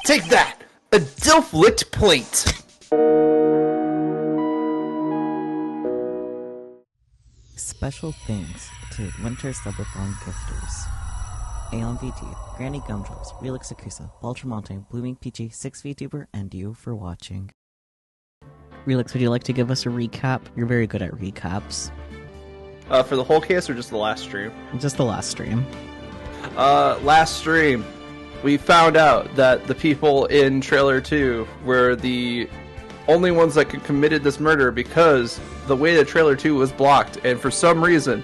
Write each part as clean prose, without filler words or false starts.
Take that! A dilf-licked plate! Special thanks to Winter Subathon gifters. Aeon VT, Granny Gumdrops, Relix Akusa, Baltramonte, Blooming Peachy, 6VTuber, and you for watching. Relix, would you like to give us a recap? You're very good at recaps. For the whole case or just the last stream? Just the last stream. Last stream, we found out that the people in Trailer 2 were the only ones that could committed this murder because the way that Trailer 2 was blocked, and for some reason,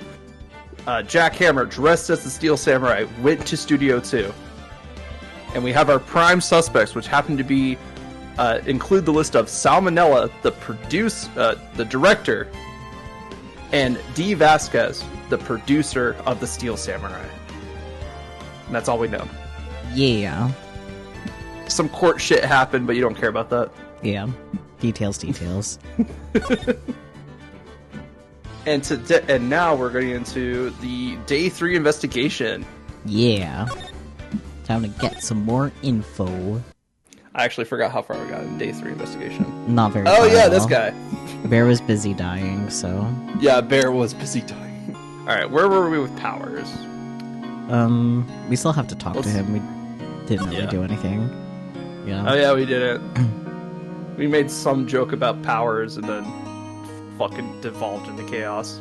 Jack Hammer, dressed as the Steel Samurai, went to Studio 2. And we have our prime suspects, which happen to be, include the list of Salmonella, the director, and D. Vasquez, the producer of the Steel Samurai. And that's all we know. Yeah. Some court shit happened, but you don't care about that. Yeah. Details. And now we're getting into the Day 3 investigation. Yeah. Time to get some more info. I actually forgot how far we got in Day 3 investigation. Not very far. Oh yeah, at this all. guy. Bear was busy dying, so... Yeah, Bear was busy dying. Alright, where were we with Powers? We still have to talk to him. We didn't really do anything. Yeah. Oh yeah, we didn't. We made some joke about Powers and then fucking devolved into chaos.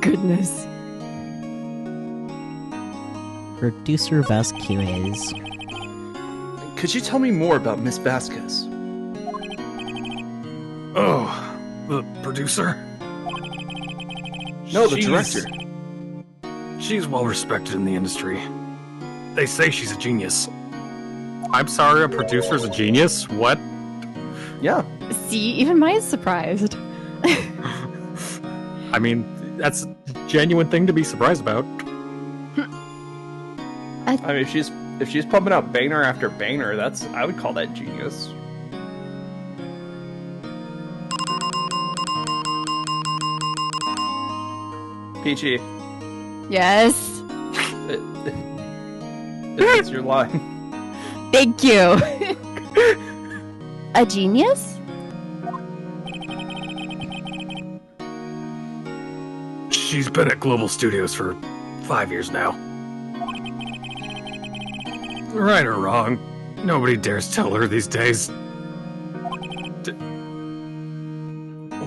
Goodness. Producer Vasquez. Could you tell me more about Miss Vasquez? Oh, the producer? No, the director. She's well respected in the industry. They say she's a genius. I'm sorry, a producer's a genius? What? Yeah. See, even Maya's surprised. I mean, that's a genuine thing to be surprised about. I mean, if she's pumping out banger after banger, I would call that genius. Peachy. Yes. It's your line. Thank you. A genius? She's been at Global Studios for 5 years now. Right or wrong, nobody dares tell her these days.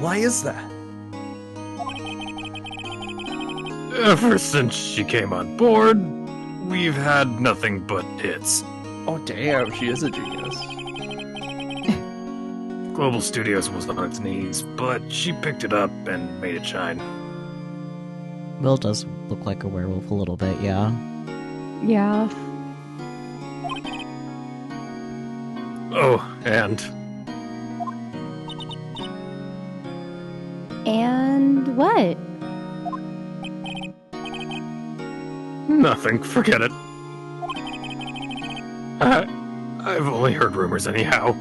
Why is that? Ever since she came on board, we've had nothing but hits. Oh damn, she is a genius. Global Studios was on its knees, but she picked it up and made it shine. Will does look like a werewolf a little bit, yeah. Yeah. Oh, and... And what? Nothing, forget it. I've only heard rumors anyhow.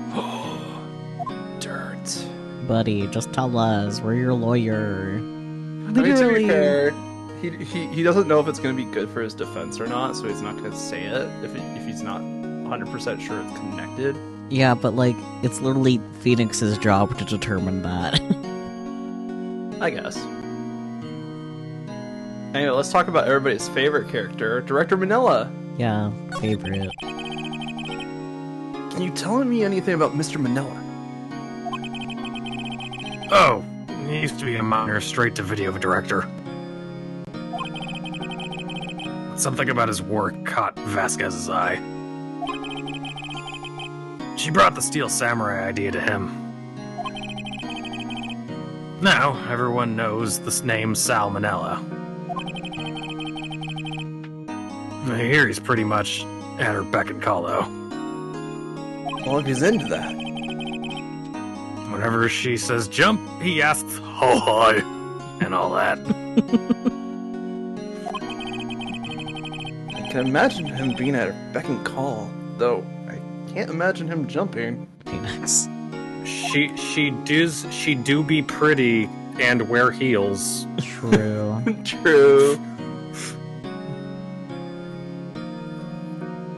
Dirt. Buddy, just tell us. We're your lawyer. I mean, to be fair, he doesn't know if it's going to be good for his defense or not, so he's not going to say it if he's not 100% sure it's connected. Yeah, but like, it's literally Phoenix's job to determine that. I guess. Anyway, let's talk about everybody's favorite character, Director Manila. Yeah, favorite. Can you tell me anything about Mr. Manila? Oh, he used to be a minor straight-to-video director. Something about his work caught Vasquez's eye. She brought the Steel Samurai idea to him. Now, everyone knows the name Salmonella. I hear he's pretty much at her beck and call, though. Well, if he's into that. Whenever she says jump, he asks, "How high?" and all that. I can imagine him being at her beck and call, though I can't imagine him jumping. Phoenix. She do be pretty and wear heels. True. True.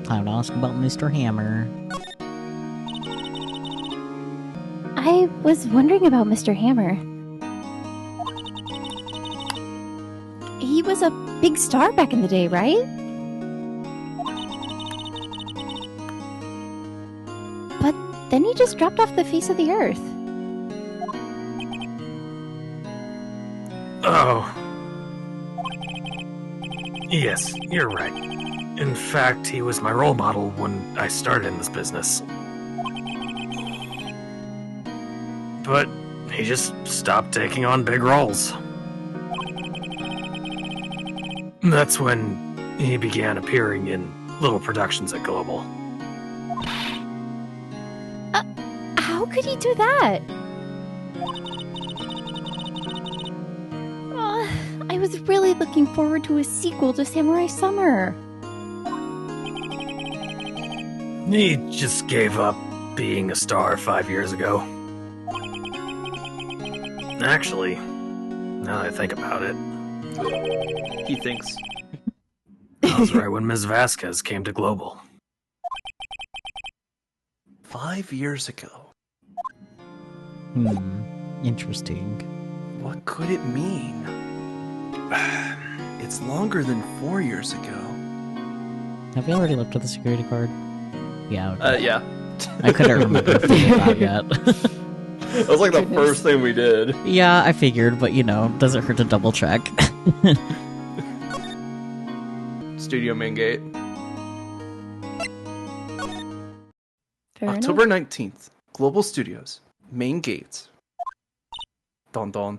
Time time to ask about Mr. Hammer. I was wondering about Mr. Hammer. He was a big star back in the day, right? But then he just dropped off the face of the earth. Oh. Yes, you're right. In fact, he was my role model when I started in this business. But he just stopped taking on big roles. That's when he began appearing in little productions at Global. How could he do that? I was really looking forward to a sequel to Samurai Summer. He just gave up being a star 5 years ago. Actually, now that I think about it, He thinks. that was right when Ms. Vasquez came to Global. 5 years ago. Interesting. What could it mean? It's longer than 4 years ago. Have we already looked at the security card? Yeah. Okay. Yeah. I couldn't remember if we did that yet. That was like the first thing we did. Yeah, I figured, but doesn't hurt to double check. Studio main gate. Fair October 19th. Global Studios. Main gate. Don don.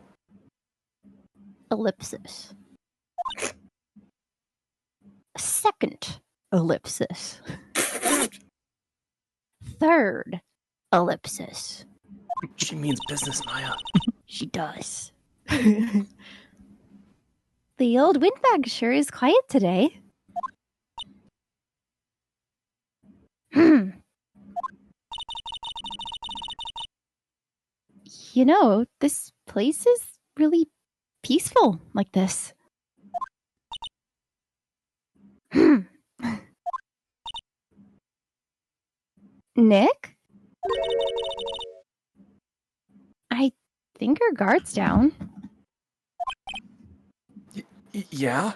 Ellipsis. Second ellipsis. Third ellipsis. She means business, Maya. She does. The old windbag sure is quiet today. This place is really peaceful like this. Nick? I think her guard's down. Yeah?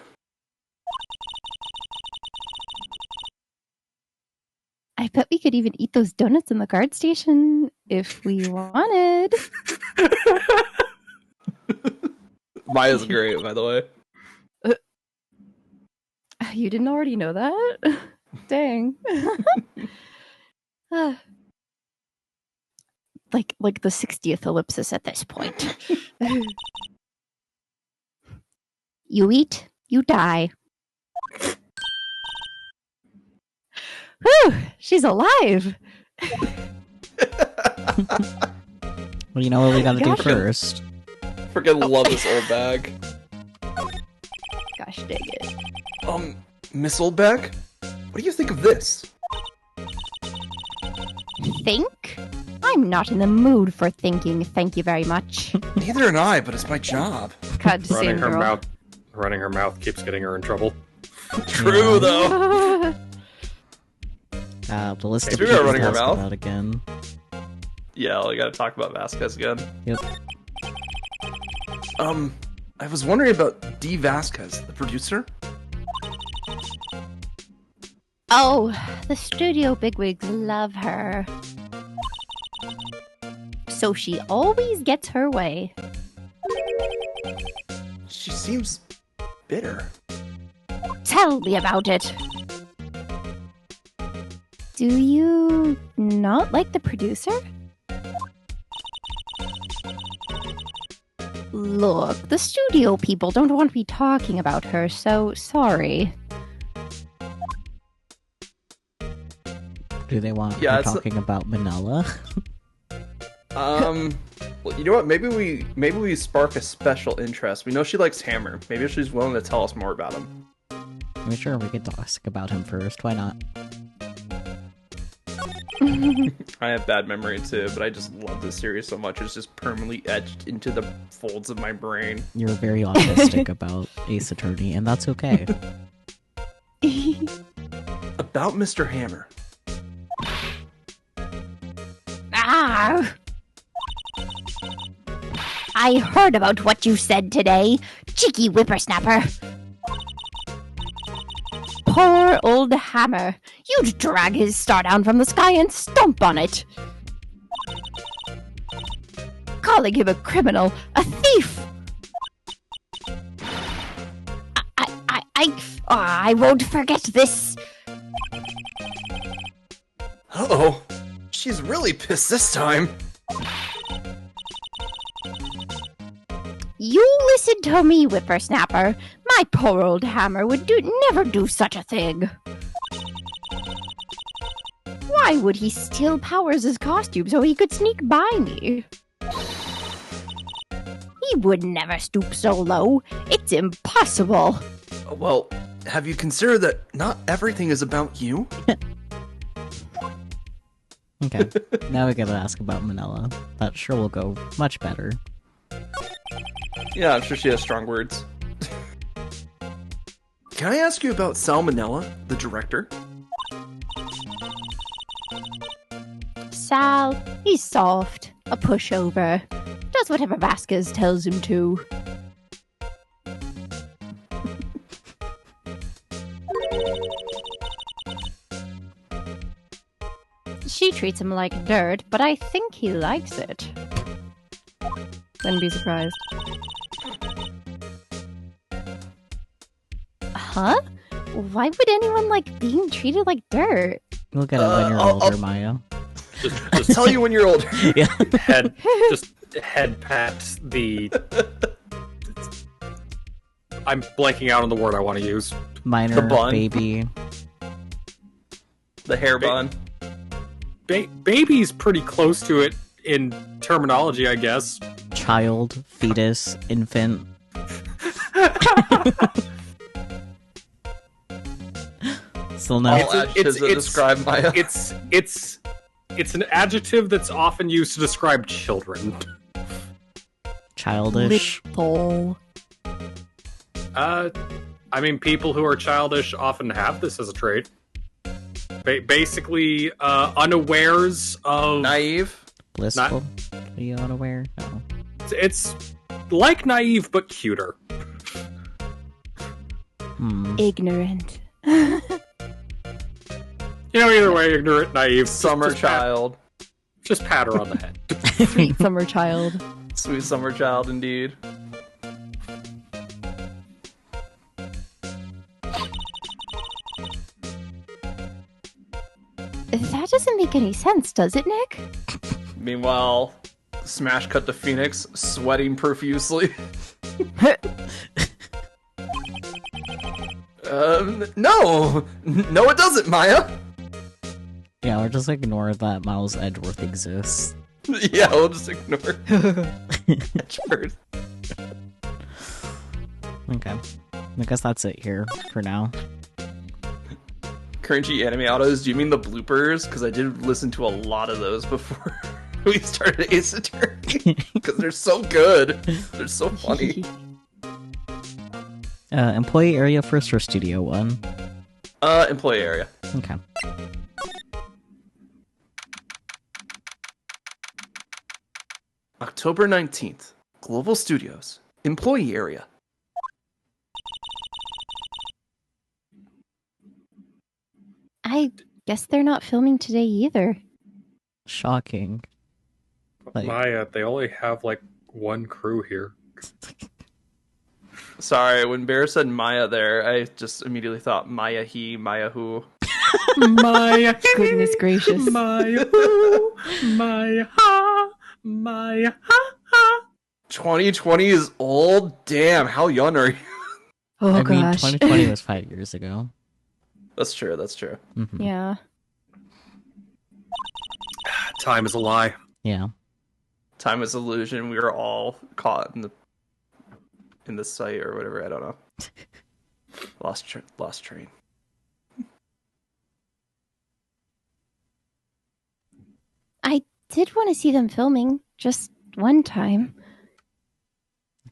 I bet we could even eat those donuts in the guard station if we wanted. Maya's great, by the way. You didn't already know that? Dang. Like the 60th ellipsis at this point. You eat, you die. Whew, she's alive. Well, you know what we gotta do Gosh. first? Freaking love this old bag. Gosh dang it. Miss Oldbag? What do you think of this? Think? I'm not in the mood for thinking, thank you very much. Neither am I, but it's my job. God, Running same her girl. mouth keeps getting her in trouble. True, Yeah. though. The list of Speaking of people running her to ask mouth. about again. Yeah, we gotta talk about Vasquez again. Yep. I was wondering about D. Vasquez, the producer. Oh, the studio bigwigs love her. So she always gets her way. She seems bitter. Tell me about it. Do you not like the producer? Look, the studio people don't want me talking about her, so sorry. Do they want Yeah, her it's- talking about Manila? Well, you know what? Maybe we spark a special interest. We know she likes Hammer. Maybe she's willing to tell us more about him. I'm sure we could ask about him first. Why not? I have bad memory too, but I just love this series so much. It's just permanently etched into the folds of my brain. You're very autistic about Ace Attorney, and that's okay. about Mr. Hammer. Ah! I heard about what you said today, cheeky whippersnapper. Poor old Hammer. You'd drag his star down from the sky and stomp on it. Calling him a criminal, a thief. I won't forget this. Uh-oh. She's really pissed this time. You listen to me, whippersnapper. My poor old Hammer would never do such a thing. Why would he steal Powers' costume so he could sneak by me? He would never stoop so low. It's impossible. Well, have you considered that not everything is about you? Okay, now we gotta ask about Manila. That sure will go much better. Yeah, I'm sure she has strong words. Can I ask you about Salmonella, the director? Sal, he's soft, a pushover. Does whatever Vasquez tells him to. She treats him like dirt, but I think he likes it. Wouldn't be surprised. Huh? Why would anyone like being treated like dirt? You'll get it when you're older, Maya. Just tell you when you're older. Yeah. head pat the. I'm blanking out on the word I want to use. Minor, The bun. baby. The hair bun. Baby's pretty close to it in terminology, I guess. Child, fetus, infant. Still no. All adjectives that describe Maya. It's an adjective that's often used to describe children. Childish. Little. I mean, people who are childish often have this as a trait. Basically, unawares of... Naive. Blissful. Are you unaware? No. It's like naive, but cuter. Ignorant. Either way, ignorant, naive. Summer child. Just pat her on the head. Sweet summer child. Sweet summer child, indeed. That doesn't make any sense, does it, Nick? Meanwhile, smash cut to Phoenix, sweating profusely. No, it doesn't, Maya. Yeah, or just ignore that Miles Edgeworth exists. Yeah, we'll just ignore Edgeworth. Okay. I guess that's it here for now. Cringy anime autos, do you mean the bloopers? Because I did listen to a lot of those before we started Ace Attorney. Because they're so good. They're so funny. Employee area first or studio one? Employee area. Okay. October 19th. Global Studios. Employee area. I guess they're not filming today either. Shocking. Like- Maya, they only have like one crew here. Sorry, when Bear said Maya there, I just immediately thought Maya he, Maya who. Maya, Goodness gracious. Maya, who, Maya, ha, Maya, ha, ha. 2020 is old? Damn, how young are you? Oh I mean, gosh. 2020 was 5 years ago. That's true, that's true. Mhm. Yeah. Time is a lie. Yeah. Time is illusion. We were all caught in the site or whatever. I don't know. Lost train. I did want to see them filming just one time. I'm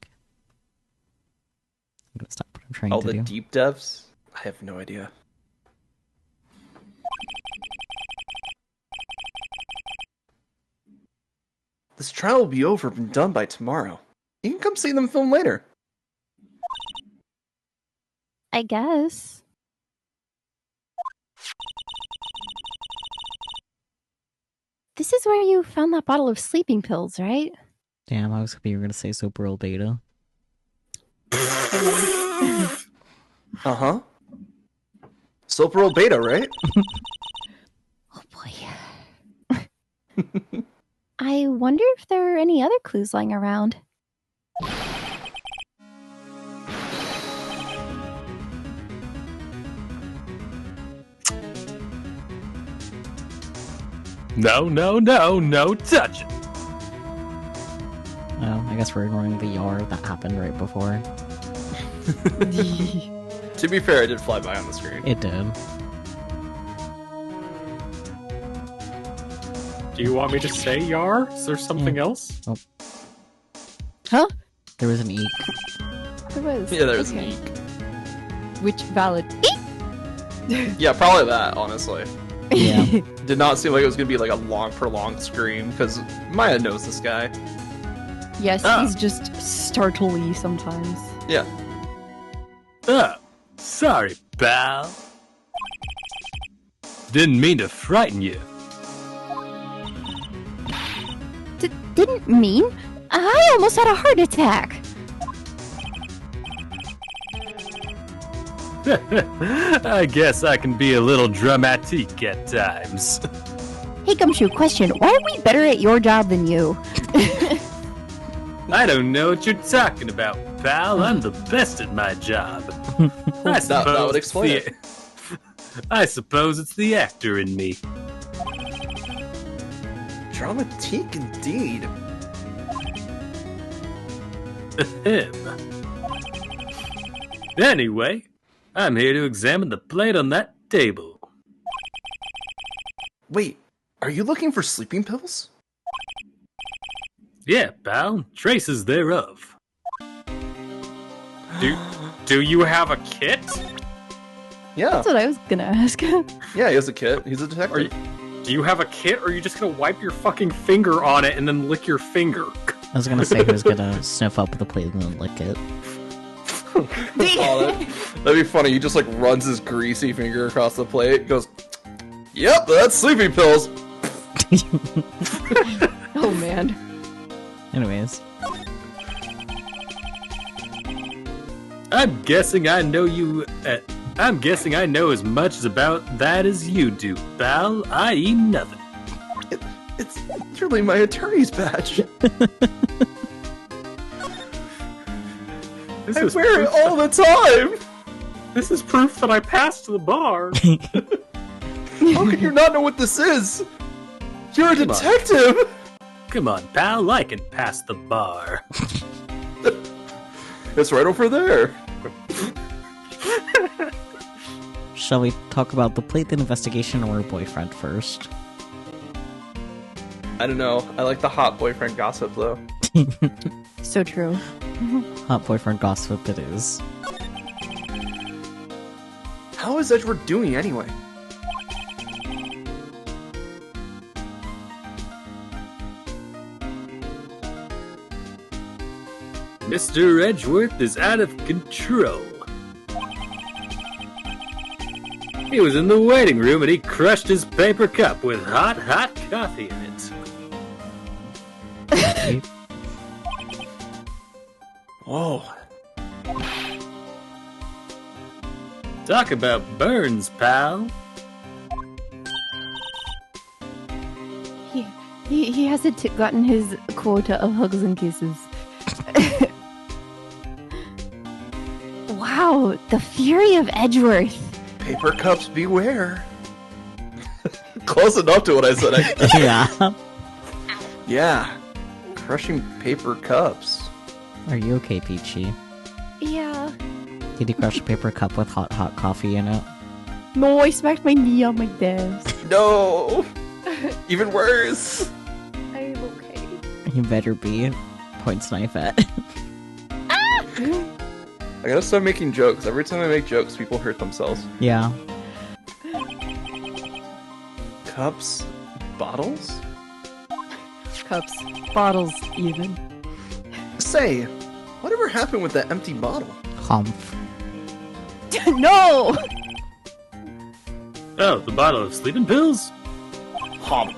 gonna stop what I'm trying All to the do. deep devs? I have no idea. This trial will be over and done by tomorrow. You can come see them film later. I guess. This is where you found that bottle of sleeping pills, right? Damn, I was hoping you were gonna say Super Old Beta. Uh-huh. Super Old Beta, right? Oh boy. I wonder if there are any other clues lying around. No touching. Oh, I guess we're ignoring the yar that happened right before. To be fair, it did fly by on the screen. It did. Do you want me to say Yar? Is there something else? Oh, Huh? there was an eek. There was. Yeah, there's Okay. an eek. Which valid? Yeah, probably that, honestly. Yeah. Did not seem like it was going to be like a long, prolonged scream, because Maya knows this guy. Yes, Ah. he's just startly sometimes. Yeah. Oh, sorry, pal. Didn't mean to frighten you. Didn't mean? I almost had a heart attack. I guess I can be a little dramatique at times. Hey, Gumshoe, question. Why are we better at your job than you? I don't know what you're talking about, pal. I'm the best at my job. I That would it's explain the- it. I suppose it's the actor in me. Dramatique indeed. Anyway, I'm here to examine the plate on that table. Wait, are you looking for sleeping pills? Yeah, pal, traces thereof. Do you have a kit? Yeah. That's what I was gonna ask. Yeah, he has a kit. He's a detective. Do you have a kit, or are you just gonna wipe your fucking finger on it and then lick your finger? I was gonna say who's gonna sniff up the plate and then lick it. Oh, that'd be funny. He just like runs his greasy finger across the plate, goes, "Yep, that's sleeping pills." Oh man. Anyways, I'm guessing I know you. I'm guessing I know as much about that as you do, pal. I.e., nothing. It's literally my attorney's badge. This I is wear it proof all the time. This is proof that I passed the bar. How can you not know what this is? You're a Come on. detective. Come on, pal. I can pass the bar. It's right over there. shall we talk about the plate investigation or boyfriend first? I don't know. I like the hot boyfriend gossip though. So true. Hot boyfriend gossip it is. How is Edgeworth doing anyway? Mr. Edgeworth is out of control. He was in the waiting room and he crushed his paper cup with hot coffee in it. Whoa. Talk about burns, pal. He hasn't gotten his quota of hugs and kisses. Wow, the fury of Edgeworth. Paper cups beware. Close enough to what I said. Yeah. Yeah. Crushing paper cups. Are you okay, Peachy? Yeah. Did you crush a paper cup with hot coffee in it? No, I smacked my knee on my desk. No. Even worse. I'm okay. You better be. Points knife at. I gotta start making jokes. Every time I make jokes, people hurt themselves. Yeah. Cups? Bottles? cups, bottles, even. Say, whatever happened with that empty bottle? Humph. No! Oh, the bottle of sleeping pills? Hom.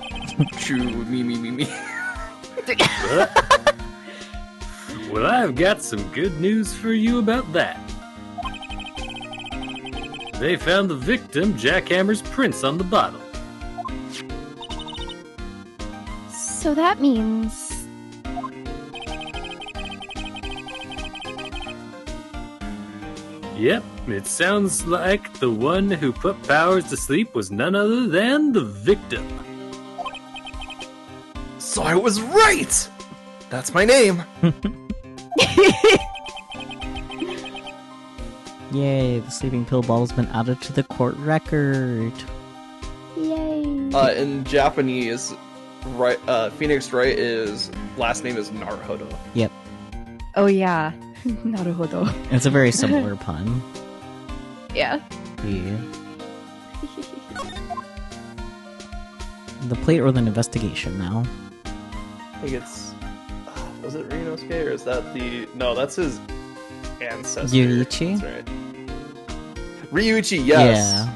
Chew, me. Well, I've got some good news for you about that. They found the victim, Jackhammer's prints on the bottle. So that means... Yep, it sounds like the one who put Powers to sleep was none other than the victim. So I was right! That's my name. Yay, the sleeping pill bottle's been added to the court record. Yay. In Japanese, right, Phoenix Wright is last name is Naruhodo. Yep, Oh yeah. Naruhodo. it's a very similar pun. Yeah. Yeah. The plate or the investigation now? I think it's was it Ryunosuke or is that the no? That's his ancestor. Ryuichi? That's right. Ryuichi, yes. Yeah.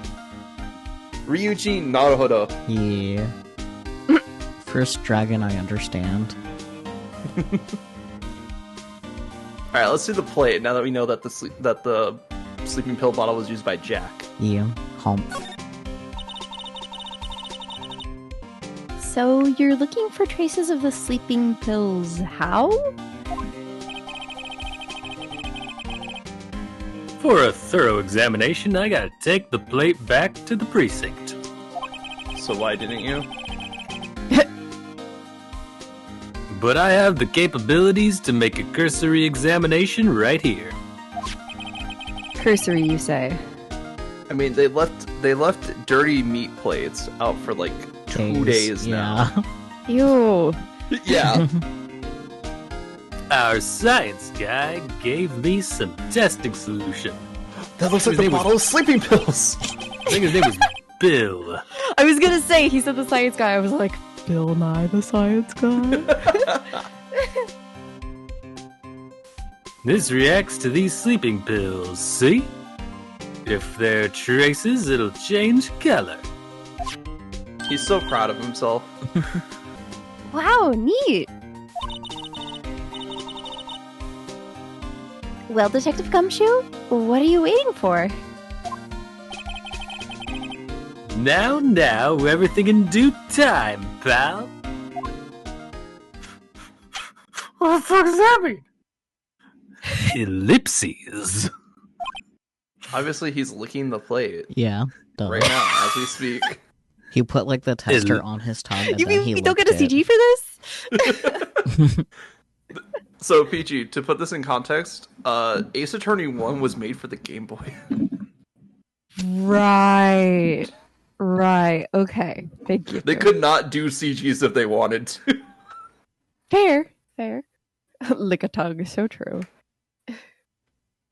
Ryuichi Naruhodo. Yeah. First dragon, I understand. All right, let's do the plate now that we know that the sleeping pill bottle was used by Jack. Yeah. Humph. So you're looking for traces of the sleeping pills. How? For a thorough examination, I gotta take the plate back to the precinct. So why didn't you? But I have the capabilities to make a cursory examination right here. Cursory, you say? I mean, they left dirty meat plates out for like 2 days now. Ew. Yeah. Our science guy gave me some testing solution. That looks like His the name was- bottle of sleeping pills. I think his name was Bill. I was gonna say, he said the science guy. I was like, Bill Nye the science guy? This reacts to these sleeping pills, see? If there are traces, it'll change color. He's so proud of himself. Wow, neat. Well, Detective Gumshoe, what are you waiting for? Now, everything in due time, pal. What the fuck does that mean? Ellipses. Obviously, he's licking the plate Yeah. Duh. right now as we speak. He put like the tester on his tongue. And You then mean he we don't get a licked CG for this? So, Peachy, to put this in context, Ace Attorney 1 was made for the Game Boy. Right. Right. Okay. Thank you. They could not do CGs if they wanted to. Fair. Lick a tongue. So true.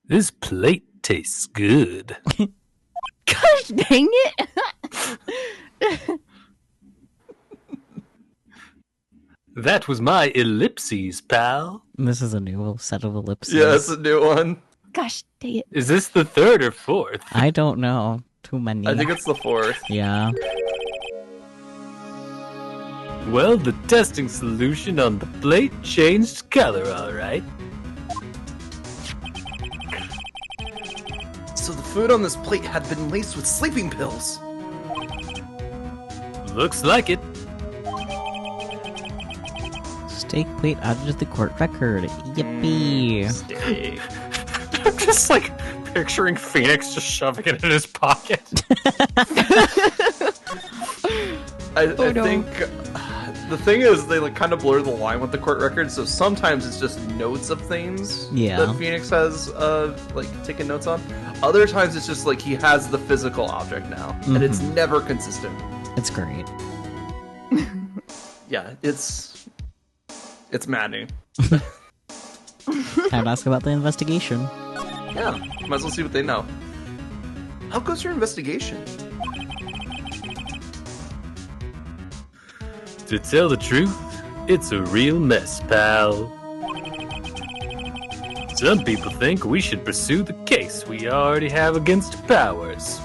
This plate tastes good. Gosh dang it! That was my ellipses, pal. This is a new set of ellipses. Yeah, it's a new one. Gosh, dang it. Is this the third or fourth? I don't know. Too many. I think it's the 4th. Yeah. Well, the testing solution on the plate changed color, alright. So the food on this plate had been laced with sleeping pills. Looks like it. Steak plate added to the court record. Yippee. Steak. I'm just like picturing Phoenix just shoving it in his pocket. I no. think the thing is they like kind of blur the line with the court record, so sometimes it's just notes of things Yeah. that Phoenix has like taken notes on. Other times it's just like he has the physical object now, and it's never consistent. It's great. Yeah, it's maddening. Time to ask about the investigation. Yeah, might as well see what they know. How goes your investigation? To tell the truth, It's a real mess, pal. Some people think we should pursue the case we already have against Powers.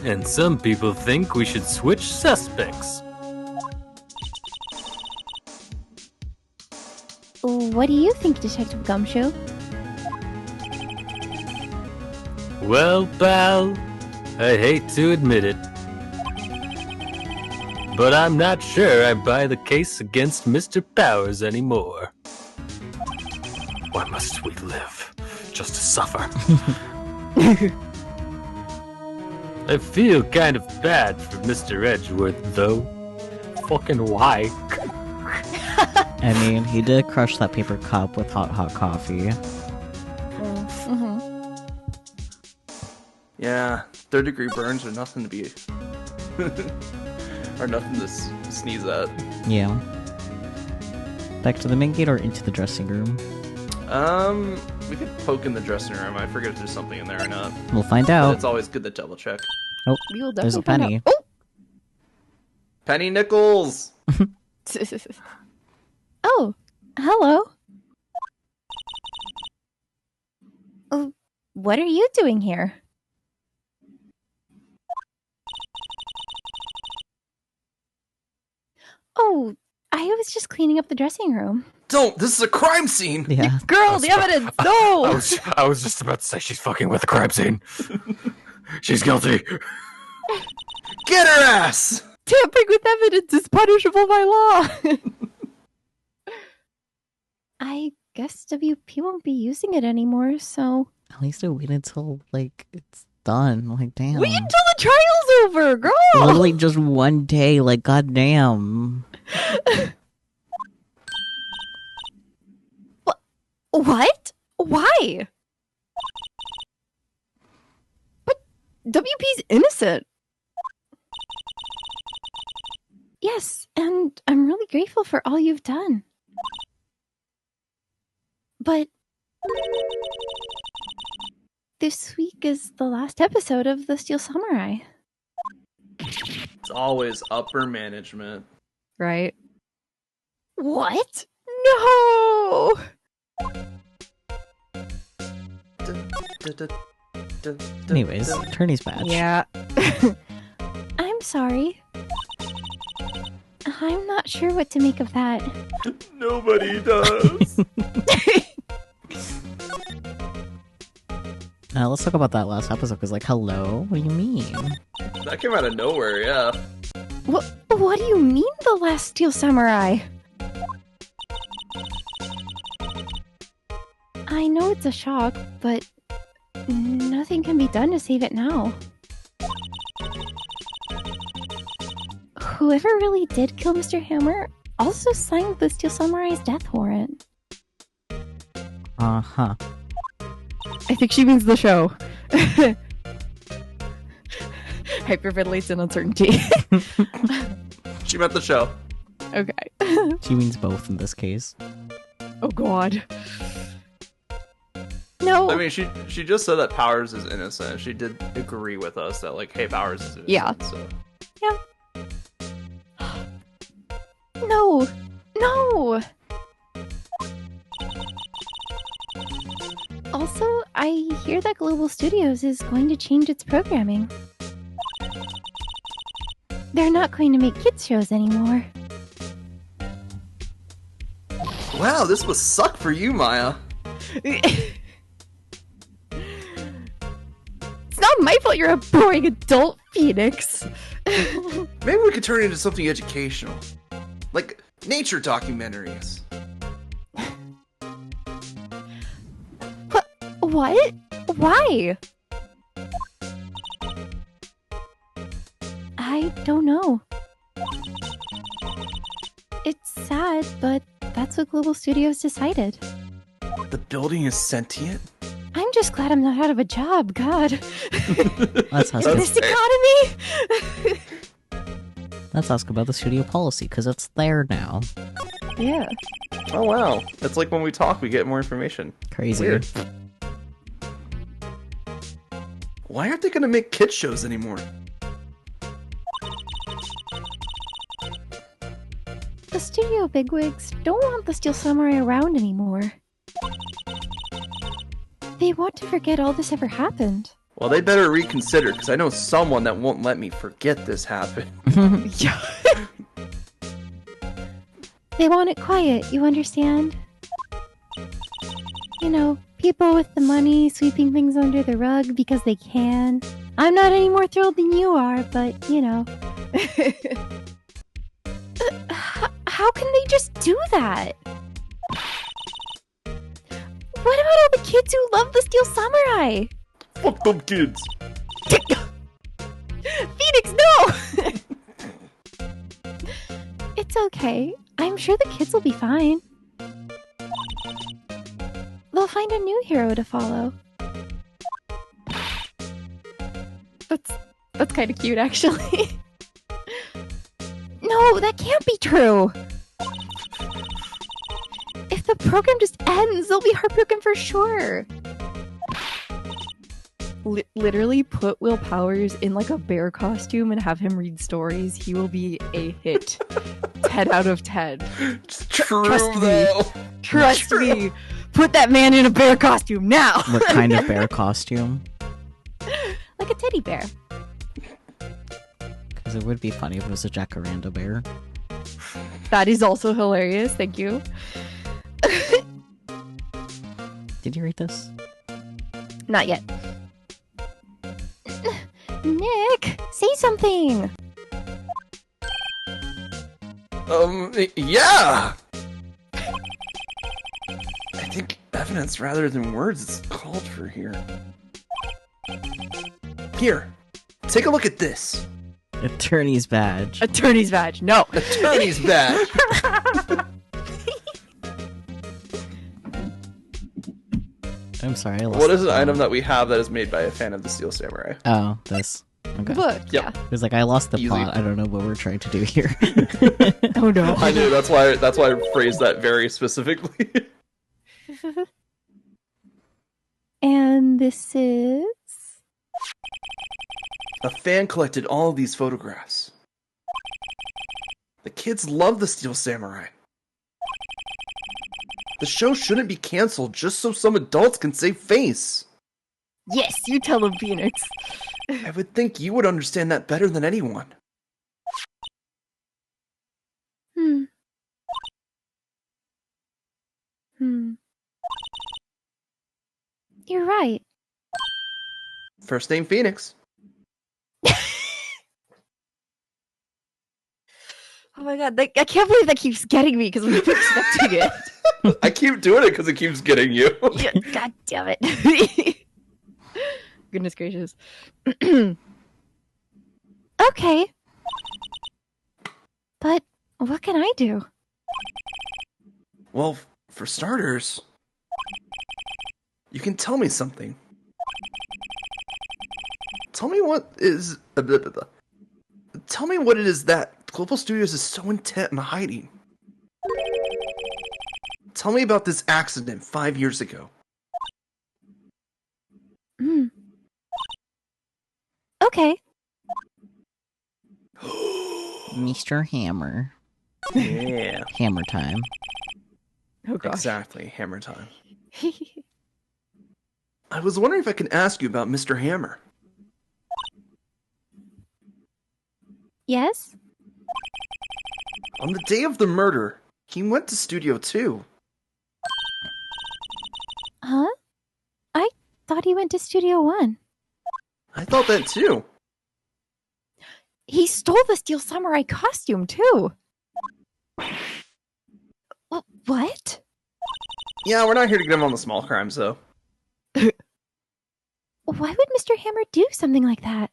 And some people think we should switch suspects. What do you think, Detective Gumshoe? Well, pal, I hate to admit it, but I'm not sure I buy the case against Mr. Powers anymore. Why must we live just to suffer? I feel kind of bad for Mr. Edgeworth, though. Fucking why? I mean, he did crush that paper cup with hot coffee. Mm-hmm. Yeah, third-degree burns are nothing to be... are nothing to sneeze at. Yeah. Back to the main gate or into the dressing room? We could poke in the dressing room. I forget if there's something in there or not. We'll find But out. it's always good to double check. Oh, We will there's a definitely find penny. out. Penny nickels! Oh, hello. Oh, what are you doing here? Oh, I was just cleaning up the dressing room. Don't! This is a crime scene! Yeah. Girl, the evidence! No! I was just about to say she's fucking with the crime scene. She's guilty. Get her ass! Tampering with evidence is punishable by law! I guess WP won't be using it anymore, so... At least I wait until, like, it's done. Like, damn. Wait until the trial's over, girl! Literally just one day, like, goddamn. What? Why? But WP's innocent. Yes, and I'm really grateful for all you've done. But... this week is the last episode of The Steel Samurai. It's always upper management. Right? What? No! Anyways, attorney's badge. Yeah. I'm sorry. I'm not sure what to make of that. Nobody does. Let's talk about that last episode, because, like, hello? What do you mean? That came out of nowhere, yeah. What do you mean, the last Steel Samurai? I know it's a shock, but nothing can be done to save it now. Whoever really did kill Mr. Hammer also signed the Steel Samurai's death warrant. Uh-huh. I think she means the show. Hyperventilates in uncertainty. She meant the show. Okay. She means both in this case. Oh god. No, I mean, she just said that Powers is innocent. She did agree with us that, like, hey, Powers is innocent. Yeah. So. no, no! Also, I hear that Global Studios is going to change its programming. They're not going to make kids shows anymore. Wow, this must suck for you, Maya. It's not my fault you're a boring adult, Phoenix. Maybe we could turn it into something educational. Like nature documentaries. What? Why? I don't know. It's sad, but that's what Global Studios decided. The building is sentient? I'm just glad I'm not out of a job, God. Let's ask, In That's this fair. economy? let's ask about the studio policy, because it's there now. Yeah. Oh, wow. It's like when we talk, we get more information. Crazy. Weird. Why aren't they going to make kids shows anymore? The studio bigwigs don't want the Steel Samurai around anymore. They want to forget all this ever happened. Well, they better reconsider, because I know someone that won't let me forget this happened. Yeah. They want it quiet, you understand? You know, people with the money sweeping things under the rug because they can. I'm not any more thrilled than you are, but, you know. How can they just do that? What about all the kids who love the Steel Samurai? Fuck them kids! Phoenix, no! It's okay. I'm sure the kids will be fine. They'll find a new hero to follow. That's kind of cute, actually. No, that can't be true! If the program just ends, they'll be heartbroken for sure. Literally put Will Powers in like a bear costume and have him read stories. He will be a hit. 10 out of 10. It's true, Trust me. though. Trust me. Put that man in a bear costume now. What kind of bear costume? Like a teddy bear. Because it would be funny if it was a jacaranda bear. That is also hilarious. Thank you. Did you read this? Not yet. Nick, say something! Yeah! I think evidence rather than words is called for here. Here, take a look at this. Attorney's badge. Attorney's badge. No. Attorney's badge. I'm sorry, I lost What is the an item plot. that we have that is made by a fan of the Steel Samurai? Oh, this. Okay. Book. Yep. Yeah. It was like, I lost the Easy. plot. I don't know what we're trying to do here. Oh no. I knew, that's why I phrased that very specifically. And this is... A fan collected all of these photographs. The kids love the Steel Samurai. The show shouldn't be canceled just so some adults can save face. Yes, you tell him, Phoenix. I would think you would understand that better than anyone. Hmm. You're right. First name Phoenix. Oh my god, I can't believe that keeps getting me because I'm not expecting it. I keep doing it because it keeps getting you. Yeah, god damn it. Goodness gracious. Okay. But what can I do? Well, for starters, you can tell me something. Tell me what is... Tell me what it is that Global Studios is so intent on hiding. Tell me about this accident 5 years ago. Okay. Mr. Hammer. Yeah, Hammer time. Oh gosh. exactly. Hammer time. I was wondering if I can ask you about Mr. Hammer. Yes? On the day of the murder, he went to Studio 2. Huh? I thought he went to Studio 1. I thought that too. He stole the Steel Samurai costume too. What? Yeah, we're not here to get him on the small crimes, though. Why would Mr. Hammer do something like that?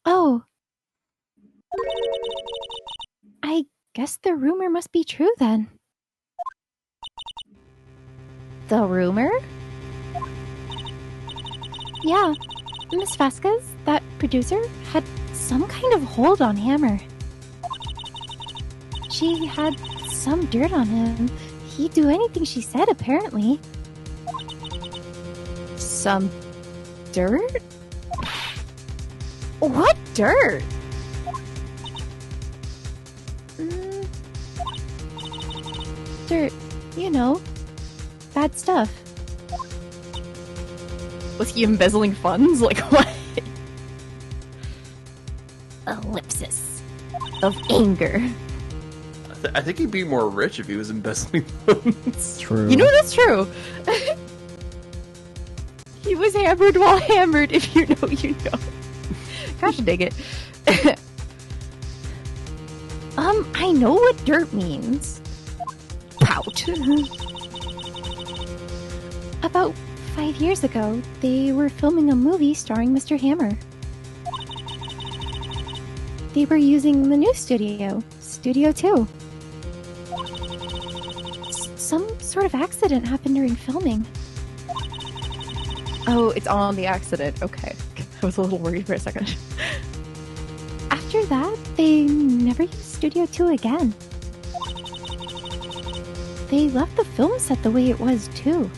Oh. I guess the rumor must be true then. The rumor? Yeah. Miss Vasquez, that producer, had some kind of hold on Hammer. She had some dirt on him. He'd do anything she said, apparently. Some dirt? What dirt? Mm, dirt, you know, bad stuff. Was he embezzling funds? Like, what? Ellipsis of anger. I think he'd be more rich if he was embezzling funds. True. You know, that's true. He was hammered while hammered, if you know, you know. Gosh dang it. I know what dirt means. Pout. About 5 years ago, they were filming a movie starring Mr. Hammer. They were using the new studio, Studio 2. Some sort of accident happened during filming. Oh, it's on the accident. Okay. I was a little worried for a second. After that, they never used Studio 2 again. They left the film set the way it was, too.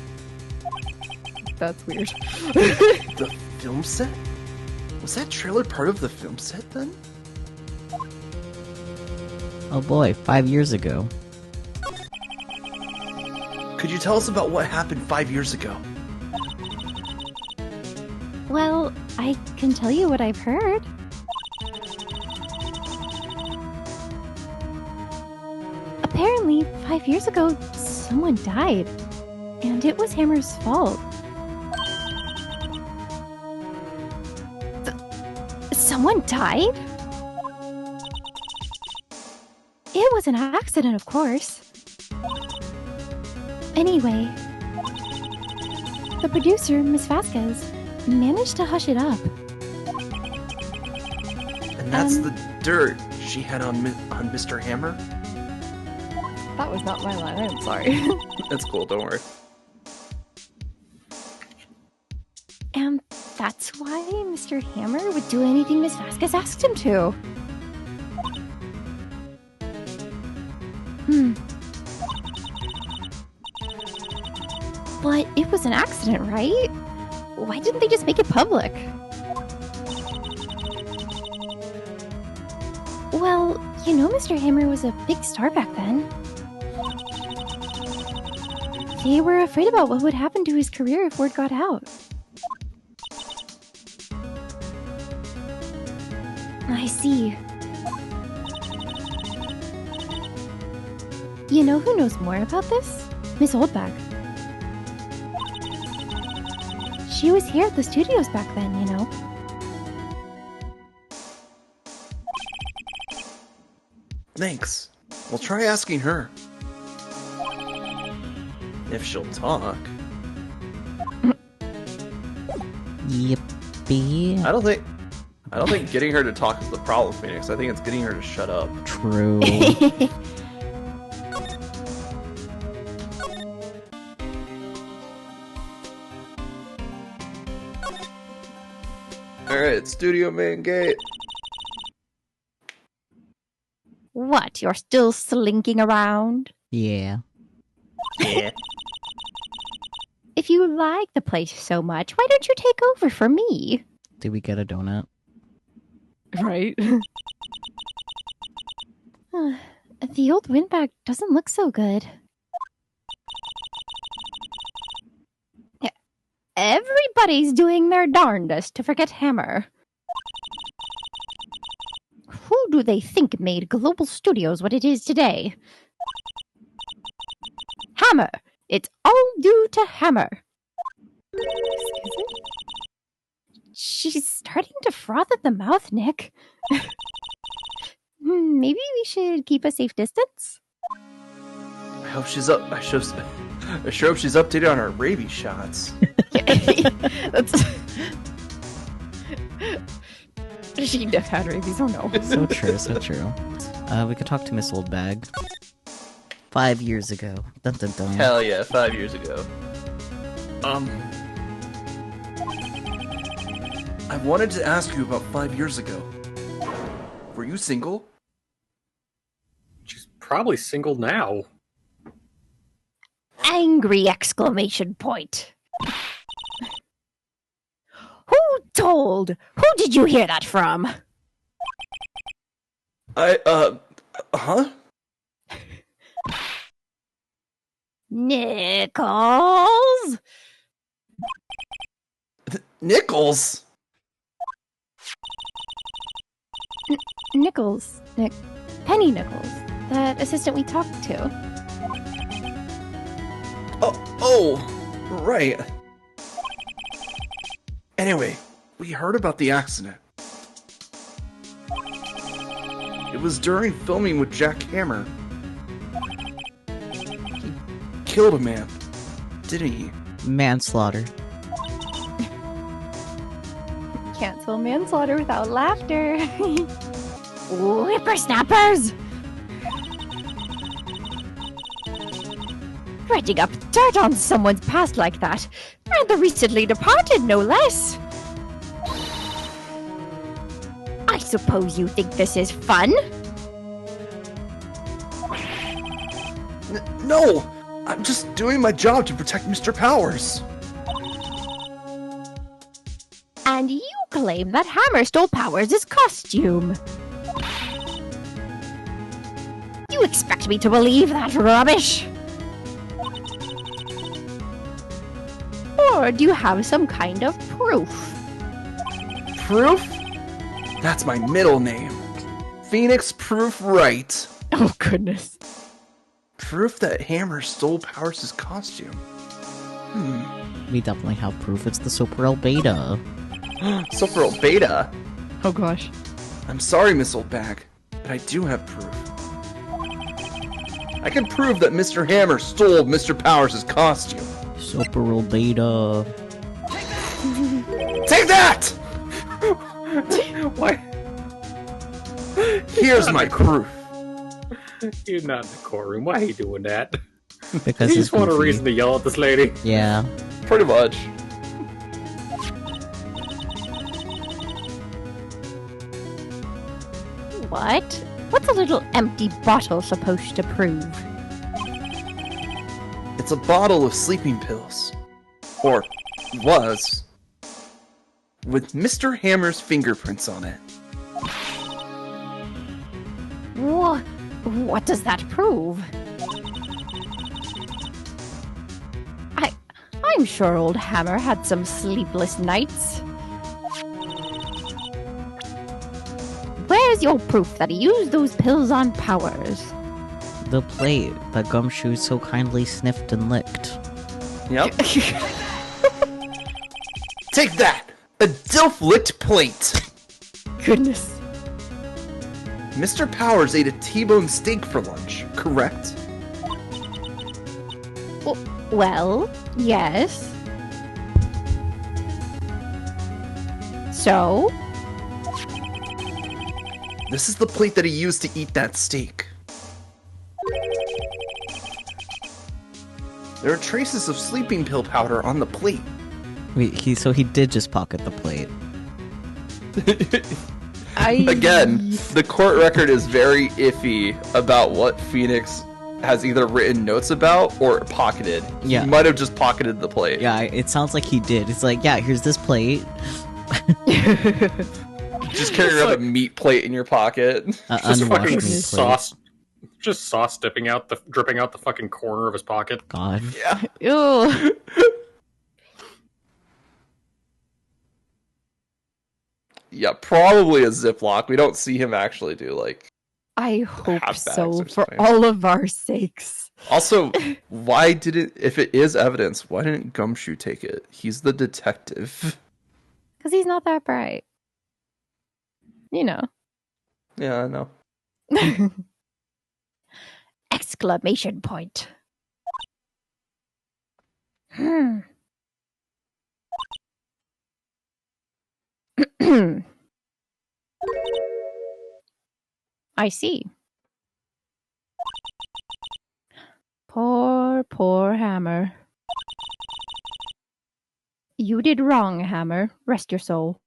That's weird. The film set? Was that trailer part of the film set then? Oh boy, 5 years ago. Could you tell us about what happened 5 years ago? Well, I can tell you what I've heard. Apparently, 5 years ago, someone died. And it was Hammer's fault. Someone died? It was an accident, of course. Anyway, the producer, Miss Vasquez, managed to hush it up. And that's the dirt she had on Mr. Hammer? That was not my line. I'm sorry. That's cool, don't worry. And that's why Mr. Hammer would do anything Miss Vasquez asked him to. But it was an accident, right? Why didn't they just make it public? Well, you know Mr. Hammer was a big star back then. They were afraid about what would happen to his career if word got out. I see. You know who knows more about this? Miss Oldback. She was here at the studios back then, you know. Thanks. We'll try asking her. If she'll talk. Yippee. I don't think getting her to talk is the problem, Phoenix. I think it's getting her to shut up. True. Alright, studio main gate. What, you're still slinking around? Yeah. Yeah. If you like the place so much, why don't you take over for me? Did we get a donut? Right? The old windbag doesn't look so good. Everybody's doing their darndest to forget Hammer. Who do they think made Global Studios what it is today? Hammer! It's all due to Hammer. Excuse me? She's starting to froth at the mouth, Nick. Maybe we should keep a safe distance? I hope she's up. I sure hope she's updated on her rabies shots. That's... She had rabies, oh no. So true, so true. We could talk to Miss Oldbag. 5 years ago. Dun dun dun. Hell yeah, 5 years ago. I wanted to ask you about 5 years ago. Were you single? She's probably single now. Angry exclamation point. Who told. Who did you hear that from? Huh? Nichols? Nichols? Nichols. Penny Nichols. That assistant we talked to. Oh, right. Anyway, we heard about the accident. It was during filming with Jack Hammer. He killed a man, didn't he? Manslaughter. Can't spell manslaughter without laughter. Whippersnappers! Dredging up dirt on someone's past like that, and the recently departed, no less. I suppose you think this is fun? No! I'm just doing my job to protect Mr. Powers. And you claim that Hammer stole Powers' costume. You expect me to believe that rubbish? Or do you have some kind of proof? Proof? That's my middle name. Phoenix Proof Wright. Oh, goodness. Proof that Hammer stole Powers' costume. We definitely have proof it's the Soparel Beta. Soparel Beta? Oh, gosh. I'm sorry, Miss Oldbag, but I do have proof. I can prove that Mr. Hammer stole Mr. Powers' costume. Soparel Beta. Take that! Why? Here's my proof. You're not in the courtroom. Why are you doing that? Because You it's just want a goofy. reason to yell at this lady. Yeah. Pretty much. What? What's a little empty bottle supposed to prove? It's a bottle of sleeping pills. Or was. With Mr. Hammer's fingerprints on it. What does that prove? I'm sure old Hammer had some sleepless nights. Where's your proof that he used those pills on Powers? The plate that Gumshoe so kindly sniffed and licked. Yep. Take that! A Dilf-licked plate! Goodness. Mr. Powers ate a T-bone steak for lunch, correct? Well, yes. So? This is the plate that he used to eat that steak. There are traces of sleeping pill powder on the plate. Wait, so he did just pocket the plate. Again, the court record is very iffy about what Phoenix has either written notes about or pocketed. Yeah. He might have just pocketed the plate. Yeah, it sounds like he did. It's like, yeah, here's this plate. Just carry around a meat plate in your pocket. Just Unwashed fucking meat plate. sauce. Just sauce dripping out the fucking corner of his pocket. God. Yeah. Ew. Yeah, probably a Ziploc. We don't see him actually do, like... I hope Half bags so, or for something. all of our sakes. Also, why didn't... If it is evidence, why didn't Gumshoe take it? He's the detective. Because he's not that bright. You know. Yeah, I know. Exclamation point. Hmm. I see. Poor Hammer. You did wrong, Hammer. Rest your soul.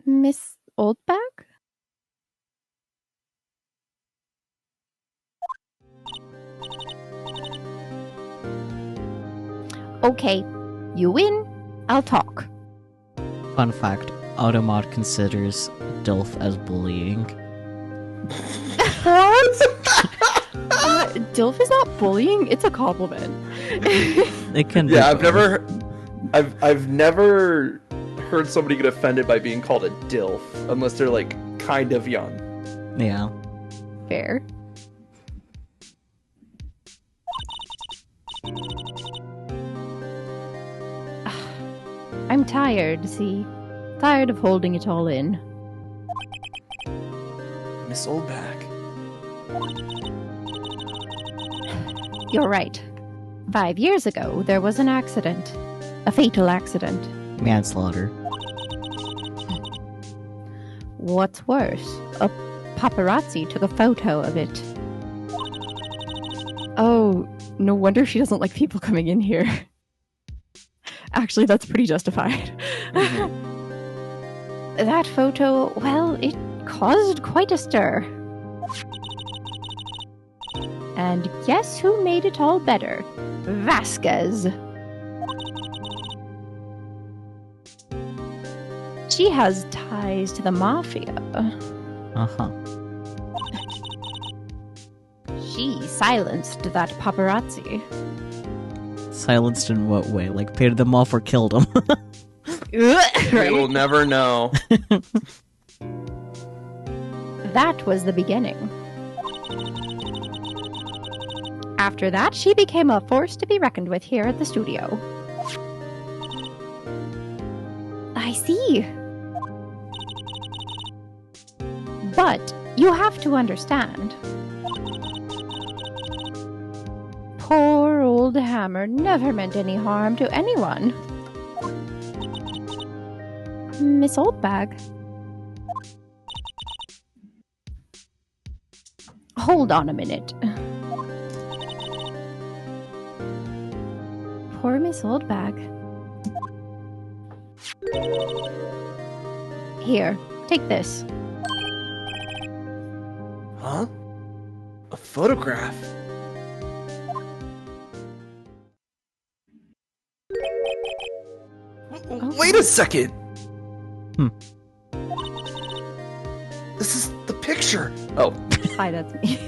Miss Oldback? Okay, you win. I'll talk. Fun fact, Automod considers DILF as bullying. DILF is not bullying, it's a compliment. It can be Yeah, both. I've never heard somebody get offended by being called a DILF unless they're like kind of young. Yeah. Fair. I'm tired, see? Tired of holding it all in. Miss Oldback. You're right. 5 years ago, there was an accident. A fatal accident. Manslaughter. What's worse, a paparazzi took a photo of it. Oh, no wonder she doesn't like people coming in here. Actually, that's pretty justified. That photo, well, it caused quite a stir. And guess who made it all better? Vasquez. She has ties to the mafia. Uh-huh. She silenced that paparazzi. Silenced in what way? Like paid them off or killed them? We Right? will never know. That was the beginning. After that, she became a force to be reckoned with here at the studio. I see. But you have to understand. Poor old Hammer never meant any harm to anyone. Miss Oldbag. Hold on a minute. Poor Miss Oldbag. Here, take this. Huh? A photograph? Wait a second! This is the picture! Oh. Hi, that's me.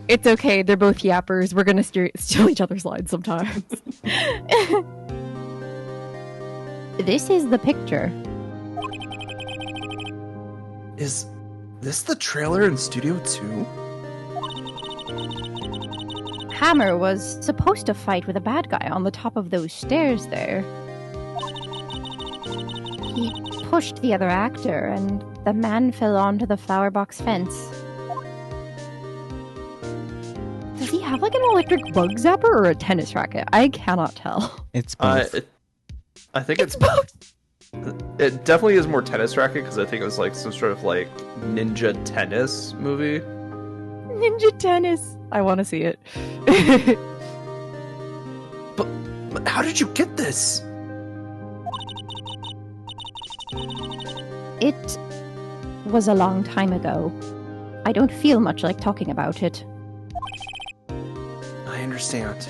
It's okay, they're both yappers. We're gonna steal each other's lines sometimes. This is the picture. Is this the trailer in Studio 2? Hammer was supposed to fight with a bad guy on the top of those stairs there. He pushed the other actor, and the man fell onto the flower box fence. Does he have like an electric bug zapper or a tennis racket? I cannot tell. It's both. I think it's both. It definitely is more tennis racket because I think it was like some sort of like ninja tennis movie. Ninja tennis. I want to see it. But how did you get this? It was a long time ago. I don't feel much like talking about it. I understand.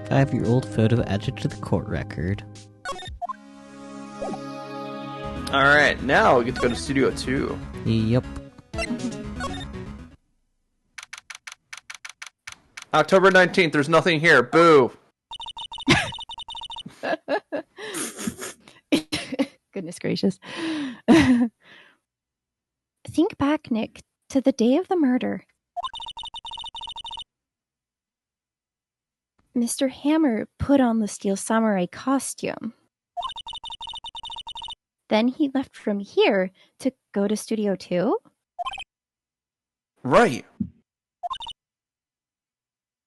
5-year-old photo added to the court record. Alright, now we get to go to Studio 2. Yep. October 19th, there's nothing here. Boo! Goodness gracious. Think back, Nick, to the day of the murder. Mr. Hammer put on the Steel Samurai costume. Then he left from here to go to Studio 2? Right.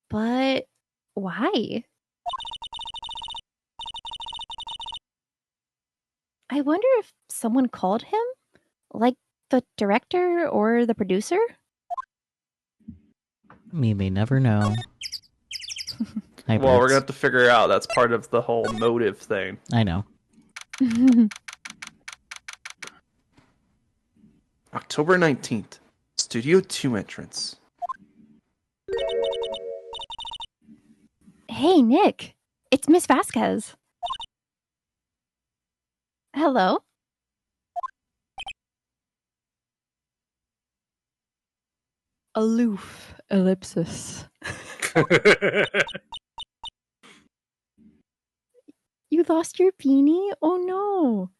But why? I wonder if someone called him? Like the director or the producer? We may never know. Well, we're gonna have to figure out. That's part of the whole motive thing. I know. October 19th, Studio 2 entrance. Hey, Nick. It's Miss Vasquez. Hello? Aloof. Ellipsis. You lost your beanie? Oh no.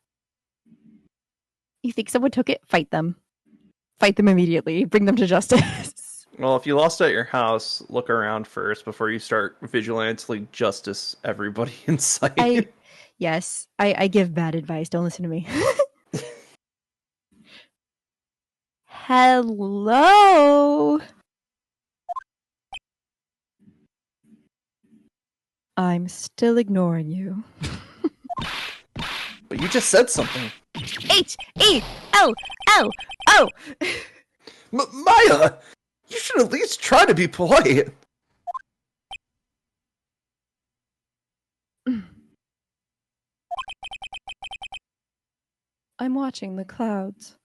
You think someone took it? Fight them. Fight them immediately. Bring them to justice. Well, if you lost it at your house, look around first before you start vigilantly justice everybody in sight. I give bad advice. Don't listen to me. Hello. I'm still ignoring you. But you just said something. H-E-L-L-O. Maya, you should at least try to be polite. I'm watching the clouds.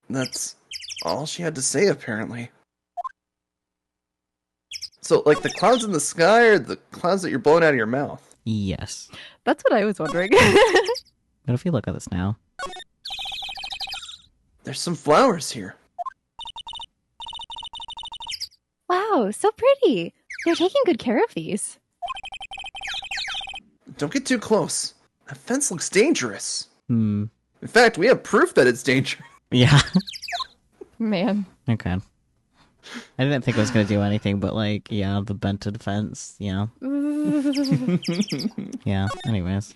That's all she had to say, apparently. So, like, the clouds in the sky or the clouds that you're blowing out of your mouth? Yes. That's what I was wondering. But if you look at this now, There's some flowers here. Wow, so pretty. They're taking good care of these. Don't get too close. That fence looks dangerous. In In fact, we have proof that it's dangerous. yeah. Man. Okay. I didn't think it was gonna do anything, but like, yeah, the bented fence, yeah. Yeah, anyways.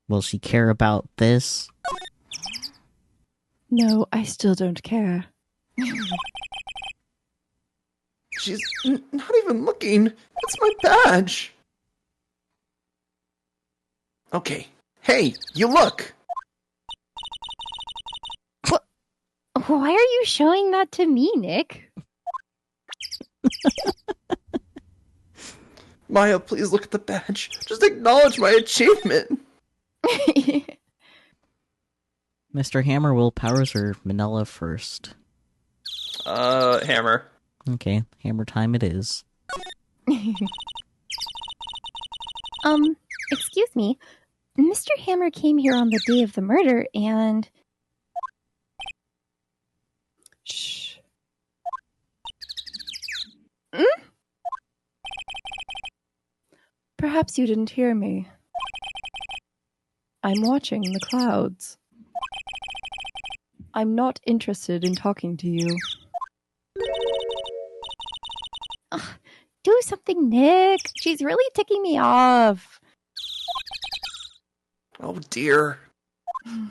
Will she care about this? No, I still don't care. She's not even looking. It's my badge. Okay. Hey, you look. Why are you showing that to me, Nick? Maya, please look at the badge. Just acknowledge my achievement. Mr. Hammer will powers or Manila first. Hammer. Okay, hammer time it is. Excuse me. Mr. Hammer came here on the day of the murder and... Shh. Perhaps you didn't hear me. I'm watching the clouds. I'm not interested in talking to you. Do something, Nick. She's really ticking me off. Oh dear. I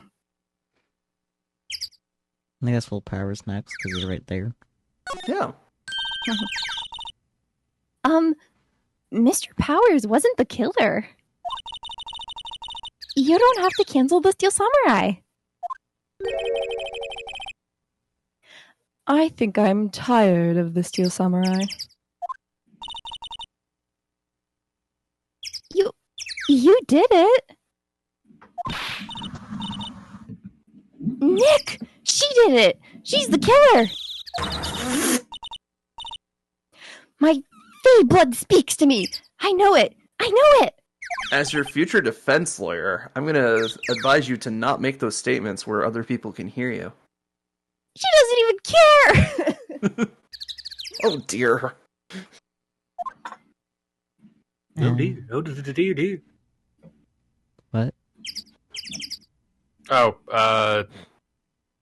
guess Will Powers next, because he's right there. Yeah. Mr. Powers wasn't the killer. You don't have to cancel the Steel Samurai. I think I'm tired of the Steel Samurai. You did it. Nick! She did it! She's the killer! My fey blood speaks to me! I know it! I know it! As your future defense lawyer, I'm gonna advise you to not make those statements where other people can hear you. She doesn't even care! Oh dear. Oh dear. Oh dear. What? Oh,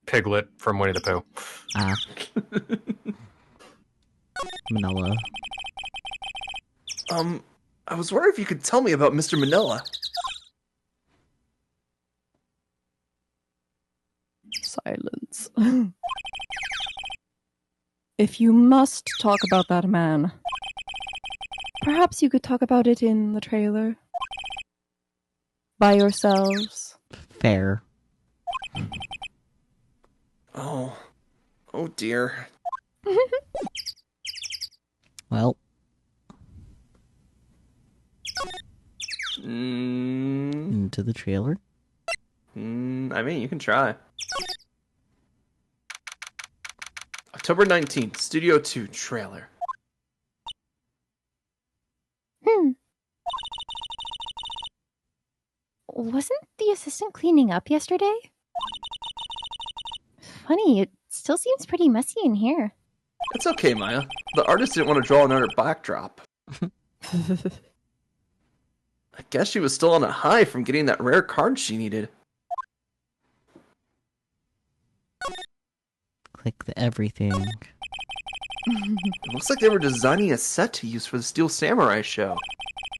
Piglet from Winnie the Pooh. Ah. Manila. I was wondering if you could tell me about Mr. Manila. Silence. If you must talk about that man, perhaps you could talk about it in the trailer. By yourselves. Fair. Oh dear. Well, Into the trailer? I mean, you can try. October 19th, Studio 2 trailer. Wasn't the assistant cleaning up yesterday? Funny, it still seems pretty messy in here. It's okay, Maya. The artist didn't want to draw another backdrop. I guess she was still on a high from getting that rare card she needed. Click the everything. It looks like they were designing a set to use for the Steel Samurai show.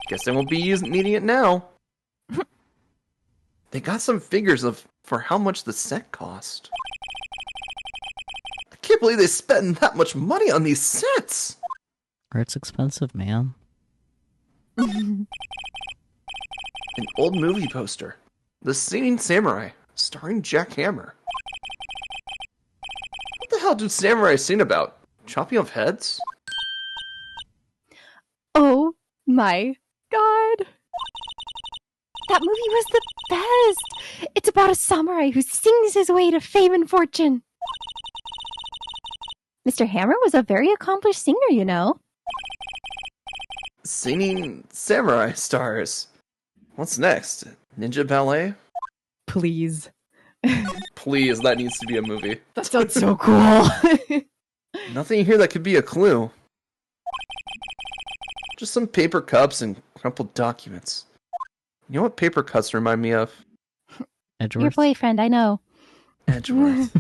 Guess they won't be needing it now. They got some figures for how much the set cost. I can't believe they spent that much money on these sets! Art's expensive, man. An old movie poster. The Singing Samurai, starring Jack Hammer. What the hell do samurai sing about? Chopping off heads? Oh my god. That movie was the best! It's about a samurai who sings his way to fame and fortune. Mr. Hammer was a very accomplished singer, you know. Singing samurai stars. What's next? Ninja ballet? Please. Please, that needs to be a movie. That sounds so cool. Nothing here that could be a clue. Just some paper cups and crumpled documents. You know what paper cups remind me of? Edgeworth? Your boyfriend, I know. Edgeworth.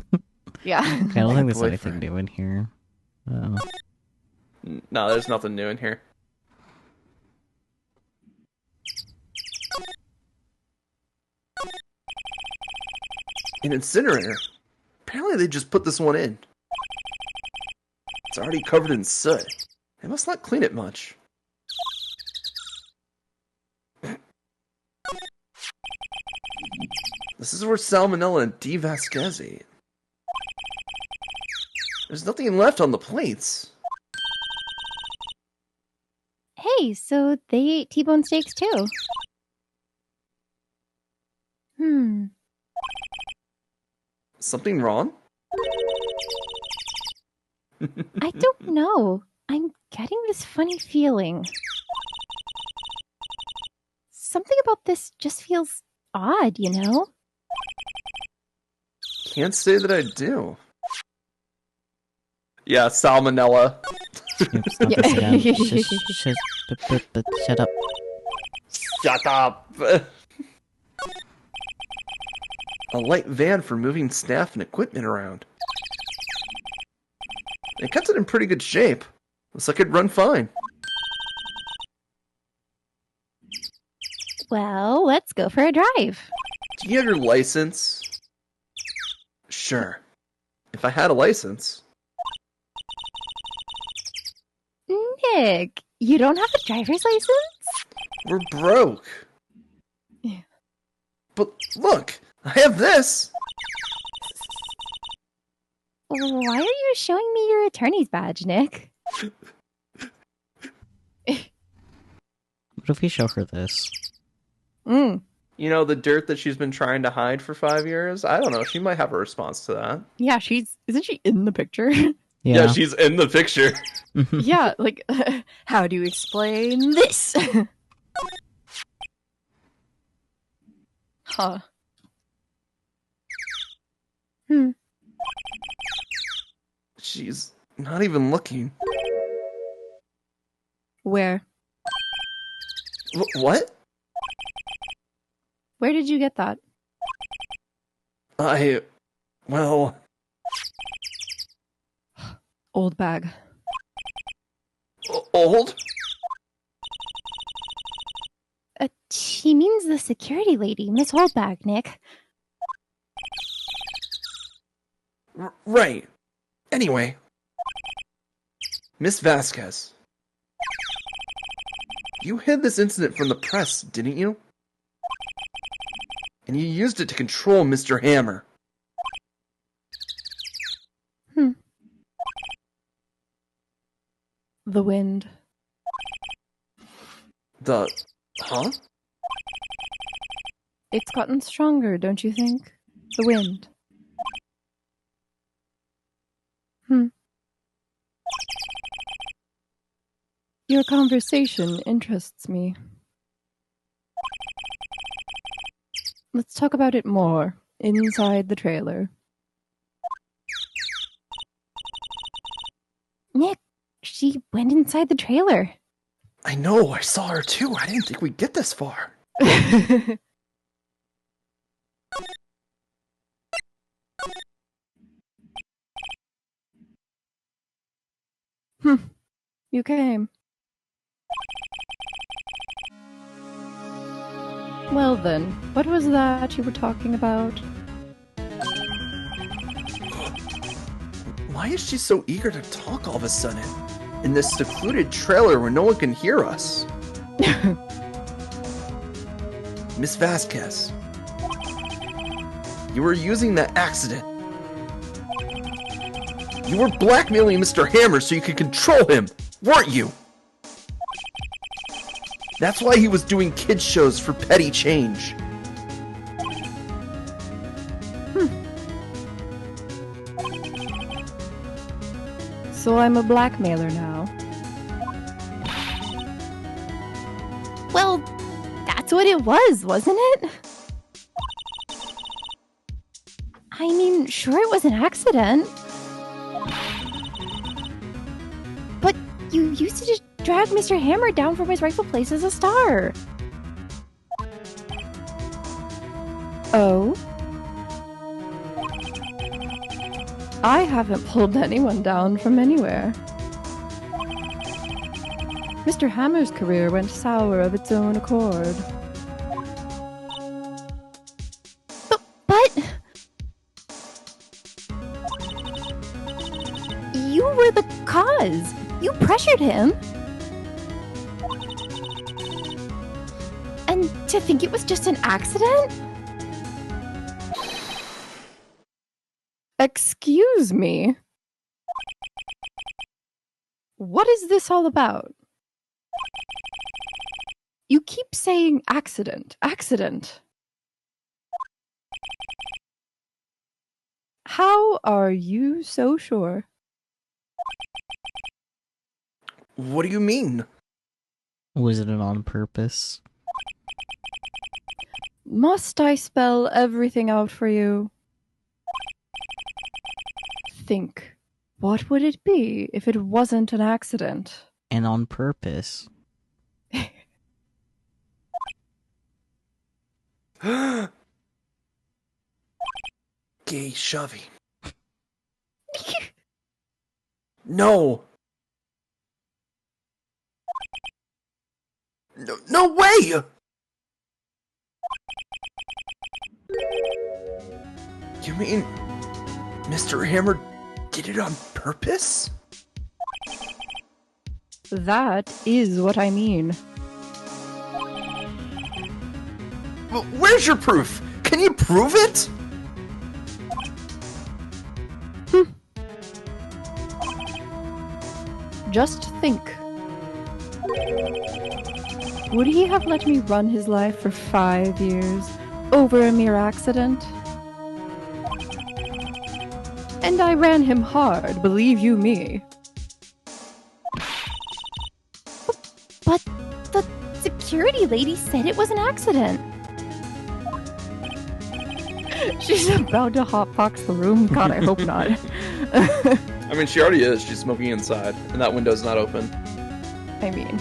Yeah. I don't think there's anything Boyfriend. new in here. Oh. No, there's nothing new in here. An incinerator. Apparently they just put this one in. It's already covered in soot. They must not clean it much. This is where Salmonella and D. Vasquez ate. There's nothing left on the plates. Hey, so they ate T-bone steaks too. Something wrong? I don't know. I'm getting this funny feeling. Something about this just feels odd, you know? Can't say that I do. Yeah, salmonella. Yep, stop this again. Shut up. Shut up! A light van for moving staff and equipment around. It kept it in pretty good shape. Looks like it'd run fine. Well, let's go for a drive. Do you have your license? Sure. If I had a license. Nick, you don't have a driver's license? We're broke. Yeah. But look, I have this. Why are you showing me your attorney's badge, Nick? What if we show her this? You know, the dirt that she's been trying to hide for 5 years? I don't know. She might have a response to that. Yeah, isn't she in the picture? Yeah, she's in the picture. Yeah, like, how do you explain this? Huh. She's not even looking. Where? What? Where did you get that? Well... Old bag. Old? She means the security lady, Miss Holdbag, Nick. Right. Anyway. Miss Vasquez. You hid this incident from the press, didn't you? And you used it to control Mr. Hammer. The wind. Huh? It's gotten stronger, don't you think? The wind. Your conversation interests me. Let's talk about it more, inside the trailer. Nick, she went inside the trailer. I know, I saw her too. I didn't think we'd get this far. You came. Well then, what was that you were talking about? Why is she so eager to talk all of a sudden? In this secluded trailer where no one can hear us. Miss Vasquez. You were using that accident. You were blackmailing Mr. Hammer so you could control him, weren't you? That's why he was doing kids shows for petty change. So I'm a blackmailer now. Well, that's what it was, wasn't it? I mean, sure it was an accident. But you used to just drag Mr. Hammer down from his rightful place as a star. Oh? I haven't pulled anyone down from anywhere. Mr. Hammer's career went sour of its own accord. But you were the cause. You pressured him. And to think it was just an accident? Excuse me? What is this all about? You keep saying accident, accident. How are you so sure? What do you mean? Was it an on purpose? Must I spell everything out for you? Think. What would it be if it wasn't an accident? And on purpose? Gay shovey. No. No way! You mean Mr. Hammer did it on purpose? That is what I mean. Well, where's your proof? Can you prove it? Just think. Would he have let me run his life for 5 years over a mere accident? And I ran him hard, believe you me. But the security lady said it was an accident. She's about to hotbox the room. God, I hope not. I mean, she already is. She's smoking inside, and that window's not open. I mean...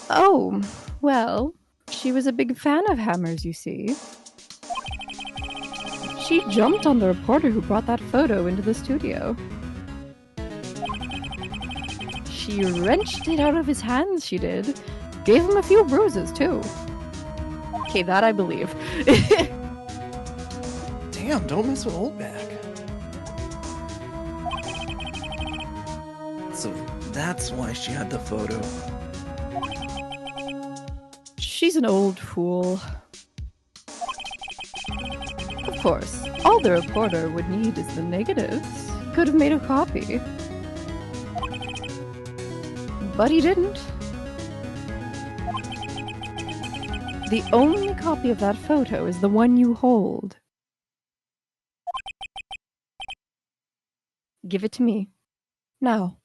Oh, well, she was a big fan of Hammer's, you see. She jumped on the reporter who brought that photo into the studio. She wrenched it out of his hands, she did. Gave him a few bruises, too. Okay, that I believe. Damn, don't mess with Oldback. So that's why she had the photo. She's an old fool. Of course, all the reporter would need is the negatives. Could have made a copy. But he didn't. The only copy of that photo is the one you hold. Give it to me. Now.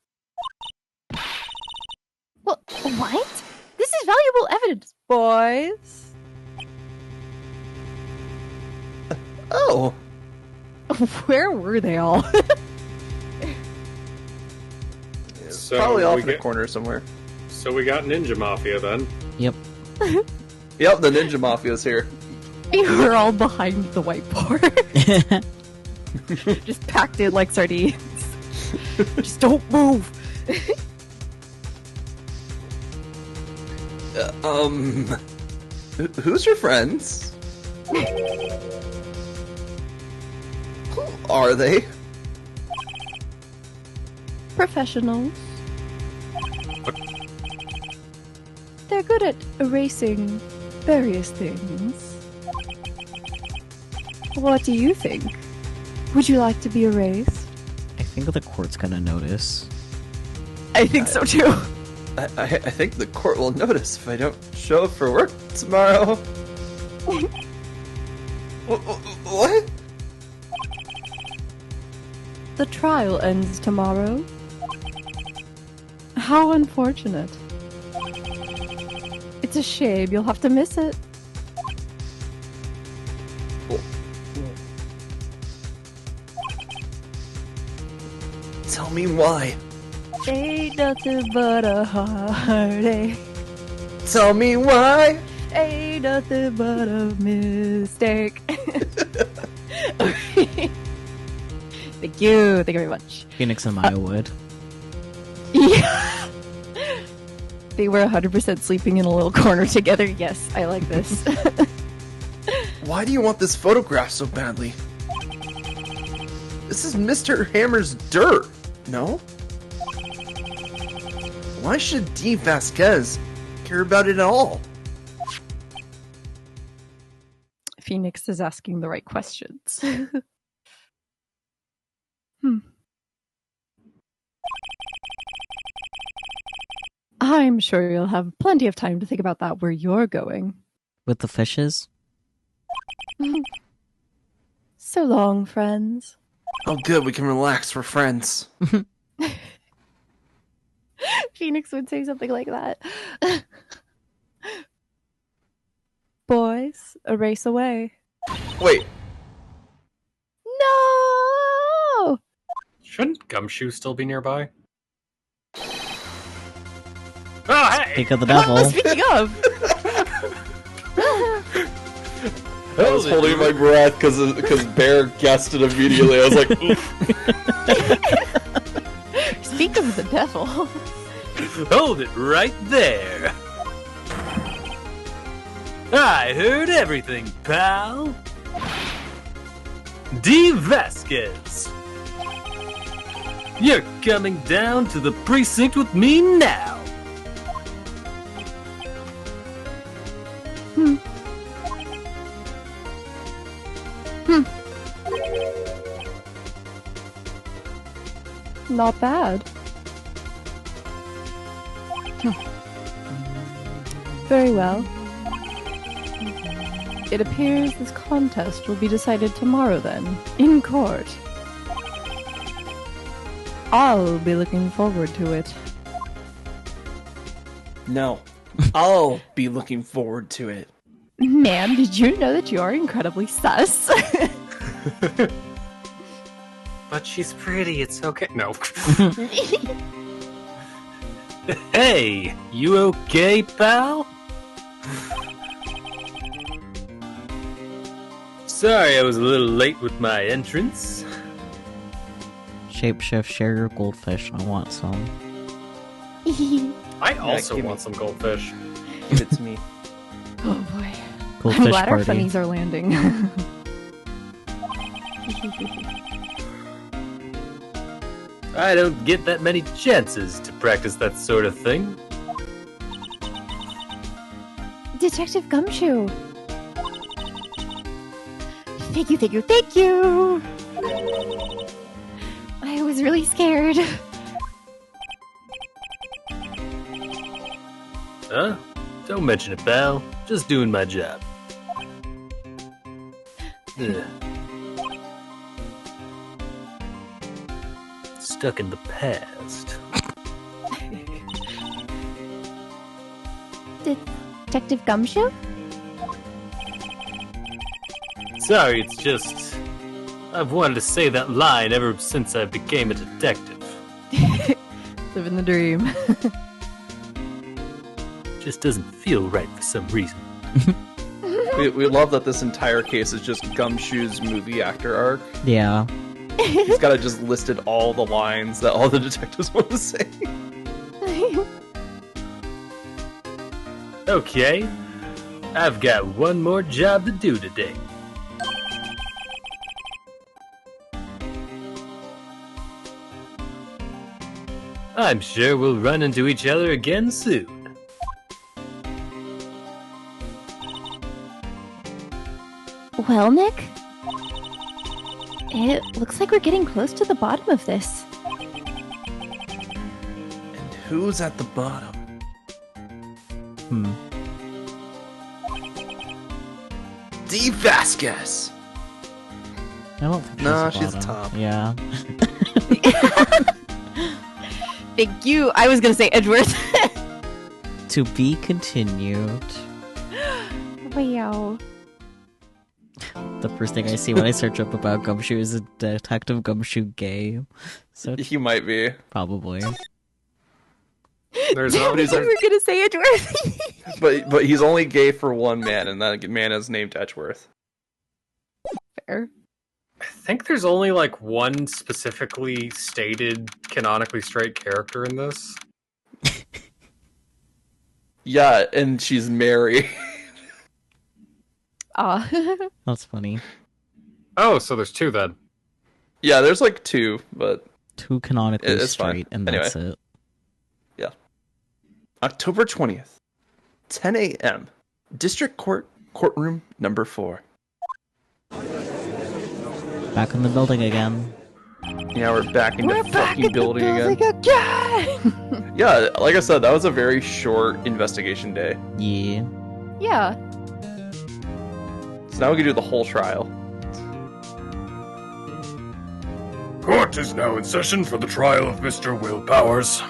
Well, what? This is valuable evidence. Boys. Oh, Where were they all? So probably off we in the get- corner somewhere. So we got Ninja Mafia then. Yep. Yep, the Ninja Mafia's here. You were all behind the whiteboard. Just packed in like sardines. Just don't move. Who's your friends? Who are they? Professionals. They're good at erasing various things. What do you think? Would you like to be erased? I think the court's gonna notice. I think so too. I think the court will notice if I don't show up for work tomorrow. What? The trial ends tomorrow. How unfortunate. It's a shame you'll have to miss it. Tell me why. Ain't nothing but a heartache. Tell me why. Ain't nothing but a mistake. Thank you. Thank you very much. Phoenix and Maya would. Yeah. They were 100% sleeping in a little corner together. Yes, I like this. Why do you want this photograph so badly? This is Mr. Hammer's dirt, no? Why should D. Vasquez care about it at all? Phoenix is asking the right questions. I'm sure you'll have plenty of time to think about that where you're going. With the fishes? So long, friends. Oh, good, we can relax. We're friends. Phoenix would say something like that. Boys, a race away. Wait, No! Shouldn't Gumshoe still be nearby? Oh, hey! Think of the devil. Speaking of, I was holding my breath because Bear guessed it immediately. I was like, oof. speak of the devil. Hold it right there. I heard everything, pal. D. Vasquez. You're coming down to the precinct with me now. Not bad. Very well. It appears this contest will be decided tomorrow then, in court. I'll be looking forward to it. No, I'll be looking forward to it. Man, did you know that you are incredibly sus? But she's pretty, it's okay. No. Hey, you okay, pal? Sorry I was a little late with my entrance. Shapeshift, share your goldfish. I want some. I also give me- want some goldfish. Give it to me. Oh boy. Goldfish I'm glad our party. funnies are landing. I don't get that many chances to practice that sort of thing. Detective Gumshoe. Thank you, thank you, thank you. I was really scared. Huh? Don't mention it, pal. Just doing my job. Ugh. Stuck in the past. Detective Gumshoe? Sorry, it's just... I've wanted to say that line ever since I became a detective. Living the dream. Just doesn't feel right for some reason. We love that this entire case is just Gumshoe's movie actor arc. Yeah. He's got it just listed all the lines that all the detectives want to say. Okay, I've got one more job to do today. I'm sure we'll run into each other again soon. Well, Nick? It looks like we're getting close to the bottom of this. And who's at the bottom? Dee Vasquez! I don't think Nah, she's she's the top. bottom. Yeah. Thank you. I was gonna say Edgeworth. To be continued. Wow. The first thing I see when I search up about Gumshoe is a Detective Gumshoe gay. So He might be. probably. There's You always were gonna say Edgeworth. But he's only gay for one man, and that man is named Edgeworth. Fair. I think there's only like one specifically stated canonically straight character in this. Yeah, and she's Mary. That's funny. Oh, so there's two then. Yeah, there's like two, but Two canonically It's fine. straight, and Anyway. that's it. October 20th, 10 a.m. District Court, courtroom number 4. Back in the building again. Yeah, we're back into We're fucking back in the building building again. again. Yeah, like I said, that was a very short investigation day. Yeah. Yeah. So now we can do the whole trial. Court is now in session for the trial of Mr. Will Powers.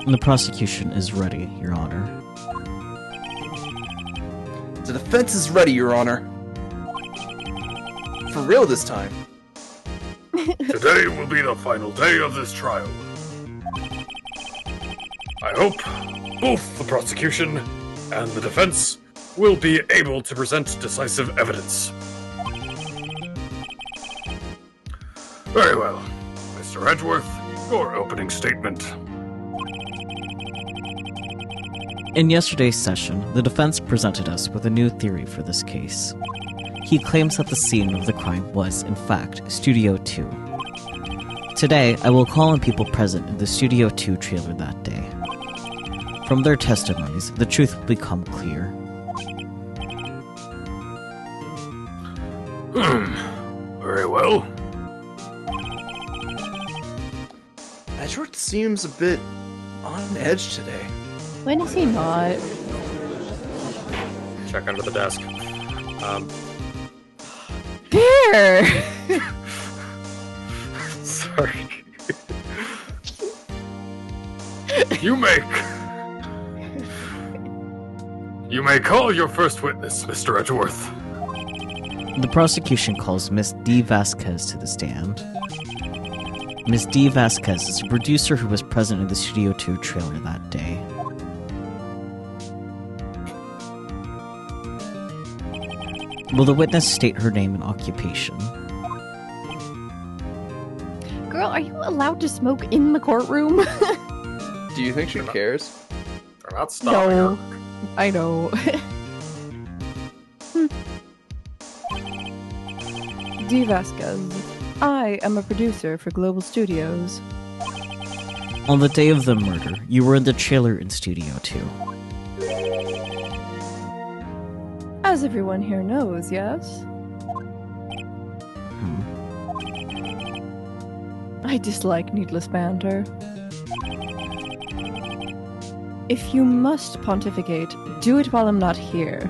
The prosecution is ready, Your Honor. The defense is ready, Your Honor. For real this time. Today will be the final day of this trial. I hope both the prosecution and the defense will be able to present decisive evidence. Very well. Mr. Edgeworth, your opening statement. In yesterday's session, the defense presented us with a new theory for this case. He claims that the scene of the crime was, in fact, Studio 2. Today, I will call on people present in the Studio 2 trailer that day. From their testimonies, the truth will become clear. Very well. Edgeworth seems a bit on edge today. When is he not? Check under the desk. There. Sorry. You may call your first witness, Mr. Edgeworth. The prosecution calls Miss Dee Vasquez to the stand. Miss Dee Vasquez is a producer who was present in the Studio 2 trailer that day. Will the witness state her name and occupation? Girl, are you allowed to smoke in the courtroom? Do you think she cares? They're not stopping No. her. I know. Dee Vasquez. I am a producer for Global Studios. On the day of the murder, you were in the trailer in Studio 2. As everyone here knows, yes? I dislike needless banter. If you must pontificate, do it while I'm not here.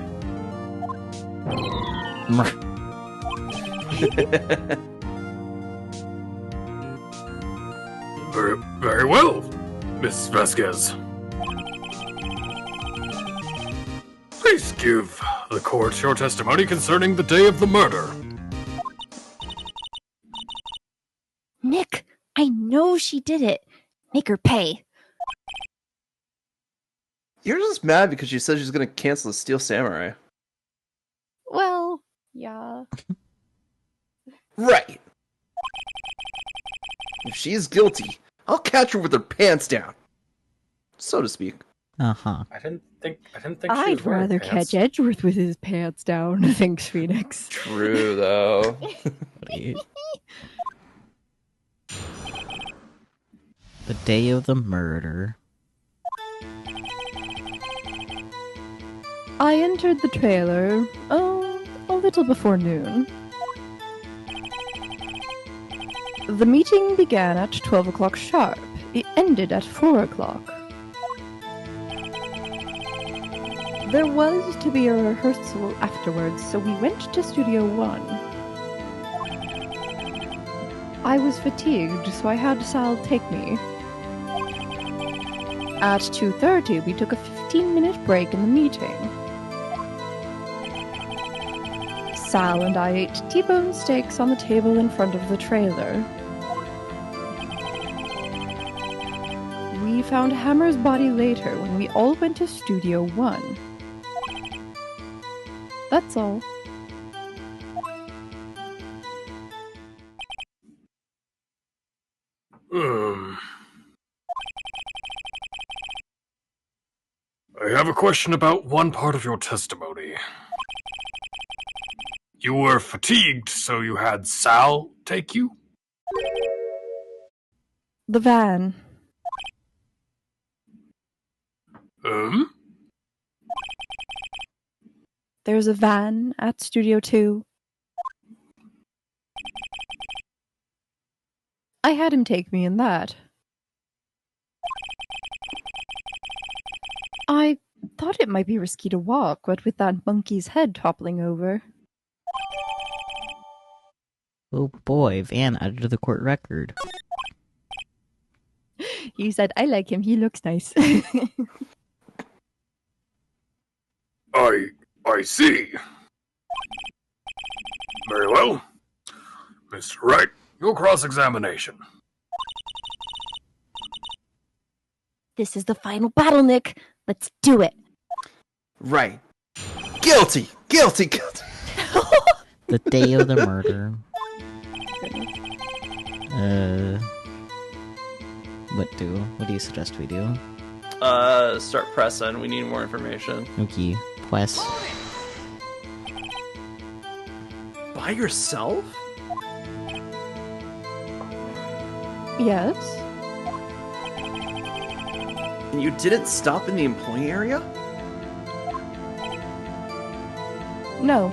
Very well, Miss Vasquez. Please give the court your testimony concerning the day of the murder. Nick, I know she did it. Make her pay. You're just mad because she said she's going to cancel the Steel Samurai. Well, yeah. Right. If she is guilty, I'll catch her with her pants down, so to speak. Uh-huh. I didn't think she I'd was wearing rather pants. catch Edgeworth with his pants down. Thanks, Phoenix. True, though. The day of the murder. I entered the trailer, a little before noon. The meeting began at 12 o'clock sharp. It ended at 4 o'clock. There was to be a rehearsal afterwards, so we went to Studio 1. I was fatigued, so I had Sal take me. At 2:30, we took a 15-minute break in the meeting. Sal and I ate T-bone steaks on the table in front of the trailer. We found Hammer's body later when we all went to Studio 1. That's all. I have a question about one part of your testimony. You were fatigued, so you had Sal take you? The van. There's a van at Studio 2. I had him take me in that. I thought it might be risky to walk, but with that monkey's head toppling over. Oh boy, Van added to the court record. He said, I like him, he looks nice. I see. Very well. Mr. Wright, your cross-examination. This is the final battle, Nick. Let's do it. Right. Guilty! Guilty! Guilty! The day of the murder. What do you suggest we do? Start pressing. We need more information. Okay, quest. By yourself? Yes? And you didn't stop in the employee area? No.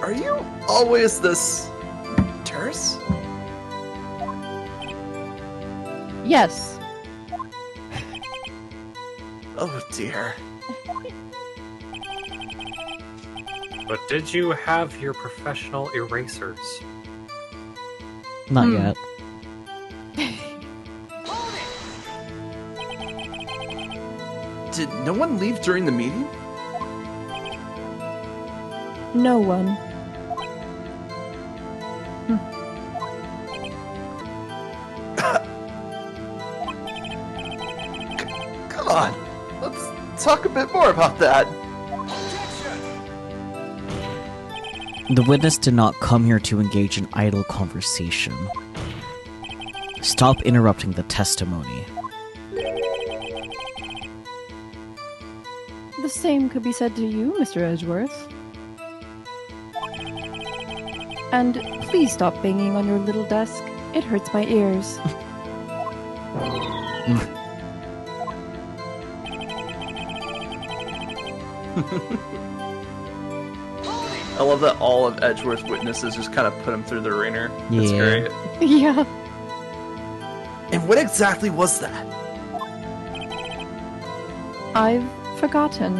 Are you always this terse? Yes. Oh dear. But did you have your professional erasers? Not yet. Did no one leave during the meeting? No one. Come on. Let's talk a bit more about that. The witness did not come here to engage in idle conversation. Stop interrupting the testimony. The same could be said to you, Mr. Edgeworth. And please stop banging on your little desk. It hurts my ears. I love that all of Edgeworth's witnesses just kind of put him through the ringer. It's Yeah. great. Yeah. And what exactly was that? I've forgotten.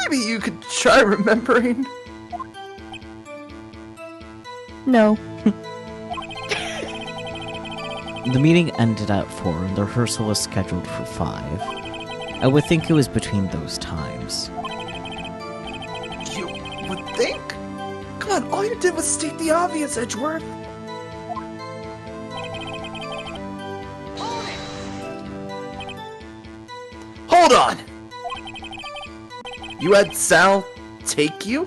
Maybe you could try remembering. No. The meeting ended at 4, and the rehearsal was scheduled for 5. I would think it was between those times. You would think? Come on, all you did was state the obvious, Edgeworth. Hold on! You had Sal take you?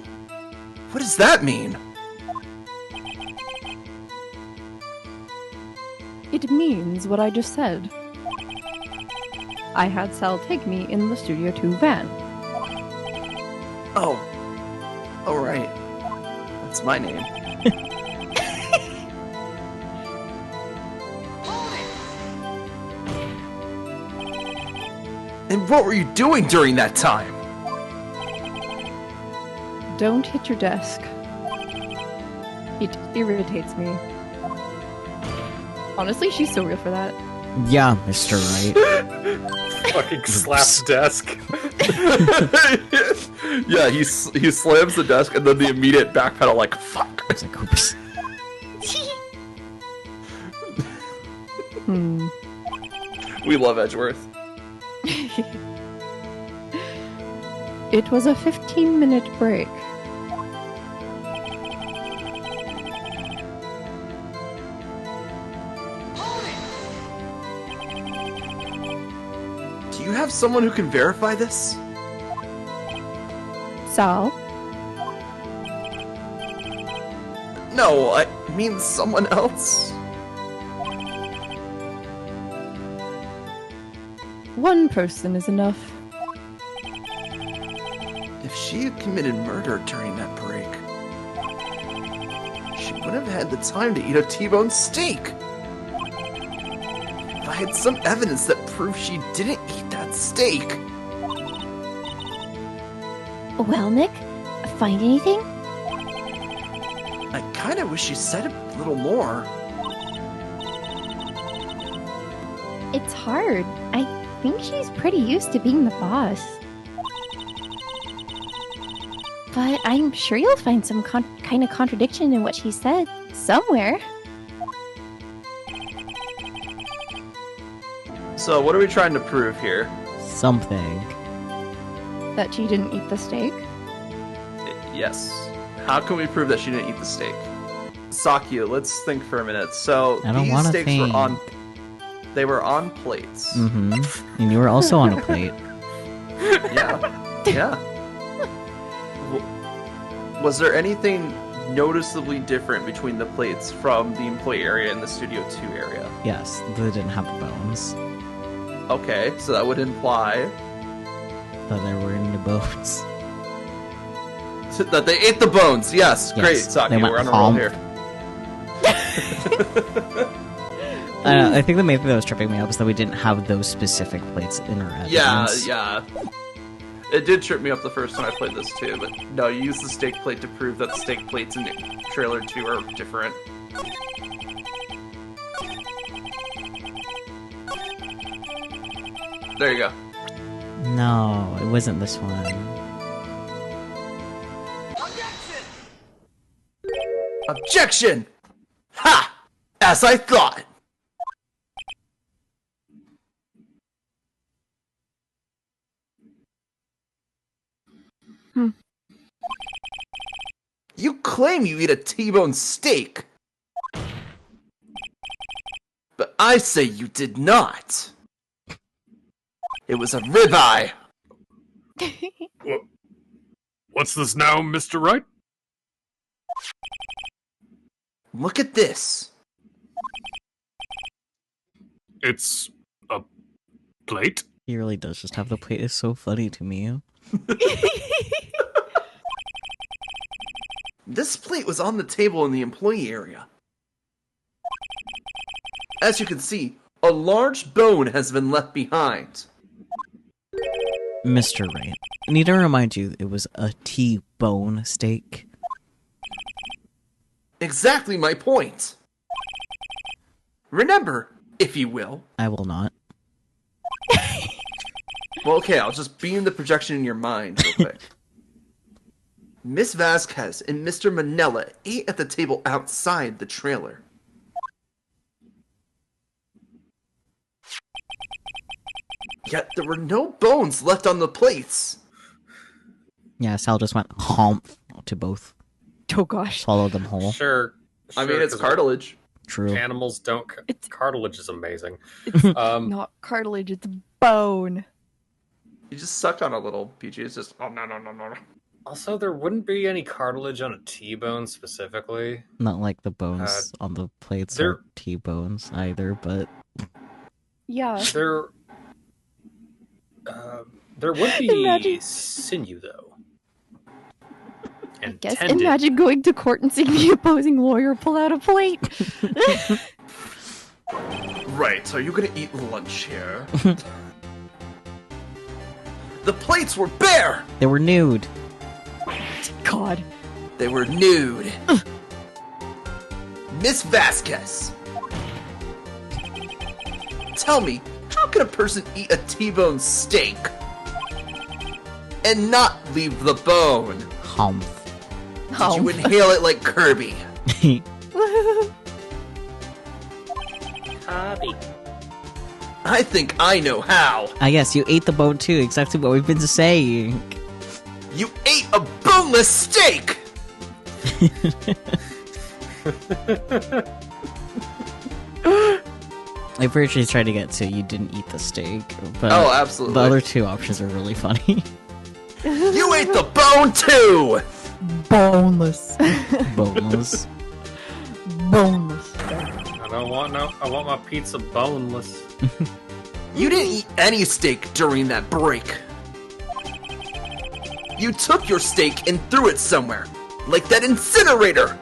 What does that mean? It means what I just said. I had Sal take me in the Studio 2 van. Oh. Oh, right. That's my name. And what were you doing during that time? Don't hit your desk. It irritates me. Honestly, she's so real for that. Yeah, Mr. Wright. Fucking slaps desk. Yeah, he slams the desk and then the immediate backpedal like, fuck. It's like, oops. We love Edgeworth. It was a 15-minute break. Do you have someone who can verify this? Sal? No, I mean someone else. One person is enough. If she had committed murder during that break, she would have had the time to eat a T-bone steak. If I had some evidence that proved she didn't eat that steak. Well, Nick, find anything? I kinda wish you said a little more. It's hard. I think she's pretty used to being the boss. But I'm sure you'll find some kind of contradiction in what she said somewhere. So, what are we trying to prove here? Something. That she didn't eat the steak? Yes. How can we prove that she didn't eat the steak? Sakya, let's think for a minute. So, I don't these wanna steaks think. were on... They were on plates. Mm-hmm. And you were also on a plate. Yeah. Yeah. Was there anything noticeably different between the plates from the employee area and the Studio 2 area? Yes, they didn't have the bones. Okay, so that would imply That there were any bones. that they ate the bones. Yes, Yes, great, Sakya, they went we're on a roll hump. here. I don't know, I think the main thing that was tripping me up is that we didn't have those specific plates in our evidence. Yeah. It did trip me up the first time I played this too, but no, you use the steak plate to prove that the steak plates in trailer 2 are different. There you go. No, it wasn't this one. Objection! Ha! As I thought! You claim you eat a T-bone steak, but I say you did not. It was a ribeye. What's this now, Mr. Wright? Look at this. It's a plate? He really does just have the plate. It's so funny to me. This plate was on the table in the employee area. As you can see, a large bone has been left behind. Mr. Wright, I need to remind you it was a T-bone steak. Exactly my point. Remember, if you will. I will not. Well, okay, I'll just beam the projection in your mind real quick. Miss Vasquez and Mr. Manella ate at the table outside the trailer. Yet there were no bones left on the plates. Yeah, Sal just went humph to both. Oh gosh. Swallowed them whole. Sure. I mean, it's 'cause cartilage. True. Animals don't. It's- Cartilage is amazing. It's Um, not cartilage, it's bone. You just suck on a little, PG. It's just, oh, no. Also, there wouldn't be any cartilage on a T-bone specifically. Not like the bones on the plates there- are T-bones either, but Yeah. There would be Imagine- sinew though. I guess Tendon. imagine going to court and seeing the opposing lawyer pull out a plate. Right, are you gonna eat lunch here? The plates were bare! they were nude. God. They were nude. Miss Vasquez. Tell me, how can a person eat a T-bone steak and not leave the bone? Humph. Did you inhale it like Kirby? I think I know how. I guess you ate the bone too, exactly what we've been saying. You ate a boneless steak! I virtually tried to get to you didn't eat the steak, but Oh, absolutely. the other two options are really funny. You ate the bone too! Boneless. Boneless. Boneless. I don't want no. I want my pizza boneless. You didn't eat any steak during that break. You took your steak and threw it somewhere, like that incinerator!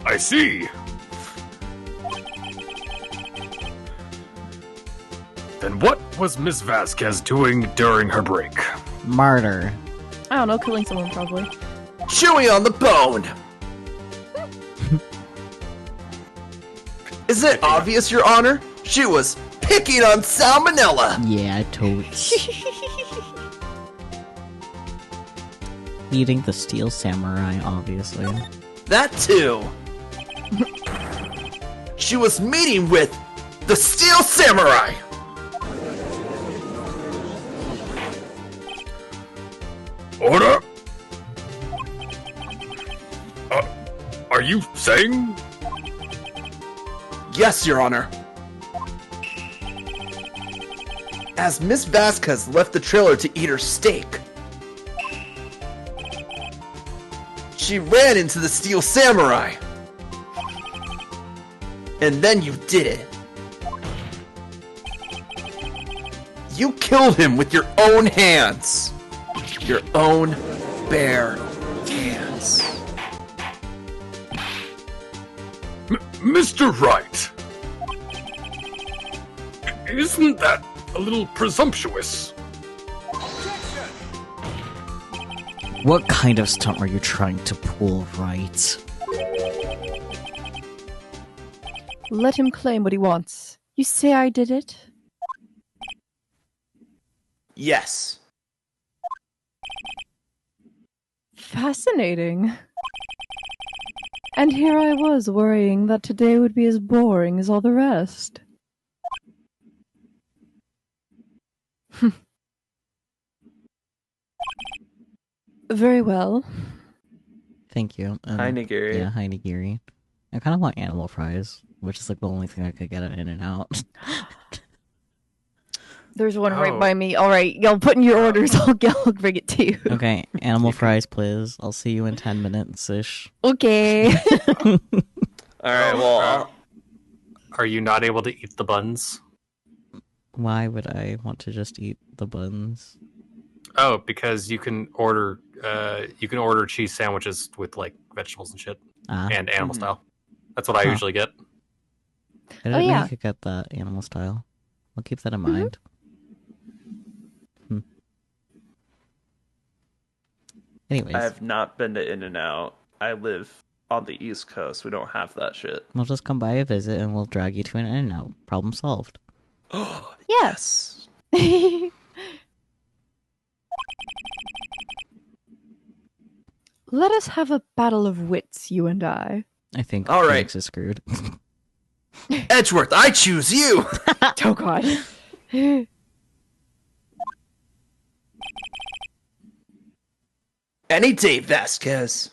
I see. Then what was Miss Vasquez doing during her break? Martyr. I don't know, killing someone probably. Chewing on the bone! Isn't it obvious, Your Honor? She was picking on salmonella! Yeah, totes. Eating the steel samurai, obviously. That too! She was meeting with the Steel Samurai! Order? Are you saying? Yes, Your Honor. As Miss Vasquez left the trailer to eat her steak, she ran into the Steel Samurai. And then you did it. You killed him with your own hands. Your own bare hands. Mr. Wright. Isn't that a little presumptuous? What kind of stunt were you trying to pull, right? Let him claim what he wants. You say I did it? Yes. Fascinating. And here I was worrying that today would be as boring as all the rest. Very well. Thank you. Hi, Nigiri. Yeah, hi, Nigiri. I kind of want animal fries, which is like the only thing I could get at In-N-Out. There's one right Oh. by me. All right, y'all put in your orders. I'll bring it to you. Okay, animal fries, please. I'll see you in 10 minutes-ish. Okay. Alright, well, Are you not able to eat the buns? Why would I want to just eat the buns? Oh, because you can order order cheese sandwiches with like vegetables and shit and animal Mhm. style. That's what I Huh. usually get. I didn't know yeah. you could get the animal style. I'll keep that in mind. Anyways, I have not been to In-N-Out. I live on the East Coast. We don't have that shit. we'll just come by a visit and we'll drag you to an In-N-Out. Problem solved. Yes. Let us have a battle of wits, you and I. I think All right. Phoenix is screwed. Edgeworth, I choose you. Oh god. Any day, Vasquez.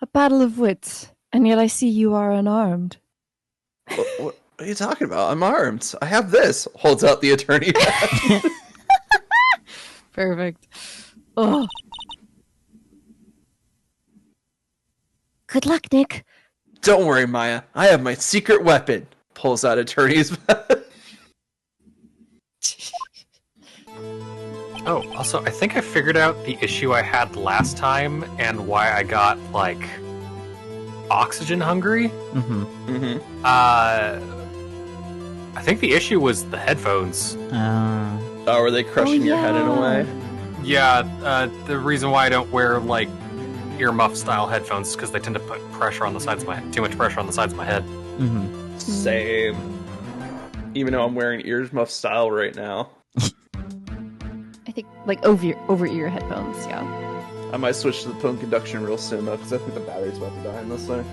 A battle of wits, and yet I see you are unarmed. What are you talking about? I'm armed. I have this. Holds out the attorney badge. Perfect. Oh, Good luck, Nick. Don't worry, Maya. I have my secret weapon. Pulls out attorney's badge. Oh, also, I think I figured out the issue I had last time and why I got like oxygen hungry. Mm-hmm. Mm-hmm. I think the issue was the headphones. Oh, were they crushing your head in a way? Yeah, the reason why I don't wear like earmuff style headphones is because they tend to put pressure on the sides of my too much pressure on the sides of my head. Mm-hmm. Same. Even though I'm wearing earmuff style right now. I think like over ear headphones. Yeah. I might switch to the bone conduction real soon though, because I think the battery's about to die in this thing.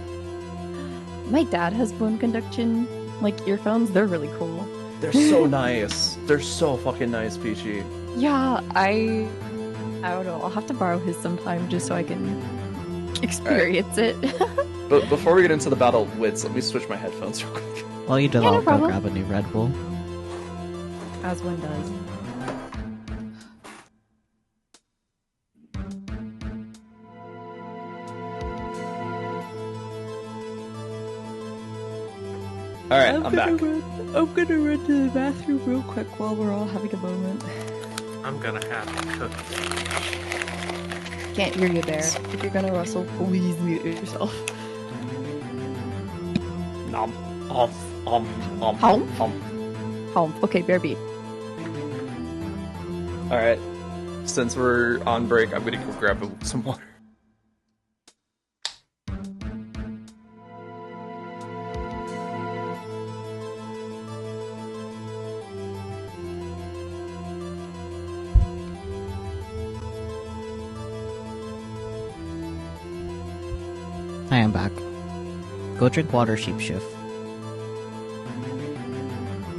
My dad has bone conduction like earphones. They're really cool. They're so nice. They're so fucking nice, Peachy. Yeah, I don't know. I'll have to borrow his sometime just so I can experience it. But before we get into the battle of wits, let me switch my headphones real quick. While you do that, Yeah, no I'll go problem. grab a new Red Bull. As one does. Alright, I'm back. I'm gonna run to the bathroom real quick while we're all having a moment. I'm gonna have to cook. Can't hear you there. If you're gonna rustle, please mute yourself. Home? Home. Okay, bear beat. Alright. Since we're on break, I'm gonna go grab some water. I am back. Go drink water, Sheepshift.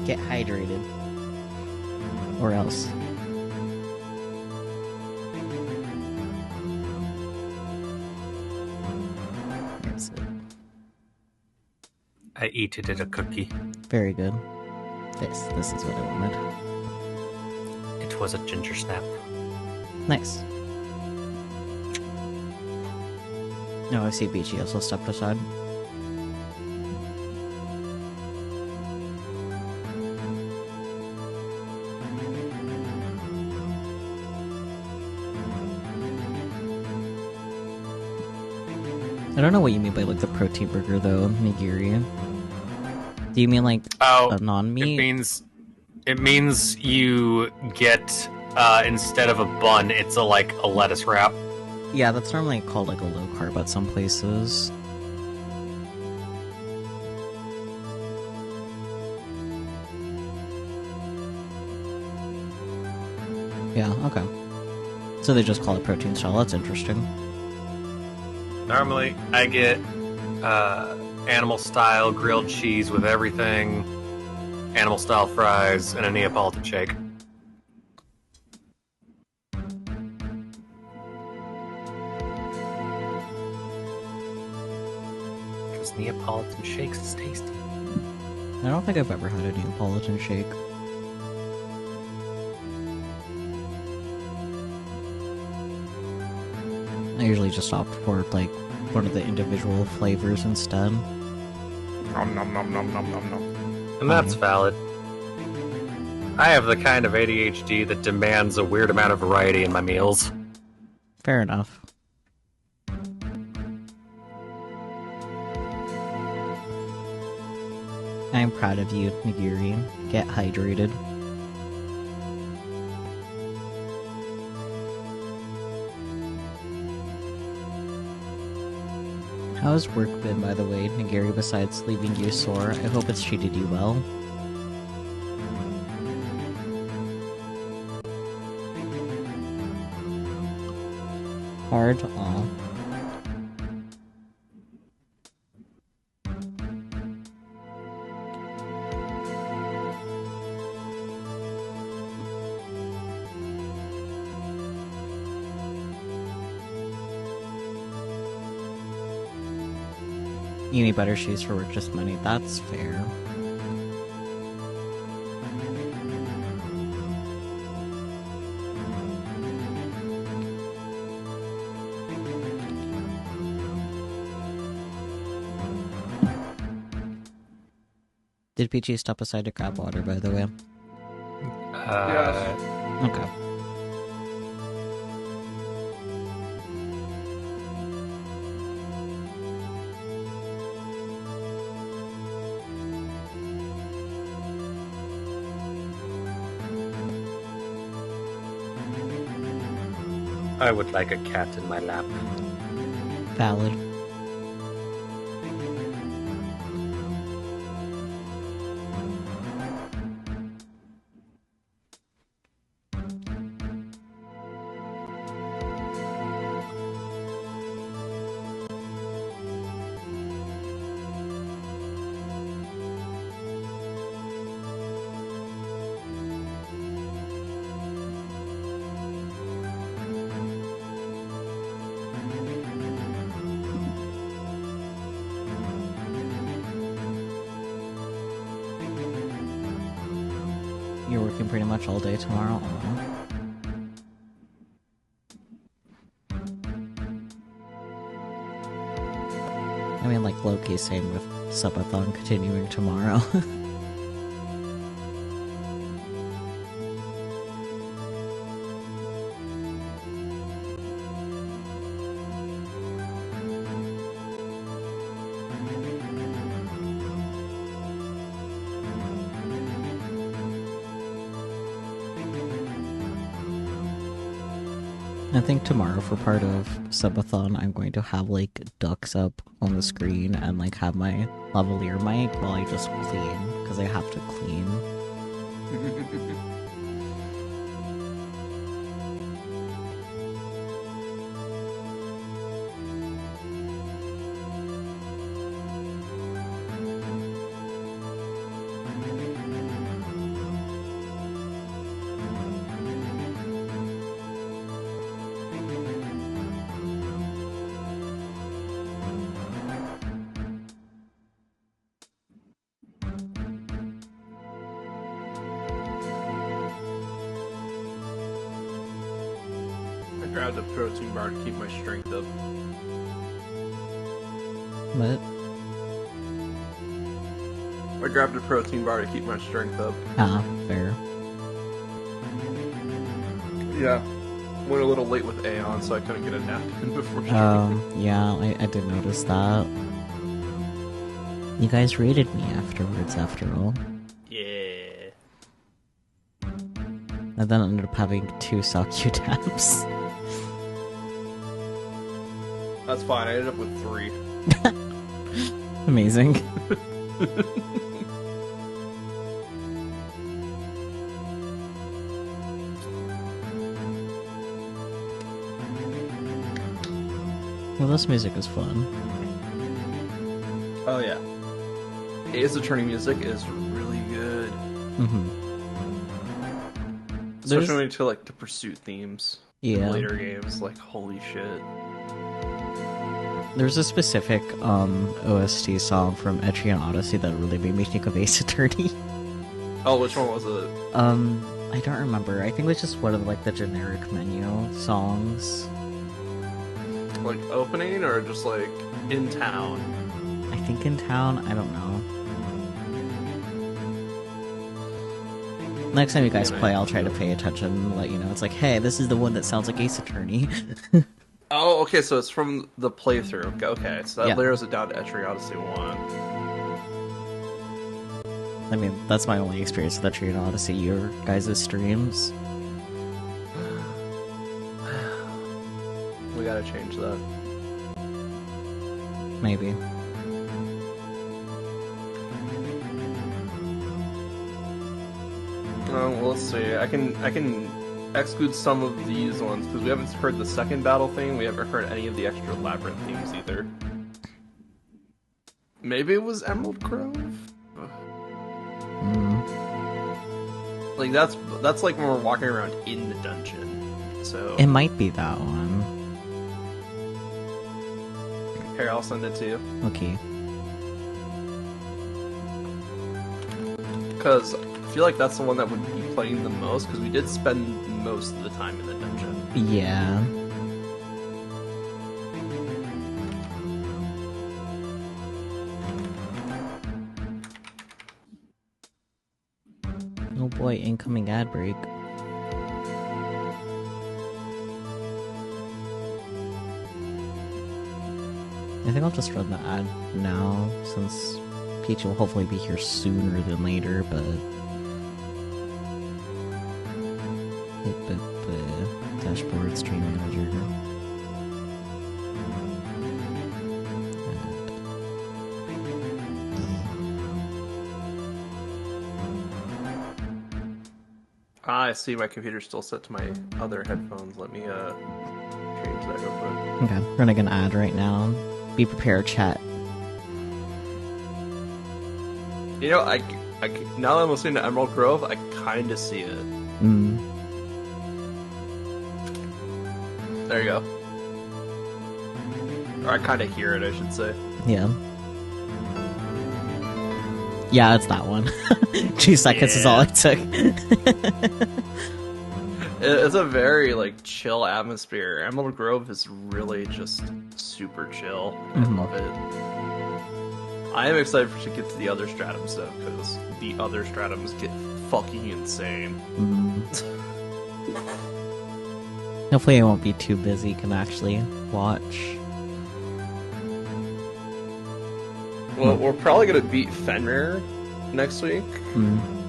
Get hydrated. Or else. That's it. I eat it at a cookie. Very good. This is what I wanted. It was a ginger snap. Nice. No, I see Beachy also stepped aside. I don't know what you mean by like the protein burger though, nigiri. Do you mean like Oh, a non-meat? it means you get instead of a bun, it's a lettuce wrap. Yeah, that's normally called like a low carb at some places. Yeah, okay. So they just call it protein style. That's interesting. Normally, I get animal style grilled cheese with everything, animal style fries, and a Neapolitan shake. Because Neapolitan shakes is tasty. I don't think I've ever had a Neapolitan shake. I usually just opt for like one of the individual flavors instead. Nom nom nom nom nom nom nom. And that's valid. I have the kind of ADHD that demands a weird amount of variety in my meals. Fair enough. I'm proud of you, Nigiri. Get hydrated. How's work been, by the way, Nigiri, besides leaving you sore? I hope it's treated you well. Hard? Aw. You need better shoes for work, just money. That's fair. Did Peachy step aside to grab water, by the way? Yes. Okay. I would like a cat in my lap. Valid. You're working pretty much all day tomorrow? Aw. I mean, like, low-key same with subathon continuing tomorrow. I think tomorrow for part of subathon, I'm going to have, like, ducks up on the screen and, like, have my lavalier mic while I just clean, because I have to clean. I grabbed a protein bar to keep my strength up. But, I grabbed a protein bar to keep my strength up. fair. Yeah. Went a little late with Aeon, so I couldn't get a nap in before stream. Yeah, I did notice that. You guys rated me afterwards, after all. Yeah. And then ended up having 2 Sakyu tabs. That's fine, I ended up with 3. Amazing. Well, this music is fun. Oh yeah. Ace Attorney music is really good. Mm-hmm. Especially when you to like the pursuit themes. Yeah. Later games, like holy shit. There's a specific OST song from Etrian Odyssey that really made me think of Ace Attorney. Oh, which one was it? I don't remember. I think it was just one of like the generic menu songs. Like opening or just like in town? I think in town. I don't know. Next time you guys play, I'll try to pay attention and let you know. It's like, hey, this is the one that sounds like Ace Attorney. okay, so it's from the playthrough. Okay, so that Yeah. narrows it down to Etrian Odyssey 1. I mean, that's my only experience with Etrian Odyssey, your guys' streams. We gotta change that. Maybe. Well, let's see. I can exclude some of these ones because we haven't heard the second battle theme. We haven't heard any of the extra labyrinth themes either. Maybe it was Emerald Grove. Like that's like when we're walking around in the dungeon. So It might be that one. here, I'll send it to you Okay. because I feel like that's the one that would be playing the most because we did spend most of the time in the dungeon. Yeah. Oh boy, incoming ad break. I think I'll just run the ad now, since Peach will hopefully be here sooner than later, but... Dashboard, streaming ledger... I see my computer's still set to my other headphones. Let me change that real quick. Okay, running an ad right now. Be prepared, chat. You know, I now that I'm listening to Emerald Grove, I kind of see it. There you go. Or I kind of hear it, I should say. Yeah. Yeah, it's that one. 2 seconds is all it took. It's a very like chill atmosphere. Emerald Grove is really just super chill. I love it. I am excited to get to the other stratums though, because the other stratums get fucking insane. Hopefully I won't be too busy, can actually watch. Well, we're probably gonna beat Fenrir next week.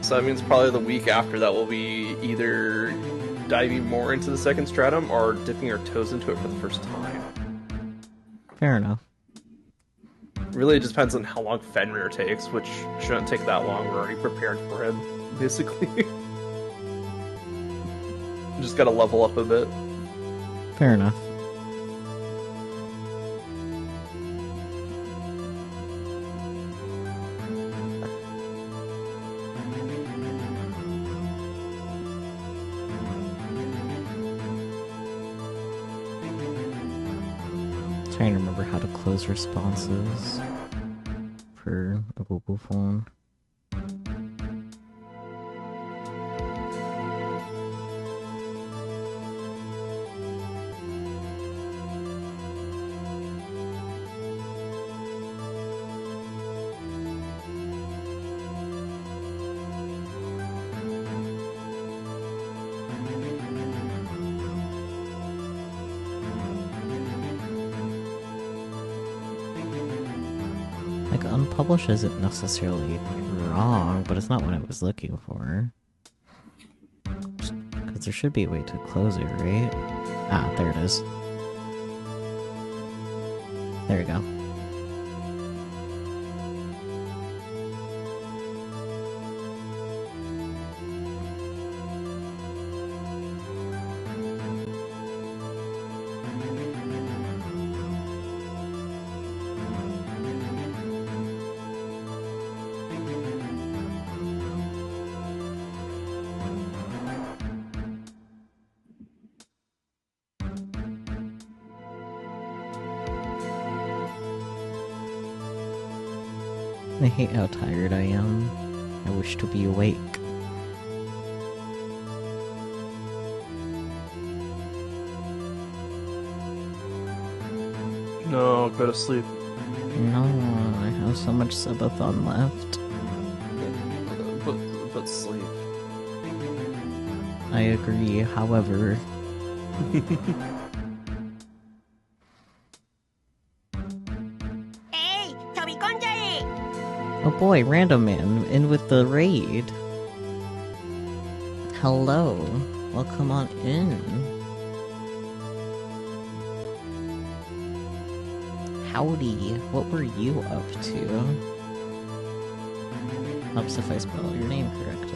So that means probably the week after that we'll be either diving more into the second stratum or dipping our toes into it for the first time. Fair enough. Really, it just depends on how long Fenrir takes, which shouldn't take that long. We're already prepared for him, basically. Just gotta level up a bit. Fair enough. Trying to remember how to close responses for a Google phone. Like, unpublished isn't necessarily wrong, but it's not what I was looking for. Because there should be a way to close it, right? Ah, there it is. There we go. I hate how tired I am. I wish to be awake. No, go to sleep. No, I have so much subathon left. But sleep. I agree, however... Oh boy, Random Man, in with the raid. Hello. Welcome on in. Howdy. What were you up to? Helps if I spell your name correctly.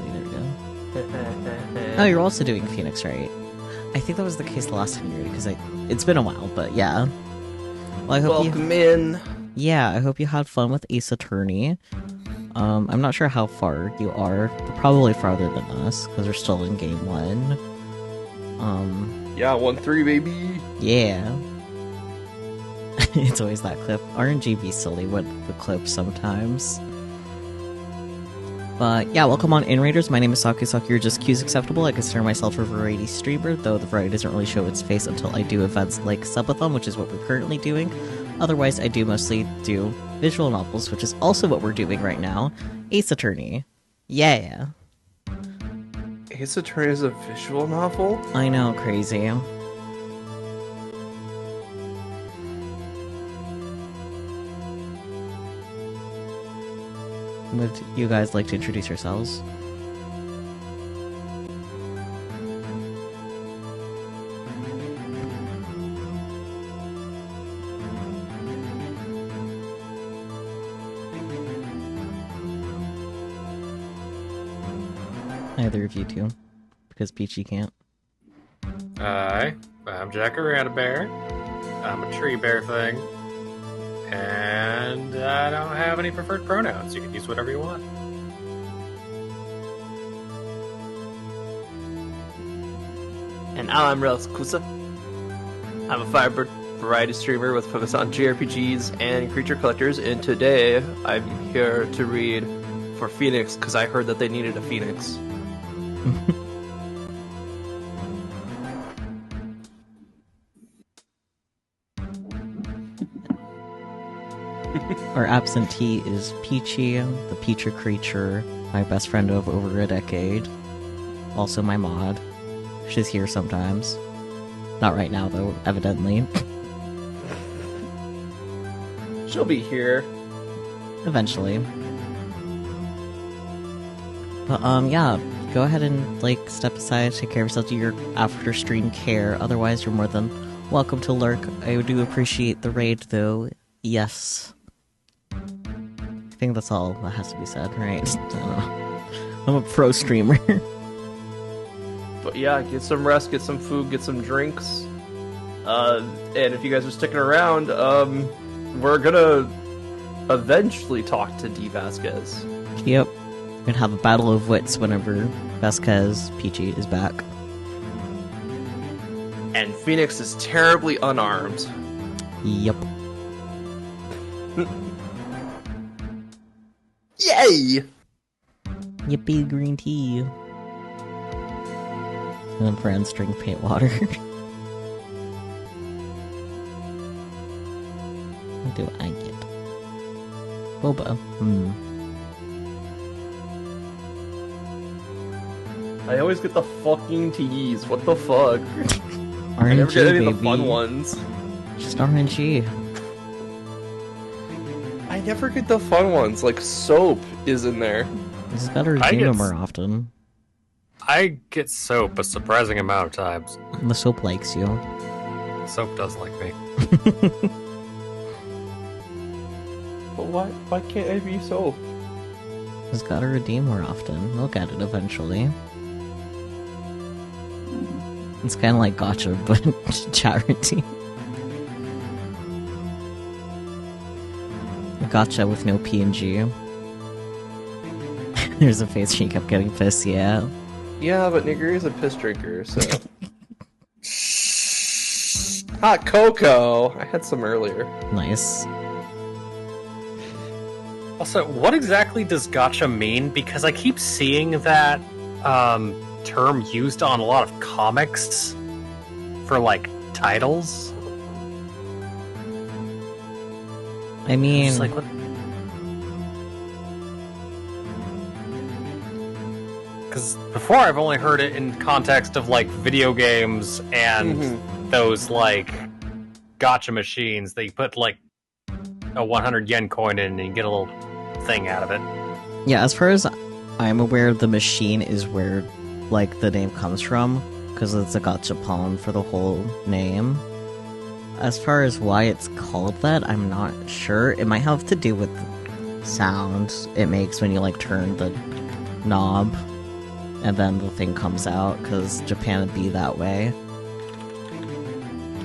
There we go. Oh, you're also doing Phoenix, right? I think that was the case the last time you read it, because it's been a while, but yeah. Well, I hope Welcome in. Yeah, I hope you had fun with Ace Attorney. I'm not sure how far you are, but probably farther than us, because we're still in game 1. Yeah, 1-3, baby. Yeah. It's always that clip. RNG be silly with the clips sometimes. But yeah, welcome on in, Raiders. My name is Saku. You're just Q's acceptable. I consider myself a variety streamer, though the variety doesn't really show its face until I do events like Subathon, which is what we're currently doing. Otherwise, I do mostly do visual novels, which is also what we're doing right now. Ace Attorney. Yeah. Ace Attorney is a visual novel? I know, crazy. Would you guys like to introduce yourselves? Either of you two, because Peachy can't. Hi, I'm Jacaranda Bear. I'm a tree bear thing. And I don't have any preferred pronouns. You can use whatever you want. And I'm Relis Kusa. I'm a Firebird variety streamer with focus on JRPGs and creature collectors, and today I'm here to read for Phoenix because I heard that they needed a Phoenix. Our absentee is Peachy, the Peacher creature, my best friend of over a decade. Also my mod. She's here sometimes. Not right now, though, evidently. She'll be here. Eventually. But, yeah, go ahead and, step aside, take care of yourself, do your after-stream care. Otherwise, you're more than welcome to lurk. I do appreciate the raid, though. Yes. I think that's all that has to be said, right? I don't know. I'm a pro streamer. But yeah, get some rest, get some food, get some drinks. And if you guys are sticking around, we're gonna eventually talk to D. Vasquez. Yep. We're gonna have a battle of wits whenever Vasquez Peachy is back. And Phoenix is terribly unarmed. Yep. Yay! Yippee, green tea. And then friends drink paint water. What do I get? Boba. I always get the fucking teas. What the fuck? RNG, I never get any baby. of the fun ones. Just RNG. I never get the fun ones. Like soap is in there. It's better to do them more often. I get soap a surprising amount of times. The soap likes you. Soap does like me. But why can't I be soap? Just gotta redeem more often. They'll get it eventually. It's kind of like Gotcha, but charity. Gotcha with no PNG. There's a face she kept getting pissed, yeah. Yeah, but Nigeri's a piss drinker, so... Hot cocoa! I had some earlier. Nice. Also, what exactly does gotcha mean? Because I keep seeing that term used on a lot of comics for, titles. I mean... Just what? Because before I've only heard it in context of, video games and those, gotcha machines that you put, a 100 yen coin in and you get a little thing out of it. Yeah, as far as I'm aware, the machine is where, like, the name comes from, because it's a gachapon for the whole name. As far as why it's called that, I'm not sure. It might have to do with sound it makes when you, like, turn the knob, and then the thing comes out, because Japan would be that way.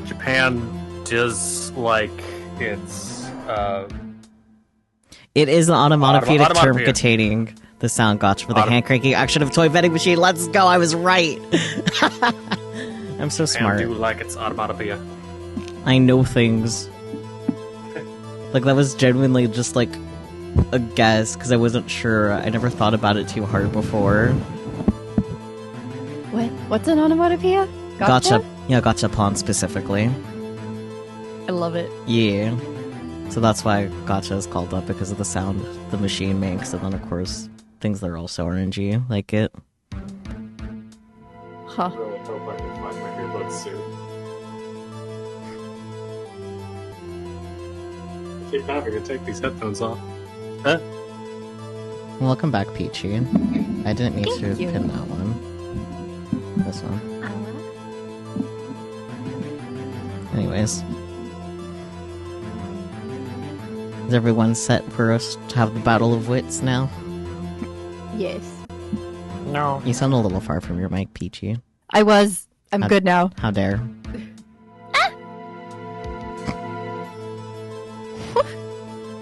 Japan does, like, it's, It is an onomatopoeic term Onomatopoeia. containing the sound gotcha for the hand-cranking action of a toy vending machine. Let's go, I was right! I'm so smart. I do like its onomatopoeia. I know things. Like, that was genuinely just, like, a guess, because I wasn't sure. I never thought about it too hard before. What? What's an onomatopoeia? Gotcha. Yeah, gachapon specifically. I love it. Yeah. So that's why gotcha is called that, because of the sound the machine makes, and then, of course, things that are also RNG, like it. Huh. I really hope I can find my earbuds soon. I keep having to take these headphones off. Huh? Welcome back, Peachy. I didn't need to Thank you. pin that one. This one. Anyways. Is everyone set for us to have the Battle of Wits now? Yes. No. You sound a little far from your mic, Peachy. I was. I'm good now. How dare.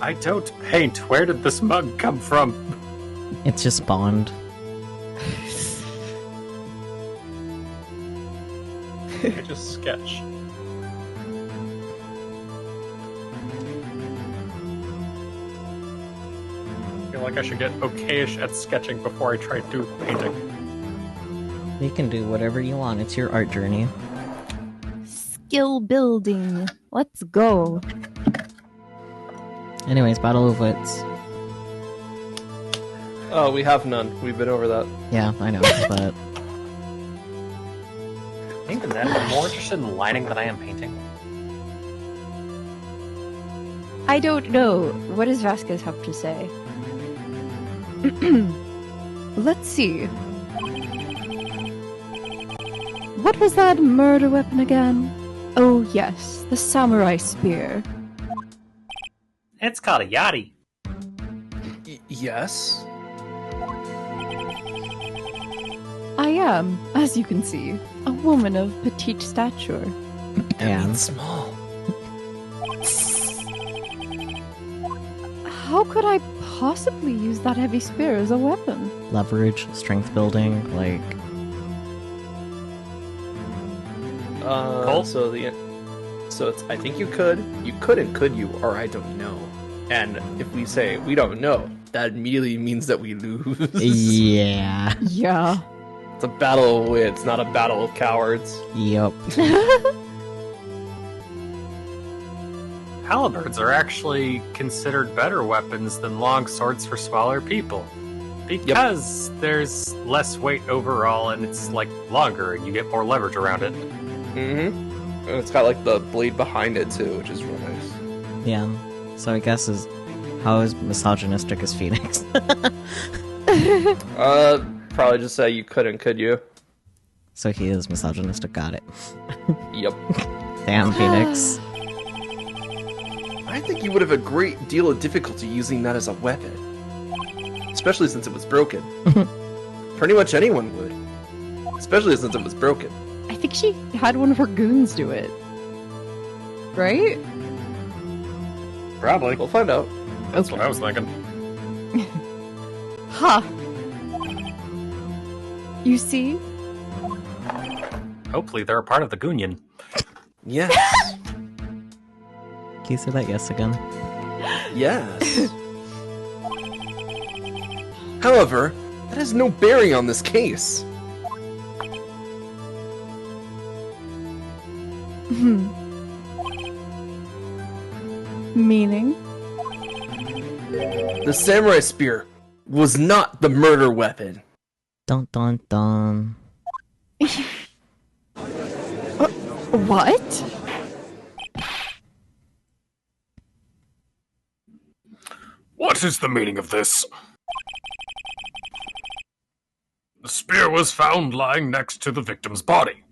I don't paint. Where did this mug come from? It's just Bond. I just sketch. I feel like I should get okayish at sketching before I try to do painting. You can do whatever you want. It's your art journey. Skill building. Let's go. Anyways, Battle of Wits. Oh, we have none. We've been over that. Yeah, I know, but... Even then, I'm more interested in lighting than I am painting. I don't know. What does Vasquez have to say? Let's see. What was that murder weapon again? Oh, yes, the samurai spear. It's called a yachty. Yes? I am, as you can see, a woman of petite stature. And Small. How could I possibly use that heavy spear as a weapon? leverage, strength building, like... Cool. So it's, I think you could and could you, or I don't know. And if we say we don't know, that immediately means that we lose. Yeah. Yeah. It's a battle of wits, not a battle of cowards. Yup. Halberds are actually considered better weapons than long swords for smaller people. Because there's less weight overall and it's like longer and you get more leverage around it. Mm-hmm. And it's got like the blade behind it too, which is real nice. Yeah. So I guess how is misogynistic as Phoenix? Probably just say you could and could you. So he is misogynistic, got it. Yep. Damn, Phoenix. I think you would have a great deal of difficulty using that as a weapon. Especially since it was broken. Pretty much anyone would. Especially since it was broken. I think she had one of her goons do it. Right? Probably. We'll find out. That's what I was thinking. Ha! You see? Hopefully they're a part of the Gunyan. Yes. Can you say that yes again? Yes. However, that has no bearing on this case. Meaning? The samurai spear was not the murder weapon. Dun dun dun. What? What is the meaning of this? The spear was found lying next to the victim's body.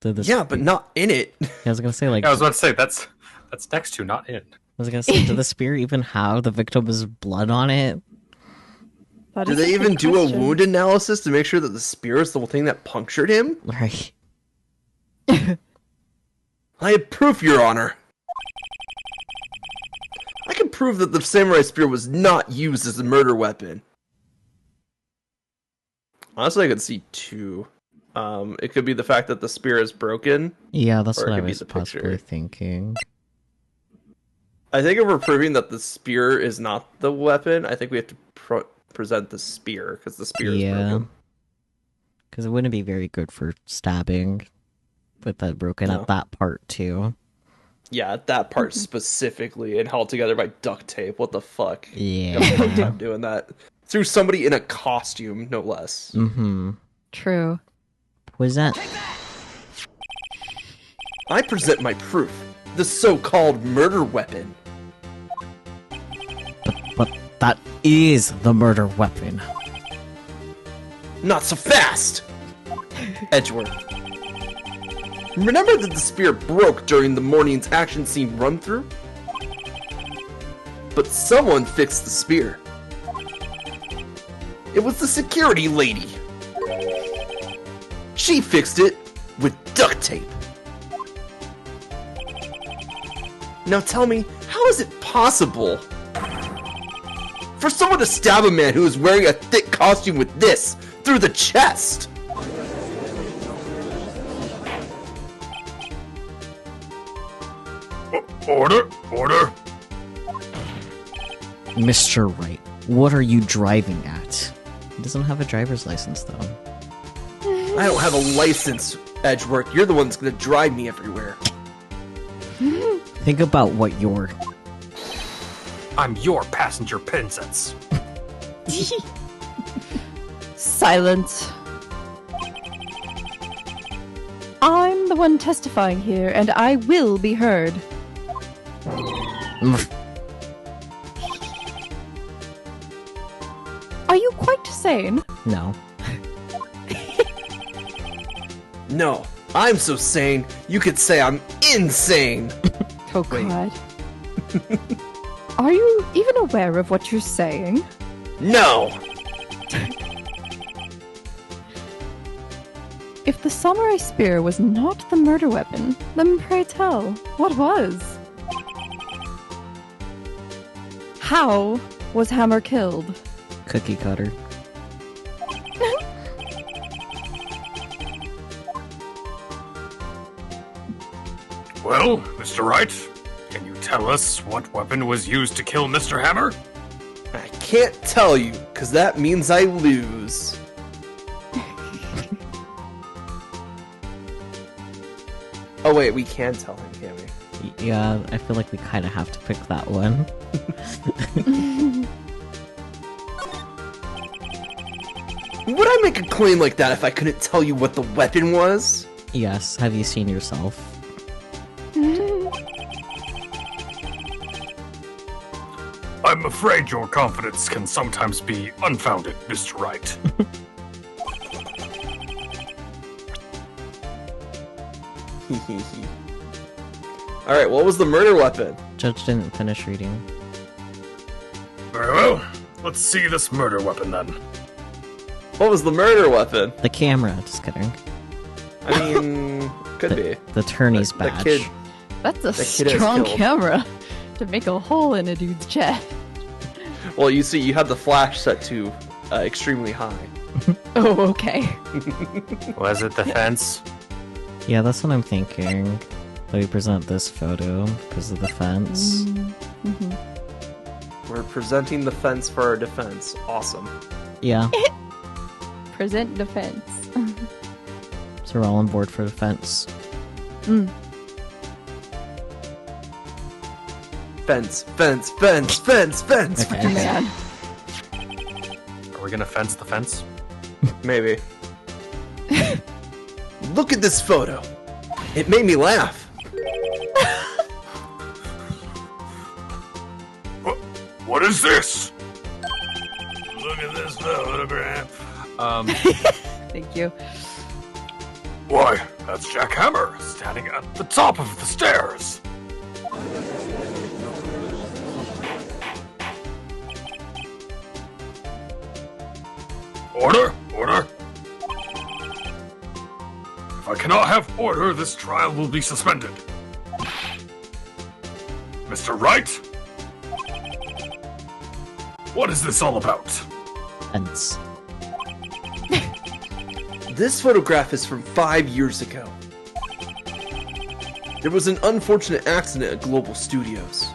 Yeah, but not in it. I was gonna say, like, I was about to say that's next to, not in. I was gonna say, did the spear even have the victim's blood on it? Do they even do a wound analysis to make sure that the spear is the thing that punctured him? Right. I have proof, Your Honor. I can prove that the samurai spear was not used as a murder weapon. Honestly, I could see two. It could be the fact that the spear is broken. Yeah, that's Or it what I could be was the possibly picture. thinking. I think if we're proving that the spear is not the weapon, I think we have to present the spear, because the spear is broken. Because it wouldn't be very good for stabbing with that broken No. at that part, too. Yeah, that part specifically, and held together by duct tape. What the fuck? Yeah. Got a hard time doing that. Through somebody in a costume, no less. Mm-hmm. True. Was that... I present my proof. The so-called murder weapon. But that is the murder weapon. Not so fast! Edgeworth. Remember that the spear broke during the morning's action scene run-through? But someone fixed the spear. It was the security lady. She fixed it with duct tape. Now tell me, how is it possible for someone to stab a man who is wearing a thick costume with this through the chest? Order! Mr. Wright, what are you driving at? He doesn't have a driver's license, though. I don't have a license, Edgeworth. You're the one that's gonna drive me everywhere. Think about what you're... I'm your passenger princess. Silence. I'm the one testifying here, and I will be heard. Are you quite sane? No. No, I'm so sane, you could say I'm insane. Oh Wait. God. Are you even aware of what you're saying? No! If the samurai spear was not the murder weapon, then pray tell, what was? How was Hammer killed? Cookie cutter. Well, Mr. Wright, can you tell us what weapon was used to kill Mr. Hammer? I can't tell you, because that means I lose. Oh wait, we can tell him, can't we? Yeah, I feel like we kind of have to pick that one. Would I make a claim like that if I couldn't tell you what the weapon was? Yes, have you seen yourself? I'm afraid your confidence can sometimes be unfounded, Mr. Wright. Alright, what was the murder weapon? Judge didn't finish reading. Very well. Let's see this murder weapon then. What was the murder weapon? The camera, just kidding. I mean, could be. The attorney's The badge. kid. That's a That kid is strong killed. camera to make a hole in a dude's chest. Well, you see, you had the flash set to extremely high. Oh, okay. Was it the fence? Yeah, that's what I'm thinking. That we present this photo because of the fence. We're presenting the fence for our defense. Awesome. Yeah, Present defense. so we're all on board for the fence. Fence, fence, fence, fence, fence. Okay. Man. Are we gonna fence the fence? Maybe. Look at this photo. It made me laugh. What is this? Look at this photograph. Thank you. Why, that's Jack Hammer standing at the top of the stairs. Order! Order! If I cannot have order, this trial will be suspended. Mr. Wright? What is this all about? Hence. This photograph is from 5 years ago. There was an unfortunate accident at Global Studios.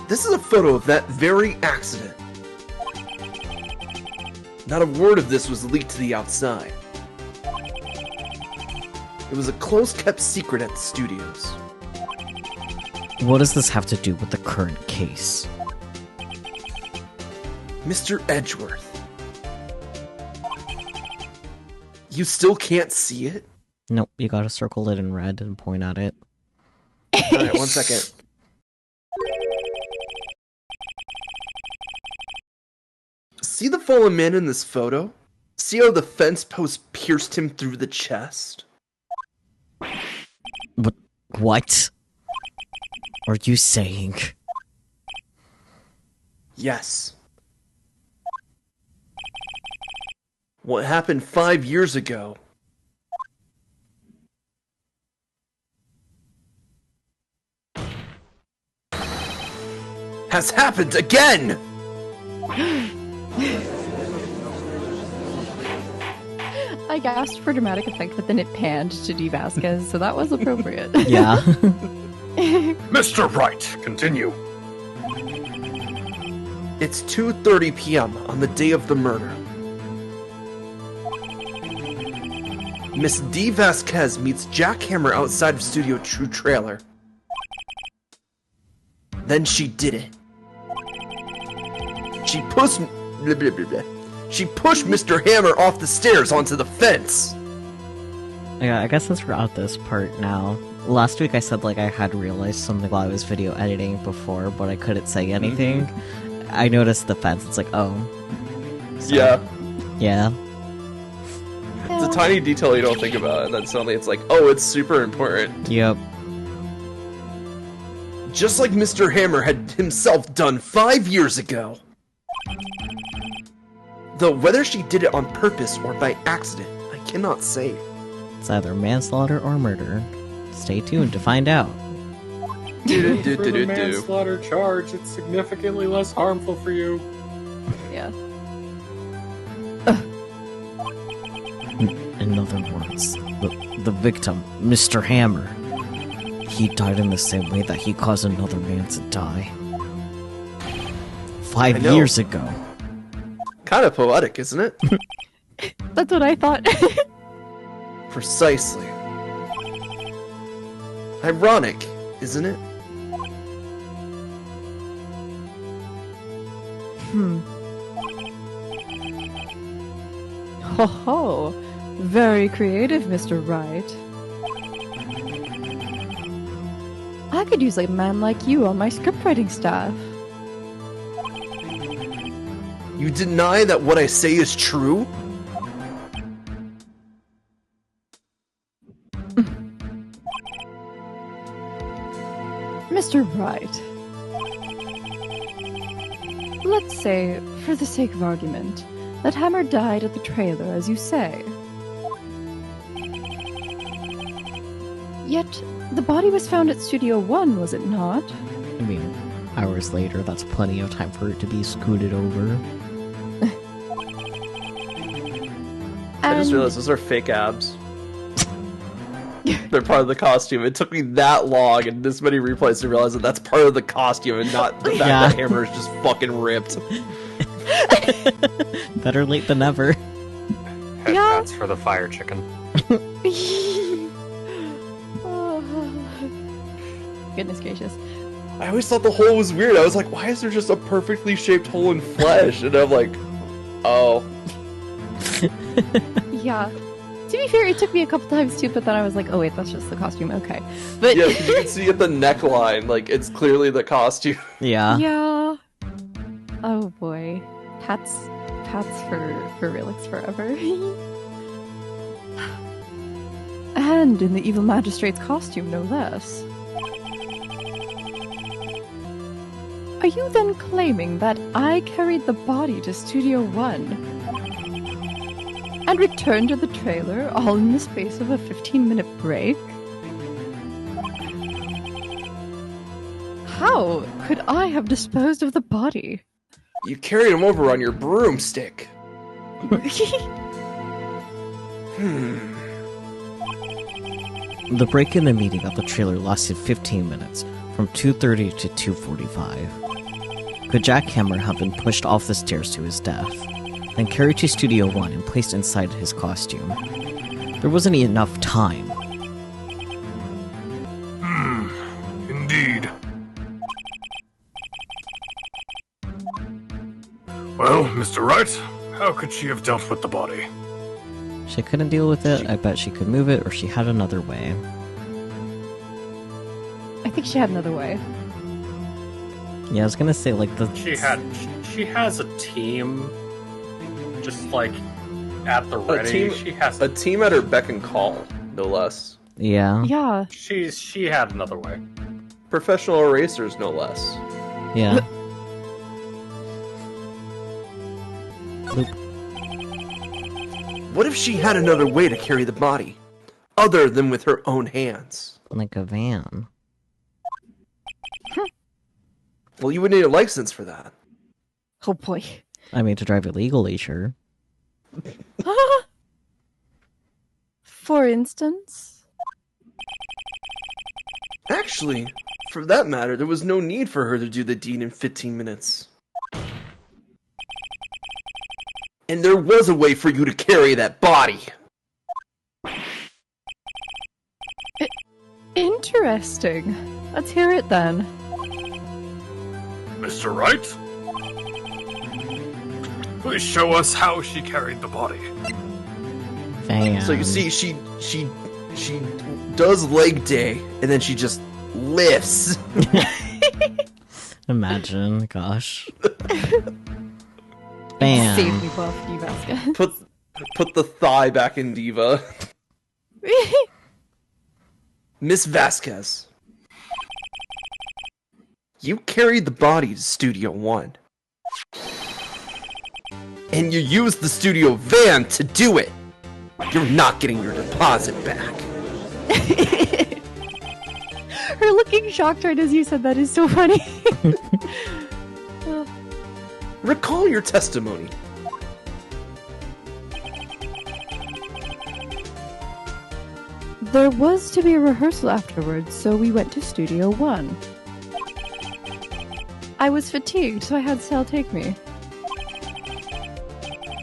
This is a photo of that very accident. Not a word of this was leaked to the outside. It was a close-kept secret at the studios. What does this have to do with the current case? Mr. Edgeworth. You still can't see it? Nope, you gotta circle it in red and point at it. Alright, 1 second. See the fallen man in this photo? See how the fence post pierced him through the chest? What are you saying? Yes. What happened 5 years ago has happened again! I gasped for dramatic effect, but then it panned to D. Vasquez, so that was appropriate. Yeah. Mr. Wright, continue. It's 2:30 p.m. on the day of the murder. Miss D. Vasquez meets Jack Hammer outside of Studio True Trailer. Then she did it. She pushed... Blah, blah, blah, blah. She pushed Mr. Hammer off the stairs onto the fence. Yeah, I guess since we're at this part now. Last week I said like I had realized something while I was video editing before, but I couldn't say anything. I noticed the fence. It's like, oh. So, Yeah. Yeah. It's a tiny detail you don't think about, and then suddenly it's like, oh, it's super important. Yep. Just like Mr. Hammer had himself done 5 years ago. Though whether she did it on purpose or by accident, I cannot say. It's either manslaughter or murder. Stay tuned to find out. For the manslaughter charge, it's significantly less harmful for you. Yeah. In other words, the victim, Mr. Hammer, he died in the same way that he caused another man to die. 5 years ago. Kind of poetic, isn't it? That's what I thought. Precisely. Ironic, isn't it? Ho ho. Very creative, Mr. Wright. I could use a man like you on my scriptwriting staff. You deny that what I say is true? Mr. Wright. Let's say, for the sake of argument, that Hammer died at the trailer, as you say. Yet, the body was found at Studio 1, was it not? I mean, hours later, that's plenty of time for it to be scooted over. I just realized those are fake abs. They're part of the costume. It took me that long and this many replays to realize that that's part of the costume and not the fact that Hammer is just fucking ripped. Better late than never. That's for the fire chicken. Goodness gracious. I always thought the hole was weird. I was like, why is there just a perfectly shaped hole in flesh? And I'm like, oh. Yeah. To be fair, it took me a couple times too, but then I was like, oh wait, that's just the costume, okay. But yeah, because you can see at the neckline, like, it's clearly the costume. Yeah. Yeah. Oh boy. Pats for relics forever. And in the evil magistrate's costume, no less. Are you then claiming that I carried the body to Studio One and returned to the trailer all in the space of a 15-minute break? How could I have disposed of the body? You carried him over on your broomstick. The break in the meeting at the trailer lasted 15 minutes, from 2:30 to 2:45. Could Jack Hammer have been pushed off the stairs to his death, then carried to Studio One and placed inside his costume? There wasn't enough time. Indeed. Well, Mr. Wright, how could she have dealt with the body? She couldn't deal with it, I bet she could move it, or she had another way. I think she had another way. Yeah, I was gonna say, like, She has a team, just like at the ready. She has A team at her beck and call, no less. Yeah. Yeah. She had another way. Professional erasers, no less. Yeah. Loop. What if she had another way to carry the body, other than with her own hands? Like a van. Well, you would need a license for that. Oh boy. I mean, to drive illegally, sure. For instance? Actually, for that matter, there was no need for her to do the deed in 15 minutes. And there was a way for you to carry that body. Interesting. Let's hear it then. Mr. Wright? Please show us how she carried the body. Van. So you see, she does leg day, and then she just lifts. Imagine, gosh. Bam. Save me, Buff, you basket. Put the thigh back in Diva. Miss Vasquez. You carried the body to Studio One. And you used the studio van to do it. You're not getting your deposit back. Her looking shocked right as you said that is so funny. Recall your testimony. There was to be a rehearsal afterwards, so we went to Studio One. I was fatigued, so I had Sal take me.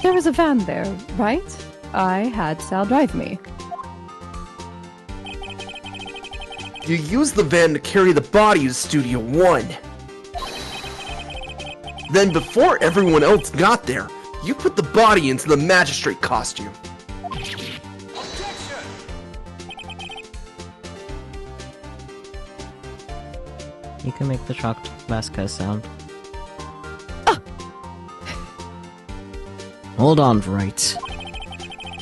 There was a van there, right? I had Sal drive me. You used the van to carry the body to Studio One. Then before everyone else got there, you put the body into the magistrate costume. You can make the shocked Vasquez sound. Hold on, Wright.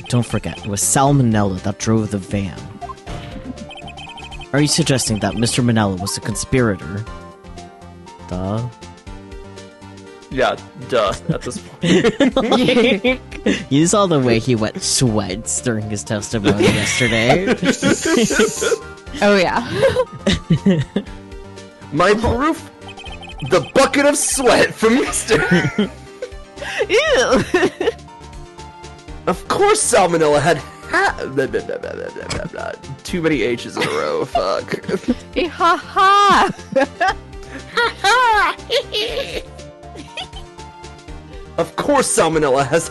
Don't forget, it was Salmonella that drove the van. Are you suggesting that Mr. Manella was the conspirator? Duh. Yeah, duh, at this point. You saw the way he wet sweats during his testimony yesterday. Oh yeah. My proof? The bucket of sweat from Mr. Ew. Of course Salmonella had too many H's in a row, fuck. Ha ha. Of course Salmonella has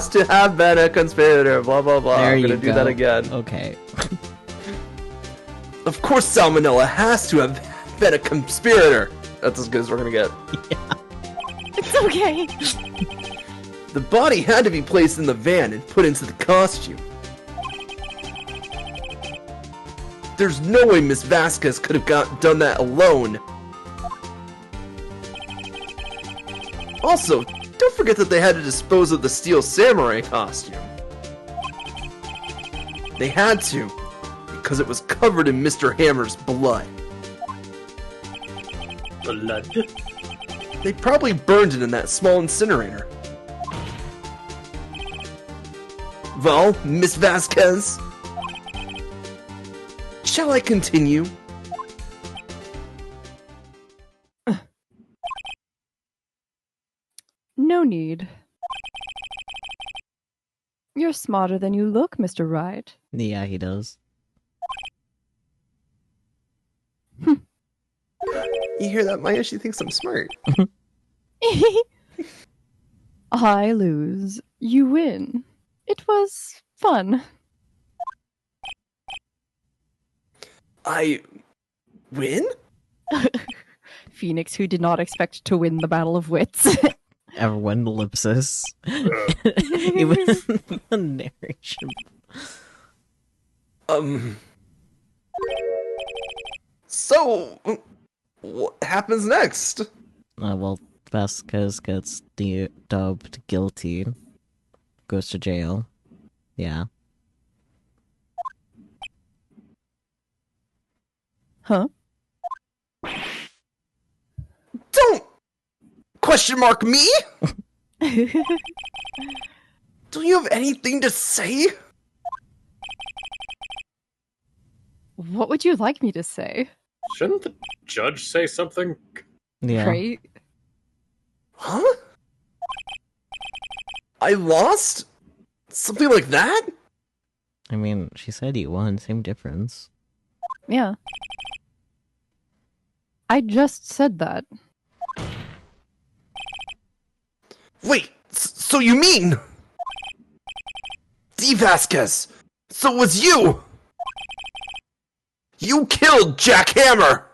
to have been a conspirator, blah blah blah. There I'm you gonna do go. that again. Okay. Of course Salmonella has to have been a conspirator. That's as good as we're gonna get. It's okay. The body had to be placed in the van and put into the costume. There's no way Miss Vasquez could have done that alone. Also, don't forget that they had to dispose of the steel samurai costume. They had to, because it was covered in Mr. Hammer's blood. Blood? They probably burned it in that small incinerator. Well, Miss Vasquez, shall I continue? No need. You're smarter than you look, Mr. Wright. Yeah, he does. You hear that, Maya? She thinks I'm smart. I lose. You win. It was fun. I win? Phoenix, who did not expect to win the Battle of Wits. Everyone ellipsis. Even the narration. So, what happens next? Well, Vasquez gets dubbed guilty. Goes to jail. Yeah. Huh? Don't question mark me? Do you have anything to say? What would you like me to say? Shouldn't the judge say something? Yeah. Right? Huh? I lost? Something like that? I mean, she said he won. Same difference. Yeah. I just said that. Wait, so you mean... D. Vasquez, so it was you! You killed Jack Hammer!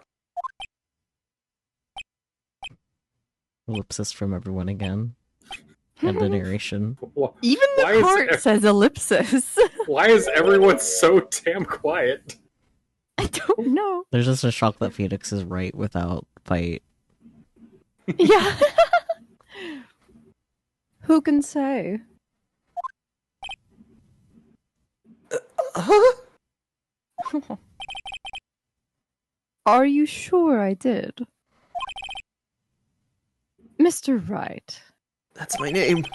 Ellipsis from everyone again. And the narration. Even Why the is court says ellipsis. Why is everyone so damn quiet? I don't know. There's just a shock that Phoenix is right without fight. Yeah. Who can say? Huh? Are you sure I did? Mr. Wright, That's my name.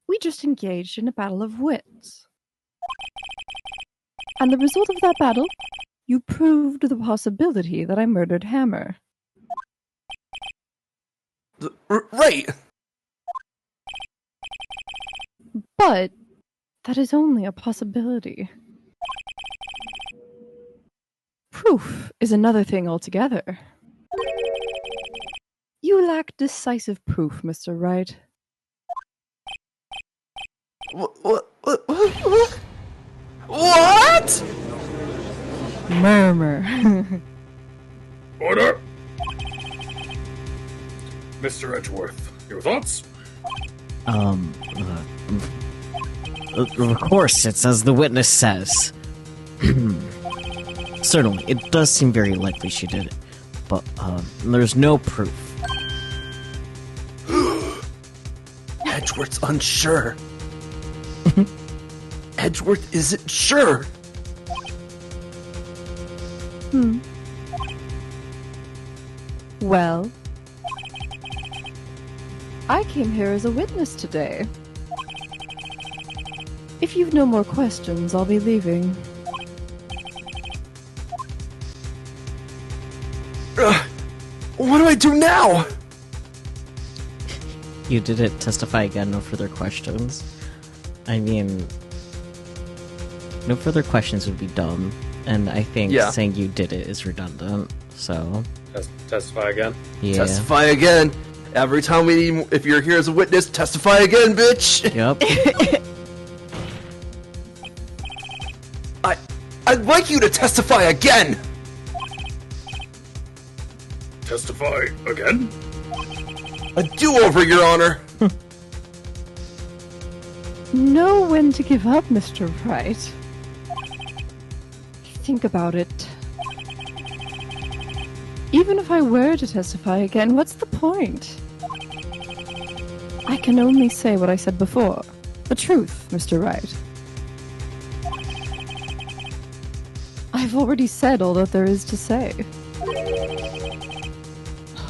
we just engaged in a battle of wits. And the result of that battle, you proved the possibility that I murdered Hammer. Right. But that is only a possibility. Proof is another thing altogether. You lack decisive proof, Mr. Wright. What? Murmur. Order! Mr. Edgeworth, your thoughts? Of course, it's as the witness says. Certainly, it does seem very likely she did it. But, there's no proof. Edgeworth's unsure. Edgeworth isn't sure. Well, I came here as a witness today. If you've no more questions, I'll be leaving. What do I do now? You didn't testify again, no further questions. I mean, no further questions would be dumb, and I think saying you did it is redundant, so... Testify again? Yeah. Testify again. Every time if you're here as a witness, testify again, bitch! Yep. I'd like you to testify again! Testify again? A do-over, Your Honor! Know when to give up, Mr. Wright. Think about it. Even if I were to testify again, what's the point? I can only say what I said before. The truth, Mr. Wright. I've already said all that there is to say.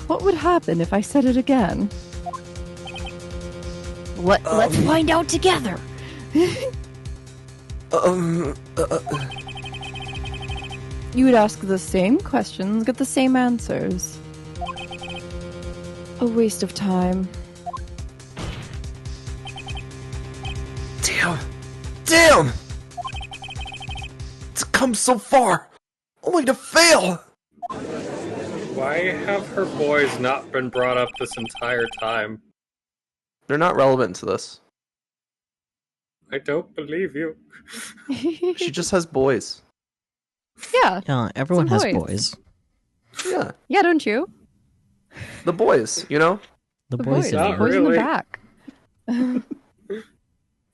What would happen if I said it again? Let's find out together. You would ask the same questions, get the same answers. A waste of time. Damn! It's come so far, only to fail! Why have her boys not been brought up this entire time? They're not relevant to this. I don't believe you. She just has boys. Yeah. Yeah, everyone Some has boys. boys. Yeah, Yeah, don't you? the boys, you know? The The boys. boys. in The Not there. boys in the really. back.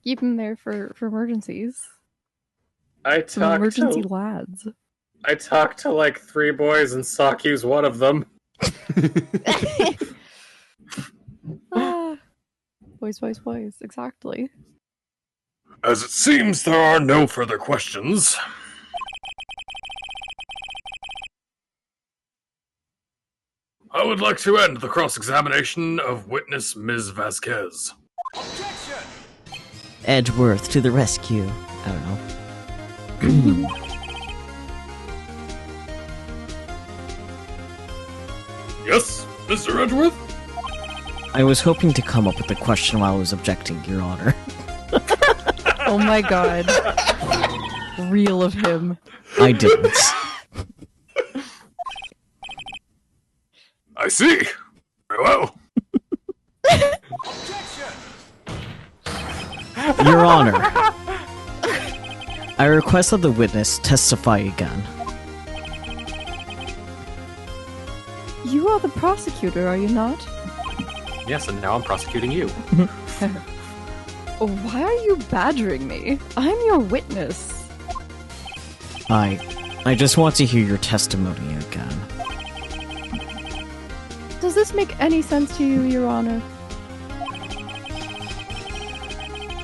Keep them there for emergencies. I Some talked emergency to lads. like 3 boys and Sakyu's one of them. Ah. Boys. Exactly. As it seems there are no further questions, I would like to end the cross-examination of witness Ms. Vasquez. Edgeworth to the rescue. I don't know. Yes, Mr. Edgeworth? I was hoping to come up with a question while I was objecting, Your Honor. Oh my god. Real of him. I didn't. I see. Very well. Your Honor, I request that the witness testify again. You are the prosecutor, are you not? Yes, and now I'm prosecuting you. Why are you badgering me? I'm your witness. I just want to hear your testimony again. Does this make any sense to you, Your Honor?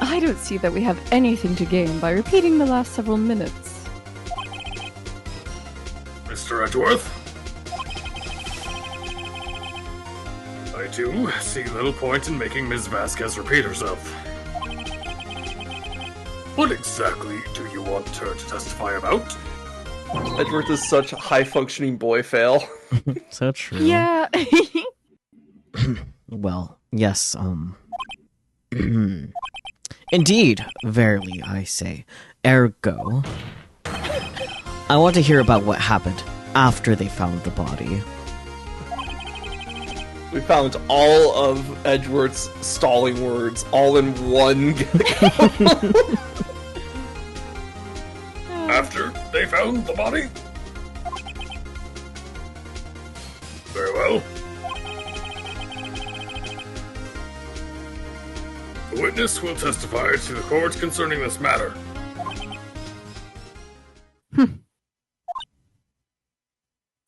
I don't see that we have anything to gain by repeating the last several minutes. Mr. Edgeworth? I do see little point in making Ms. Vasquez repeat herself. What exactly do you want her to testify about? Edgeworth is such a high-functioning boy fail. So true. Yeah. Well, yes, Indeed, verily, I say. Ergo. I want to hear about what happened after they found the body. We found all of Edgeworth's stalling words all in one. After they found the body? Very well. The witness will testify to the court concerning this matter.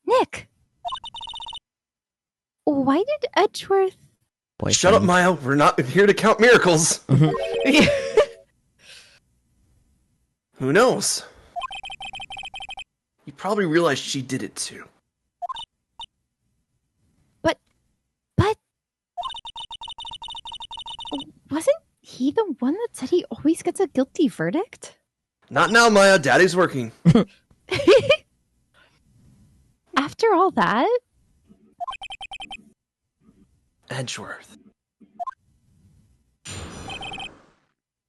Nick! Why did Edgeworth... Boyfriend. Shut up, Maya. We're not here to count miracles. Who knows? You probably realized she did it too. But... Wasn't he the one that said he always gets a guilty verdict? Not now, Maya. Daddy's working. After all that? Edgeworth.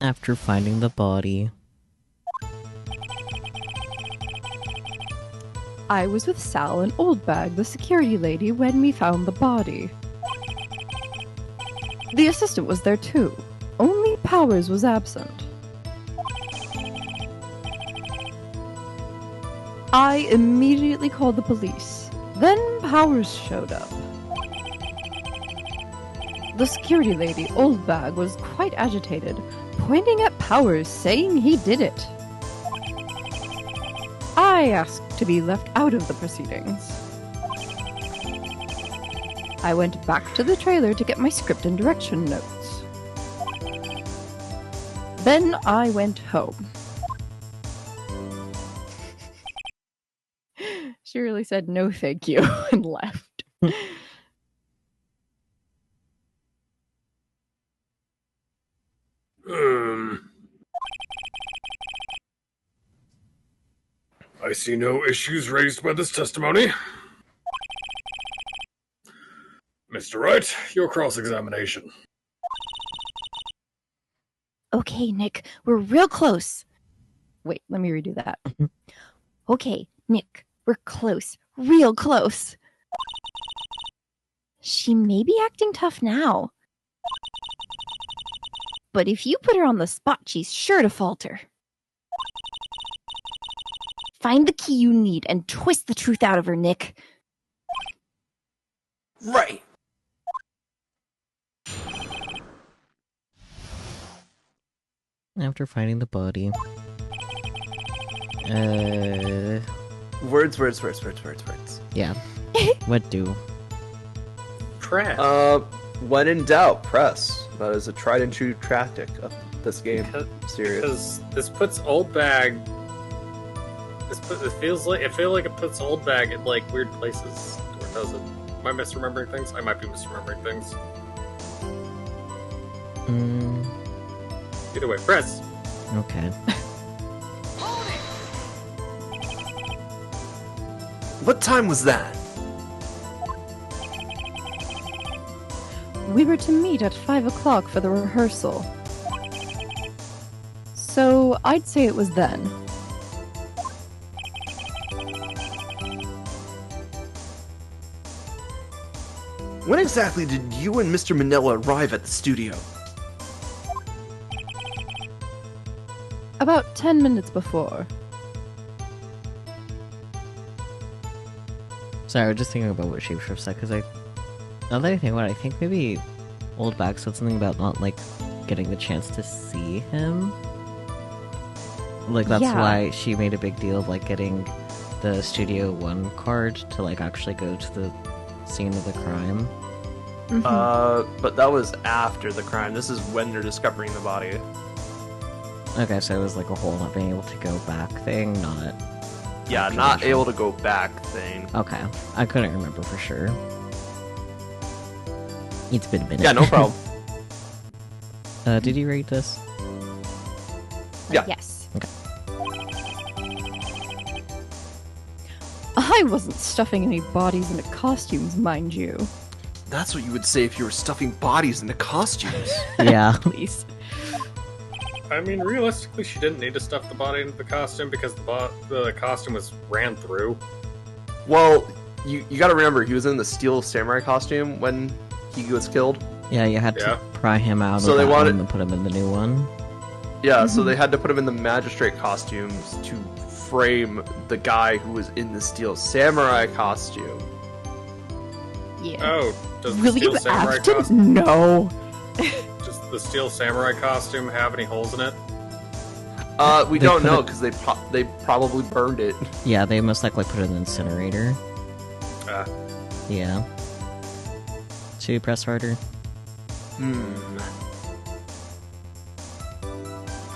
After finding the body. I was with Sal and Oldbag, the security lady, when we found the body. The assistant was there too. Only Powers was absent. I immediately called the police. Then Powers showed up. The security lady, Oldbag, was quite agitated, pointing at Powers, saying he did it. I asked to be left out of the proceedings. I went back to the trailer to get my script and direction notes. Then I went home. She really said no thank you and left. I see no issues raised by this testimony. Mr. Wright, your cross-examination. Okay, Nick, we're real close. Wait, let me redo that. Okay, Nick, we're close. Real close. She may be acting tough now. But if you put her on the spot, she's sure to falter. Find the key you need and twist the truth out of her, Nick. Right. After finding the body. Words. Yeah. What do? Press. When in doubt, press. That is a tried and true tactic of this game series. Because this puts old bag. It feels like it puts old bag in like weird places, or does it? Am I misremembering things? I might be misremembering things. Either way, press. Okay. What time was that? We were to meet at 5 o'clock for the rehearsal. So I'd say it was then. When exactly did you and Mr. Manila arrive at the studio? About 10 minutes before. Sorry, I was just thinking about what Shapeshift said, because now that I think about it, I think maybe Old Bag said something about not, like, getting the chance to see him. Like, that's why she made a big deal of, like, getting the Studio 1 card to, like, actually go to the scene of the crime. But that was after the crime. This is when they're discovering the body. Okay, so it was, like, a whole not being able to go back thing, not... Yeah, not able to go back thing. Okay, I couldn't remember for sure. It's been a minute. Yeah, no problem. Did you rate this? Yeah. Yes. Okay. I wasn't stuffing any bodies into costumes, mind you. That's what you would say if you were stuffing bodies into costumes. Yeah. Please. I mean, realistically, she didn't need to stuff the body into the costume because the costume was ran through. Well, you gotta remember, he was in the Steel Samurai costume when he was killed. Yeah, you had to pry him out So of they that wanted- one and put him in the new one. Yeah, so they had to put him in the magistrate costumes to frame the guy who was in the Steel Samurai costume. Yeah. Oh, does the Really, Steel you Samurai asked him? costume? No. Does the Steel Samurai costume have any holes in it? We They don't put know it- because they probably burned it. Yeah, they most likely put it in the incinerator. Ah. Yeah. Should we press harder?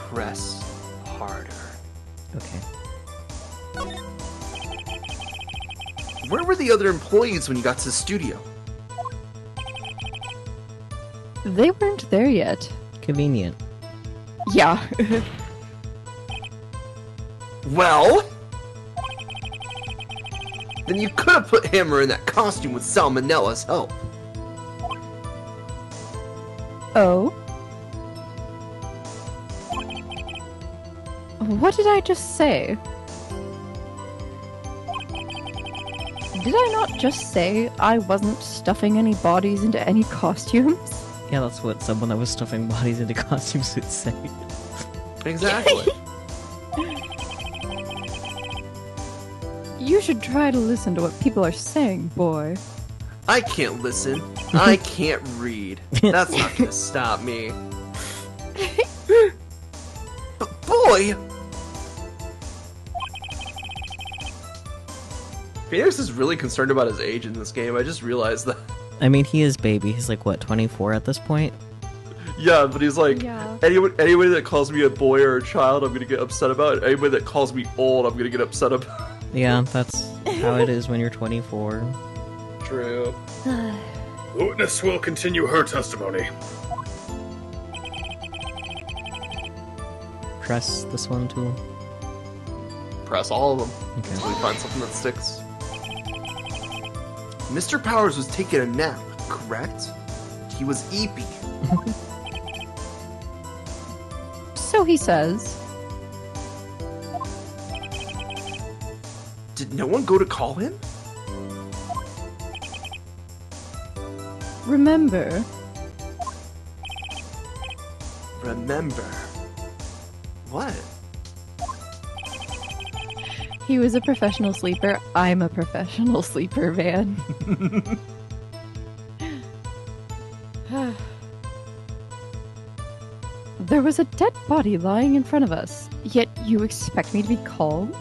Press harder. Okay. Where were the other employees when you got to the studio? They weren't there yet. Convenient. Yeah. Well, then you could have put Hammer in that costume with Salmonella's help. Oh? What did I just say? Did I not just say I wasn't stuffing any bodies into any costumes? Yeah, that's what someone that was stuffing bodies into costumes would say. Exactly. You should try to listen to what people are saying, boy. I can't listen. I can't read. That's not gonna stop me. But boy! Phoenix is really concerned about his age in this game. I just realized that. I mean, he is baby. He's like, what, 24 at this point? Yeah, but he's like, Yeah. anybody that calls me a boy or a child, I'm gonna get upset about. Anybody that calls me old, I'm gonna get upset about. Yeah, that's how it is when you're 24. True. The witness will continue her testimony. Press this one too. Press all of them Okay. until we find something that sticks. Mr. Powers was taking a nap, correct? He was eepy. So he says. Did no one go to call him? Remember, Remember. What? he was a professional sleeper. I'm a professional sleeper, man. There was a dead body lying in front of us, yet you expect me to be calm?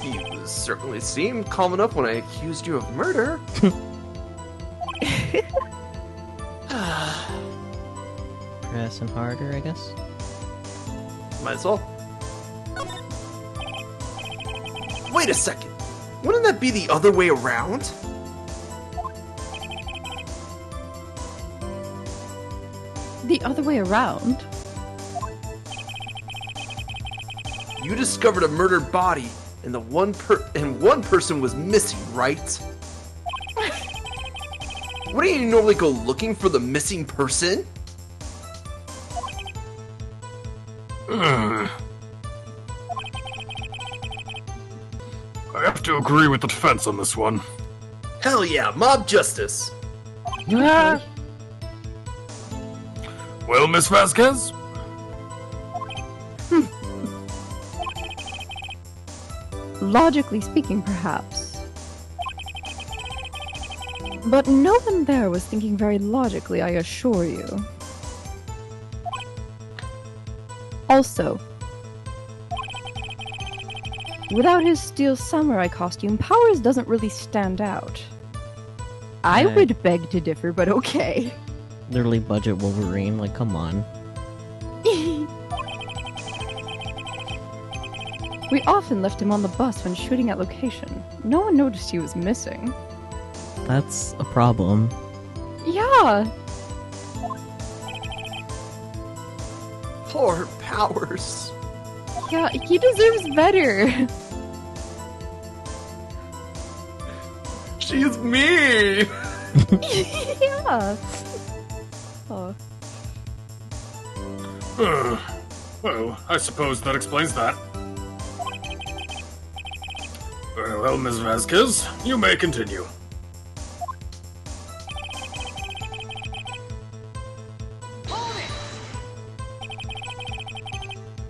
You certainly seemed calm enough when I accused you of murder. Pressing harder, I guess. Might as well. Wait a second. Wouldn't that be the other way around? The other way around? You discovered a murdered body, and one person was missing, right? Wouldn't you normally go looking for the missing person? I have to agree with the defense on this one. Hell yeah, mob justice. Well, Miss Vasquez? Logically speaking, perhaps. But no one there was thinking very logically, I assure you. Also, without his steel samurai costume, Powers doesn't really stand out. I Right. would beg to differ, but okay. Literally budget Wolverine, like, come on. We often left him on the bus when shooting at location. No one noticed he was missing. That's a problem. Yeah, Poor Powers. yeah, he deserves better. She's me. Yeah. Oh. Well, I suppose that explains that. Very well, Ms. Vasquez, you may continue.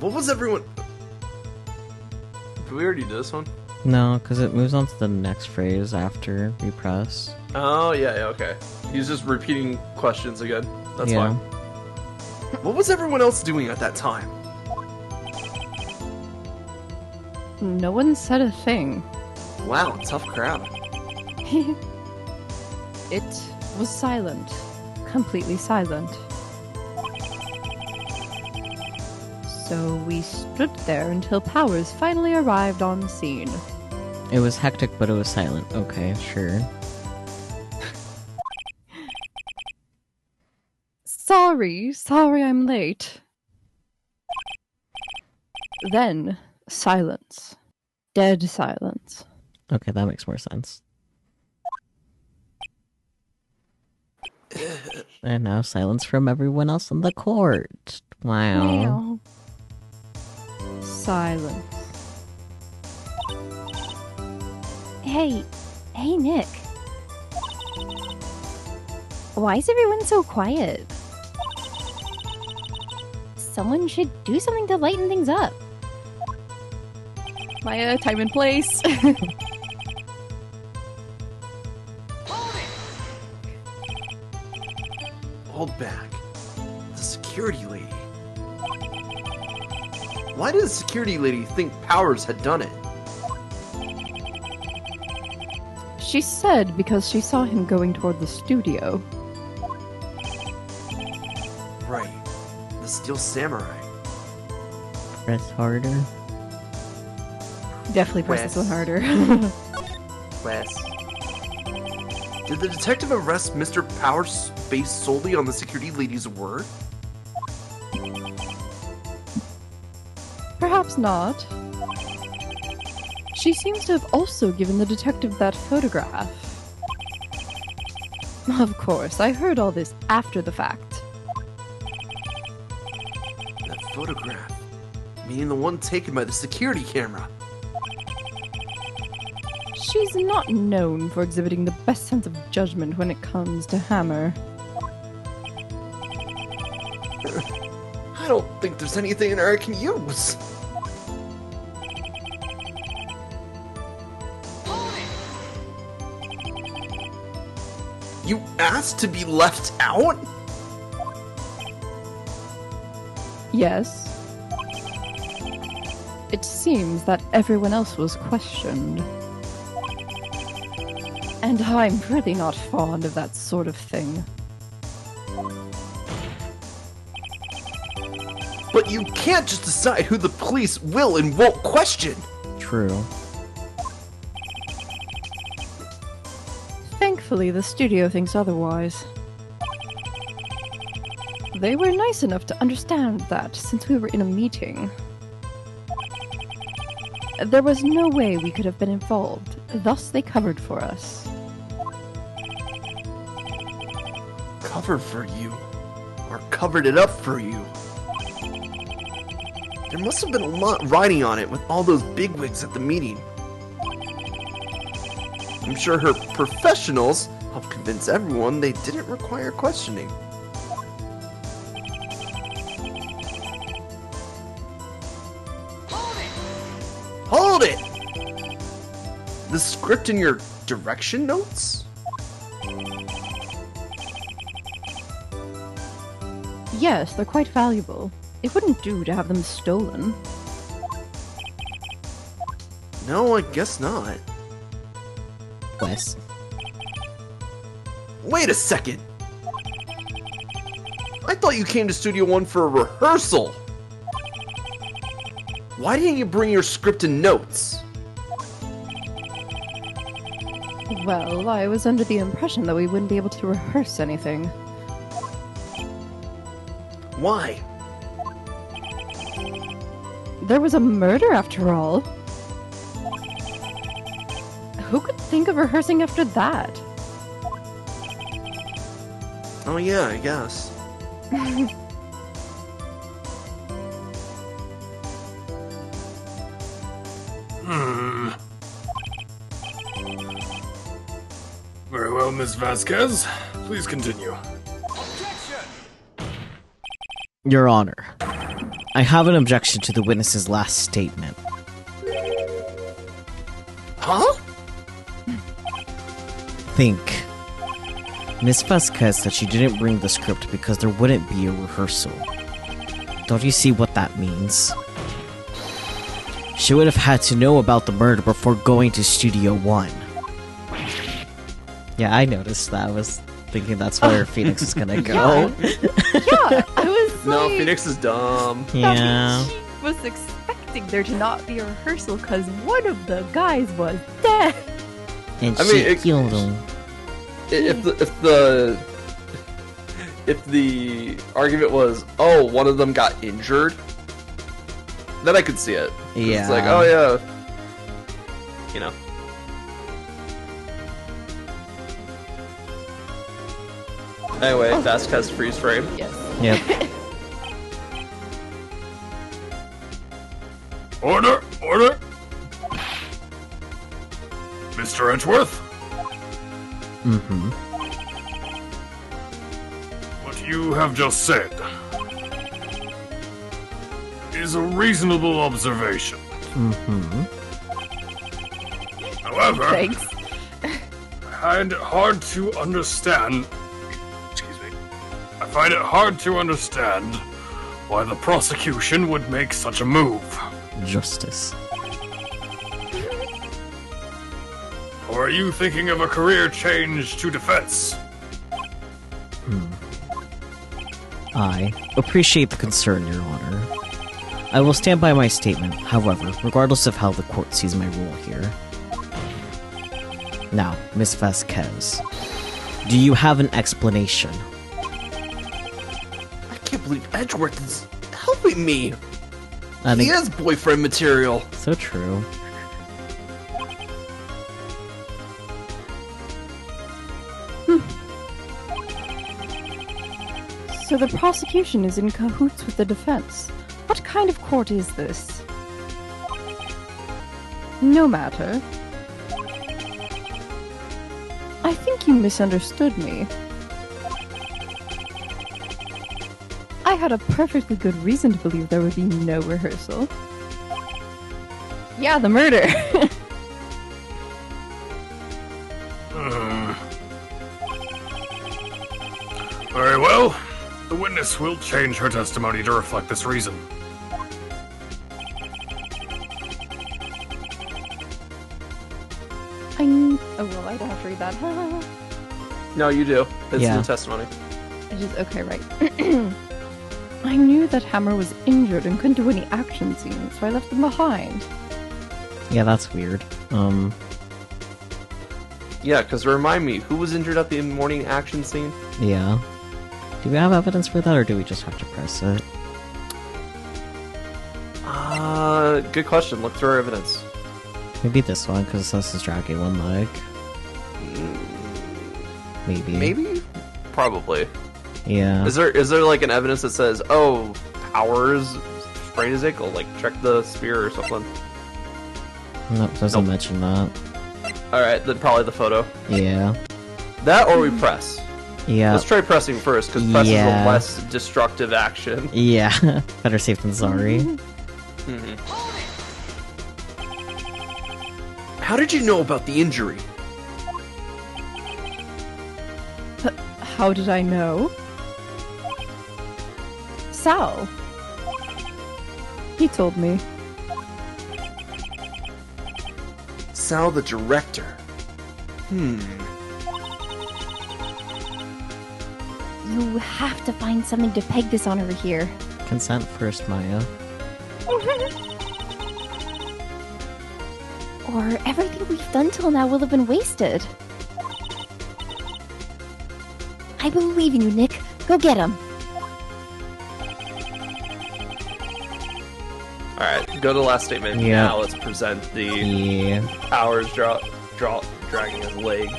What was everyone? Did we already do this one? No, because it moves on to the next phrase after we press. Oh yeah, okay. He's just repeating questions again. That's Yeah. fine. What was everyone else doing at that time? No one said a thing. Wow, tough crowd. It was silent. Completely silent. So we stood there until Powers finally arrived on the scene. It was hectic, but it was silent. Okay, sure. Sorry I'm late. Then, silence. Dead silence. Okay, that makes more sense. And now silence from everyone else in the court. Wow. Meow. Silence. Hey, Nick. Why is everyone so quiet? Someone should do something to lighten things up. Maya, time and place. Hold back. The security lady. Why did the security lady think Powers had done it? She said because she saw him going toward the studio. Right. The Steel Samurai. Press harder. Definitely press this one harder. Wes. Did the detective arrest Mr. Powers based solely on the security lady's word? Perhaps not. She seems to have also given the detective that photograph. Of course, I heard all this after the fact. That photograph? Meaning the one taken by the security camera. She's not known for exhibiting the best sense of judgment when it comes to Hammer. I don't think there's anything in her I can use. You asked to be left out? Yes. It seems that everyone else was questioned. And I'm really not fond of that sort of thing. But you can't just decide who the police will and won't question. True. Thankfully, the studio thinks otherwise. They were nice enough to understand that since we were in a meeting. There was no way we could have been involved, thus they covered for us. Covered for you? Or covered it up for you? There must have been a lot riding on it with all those bigwigs at the meeting. I'm sure her professionals helped convince everyone they didn't require questioning. Hold it! The script in your direction notes? Yes, they're quite valuable. It wouldn't do to have them stolen. No, I guess not. Wes. Wait a second! I thought you came to Studio One for a rehearsal! Why didn't you bring your script and notes? Well, I was under the impression that we wouldn't be able to rehearse anything. Why? There was a murder after all. Who could think of rehearsing after that? Oh yeah, I guess. Very well, Miss Vasquez. Please continue. Your Honor, I have an objection to the witness's last statement. Huh? Think. Miss Vasquez said she didn't bring the script because there wouldn't be a rehearsal. Don't you see what that means? She would have had to know about the murder before going to Studio One. Yeah, I noticed that. I was thinking that's where Phoenix is gonna go. Yeah, I was No, like, Phoenix is dumb. Yeah. She was expecting there to not be a rehearsal because one of the guys was dead. And I she mean, killed him. If the argument was, oh, one of them got injured, then I could see it. 'Cause Yeah. It's like, oh yeah, you know. Anyway, Vasquez freeze frame. Yes. Yep. Order! Order! Mr. Edgeworth, Mm-hmm. what you have just said is a reasonable observation. Mm-hmm. However, Thanks. I find it hard to understand. Excuse me. I find it hard to understand why the prosecution would make such a move. Justice. For Or are you thinking of a career change to defense? I appreciate the concern, Your Honor. I will stand by my statement, however, regardless of how the court sees my role here. Now, Miss Vasquez, do you have an explanation? I can't believe Edgeworth is helping me. I He think is boyfriend material. so true. So the prosecution is in cahoots with the defense. What kind of court is this? No matter. I think you misunderstood me. I had a perfectly good reason to believe there would be no rehearsal. Yeah, the murder. Very well. The witness will change her testimony to reflect this reason. Oh, well, I don't have to read that. No, you do. It's Yeah. in the testimony. It is okay, right. I knew that Hammer was injured and couldn't do any action scenes, so I left them behind. Yeah, that's weird. Yeah, because remind me, who was injured at the morning action scene? Yeah. Do we have evidence for that, or do we just have to press it? Good question. Look through our evidence. Maybe this one, because this is dragging one leg. Maybe. Maybe? Probably. Yeah. Is there like an evidence that says, oh, Powers sprained his ankle, like check the spear or something? Nope, doesn't Nope. mention that. Alright, then probably the photo. Yeah. That or we press. Yeah. Let's try pressing first, because press Yeah. is a less destructive action. Yeah. Better safe than sorry. Mhm. How did you know about the injury? How did I know? Sal. He told me. Sal, the director. You have to find something to peg this on over here. Consent first, Maya. Or everything we've done till now will have been wasted. I believe in you, Nick. Go get him. Alright, go to the last statement. Yeah. Now let's present the Yeah. Powers dragging his leg.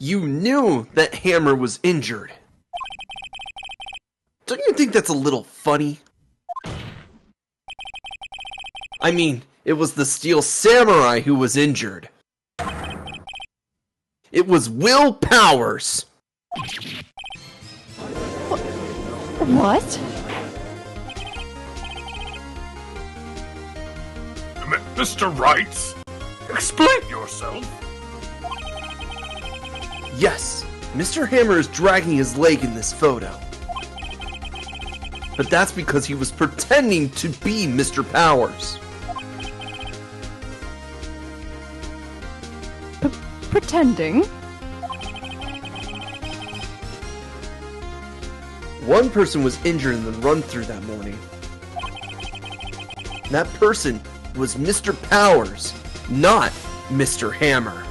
You knew that Hammer was injured. Don't you think that's a little funny? I mean, it was the Steel Samurai who was injured. It was Will Powers. What? Mr. Wright, explain yourself. Yes, Mr. Hammer is dragging his leg in this photo. But that's because he was pretending to be Mr. Powers. Pretending? One person was injured in the run-through that morning. That person was Mr. Powers, not Mr. Hammer.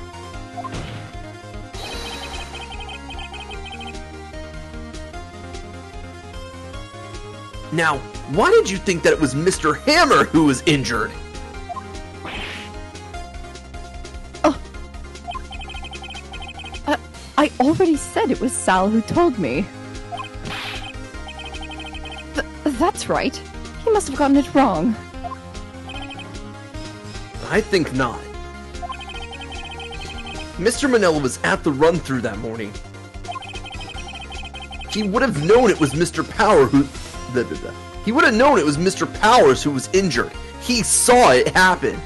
Now, why did you think that it was Mr. Hammer who was injured? I already said it was Sal who told me. That's right. He must have gotten it wrong. I think not. Mr. Manella was at the run-through that morning. He would have known it was Mr. Power who... He would have known it was Mr. Powers who was injured. He saw it happen.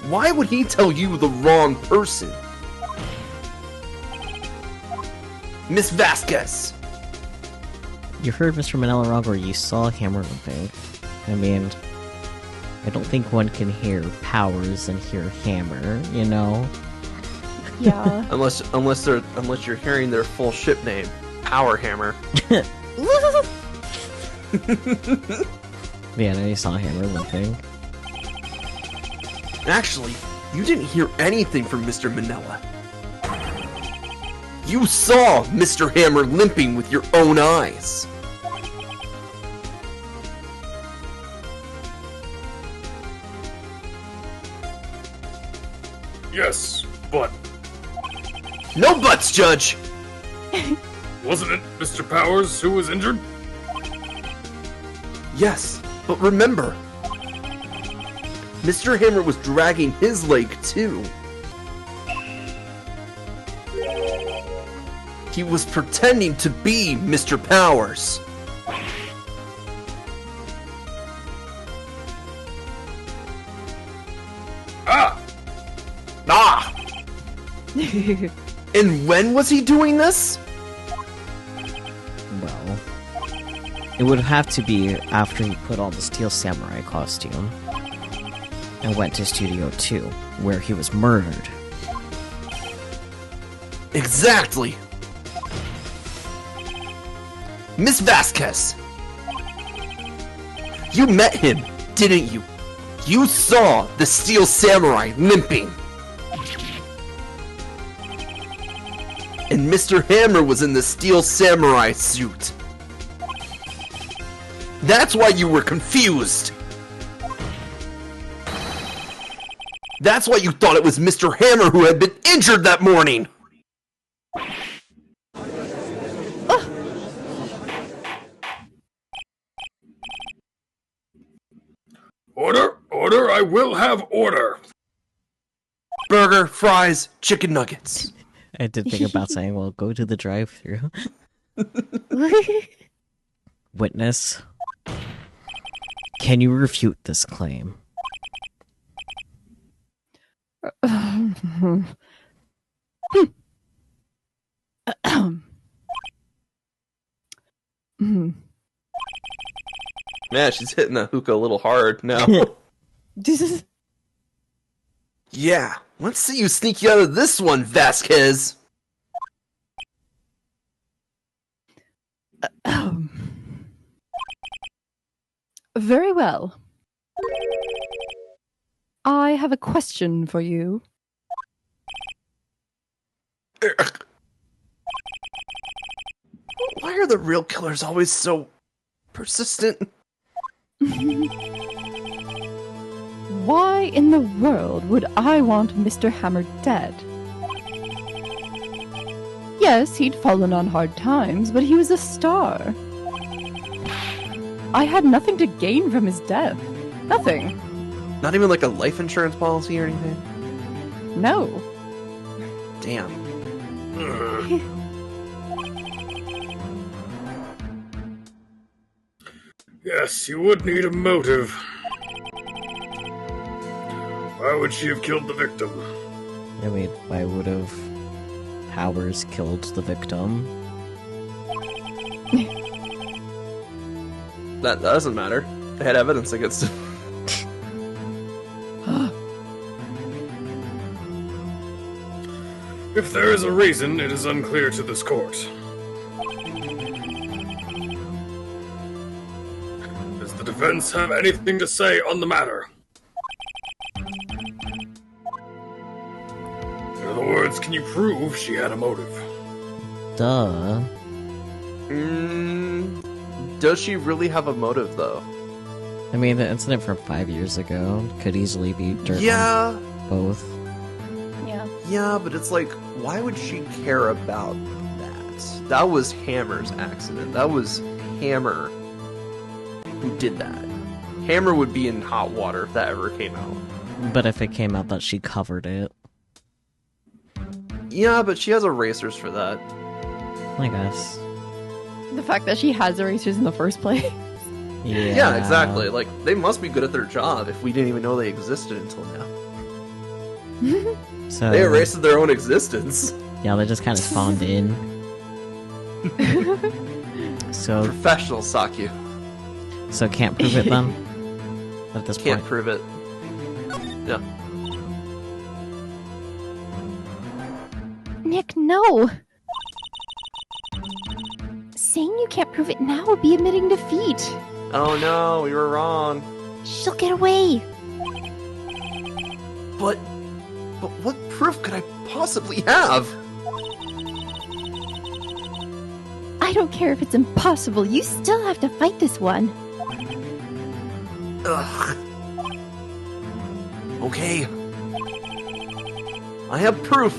Why would he tell you the wrong person? Miss Vasquez! You heard Mr. Manella wrong, or you saw Hammer limping. I mean, I don't think one can hear Powers and hear Hammer, you know? Yeah. Unless you're hearing their full ship name, Power Hammer. Yeah, no, you saw Hammer limping. Actually, you didn't hear anything from Mr. Manella. You saw Mr. Hammer limping with your own eyes. Yes, but No buts, Judge! wasn't it Mr. Powers who was injured? Yes, but remember, Mr. Hammer was dragging his leg too. He was pretending to be Mr. Powers. Ah! Ah! And when was he doing this? Well, it would have to be after he put on the Steel Samurai costume and went to Studio 2, where he was murdered. Exactly. Miss Vasquez, you met him, didn't you? You saw the Steel Samurai limping. And Mr. Hammer was in the Steel Samurai suit. That's why you were confused. That's why you thought it was Mr. Hammer who had been injured that morning. Order! Order! I will have order! Burger, fries, chicken nuggets. I did think about saying, well, go to the drive-thru. Witness, can you refute this claim? Man, she's hitting the hookah a little hard now. Yeah, let's see you sneak you out of this one, Vasquez. Very well. I have a question for you. Why are the real killers always so persistent? Why in the world would I want Mr. Hammer dead? Yes, he'd fallen on hard times, but he was a star. I had nothing to gain from his death. Nothing. Not even like a life insurance policy or anything? No. Damn. Yes, you would need a motive. Why would she have killed the victim? I mean, why would have Powers killed the victim? That doesn't matter. They had evidence against him. If there is a reason, it is unclear to this court. Does the defense have anything to say on the matter? In other words, can you prove she had a motive? Duh. Does she really have a motive, though? I mean, the incident from 5 years ago could easily be dirt Yeah. on both. Yeah. Yeah, but it's like, why would she care about that? That was Hammer's accident. That was Hammer who did that. Hammer would be in hot water if that ever came out. But if it came out that she covered it, Yeah, but she has erasers for that. I guess. The fact that she has erasers in the first place. Yeah. Yeah, exactly. Like, they must be good at their job if we didn't even know they existed until now. So They erased their own existence. yeah, they just kind of spawned in. So Professional Saku. can't prove it then. At this Can't point, prove it. Yeah. Nick, no. Saying you can't prove it now would be admitting defeat. Oh no, we were wrong. She'll get away. But what proof could I possibly have? I don't care if it's impossible. You still have to fight this one. Ugh. Okay. I have proof,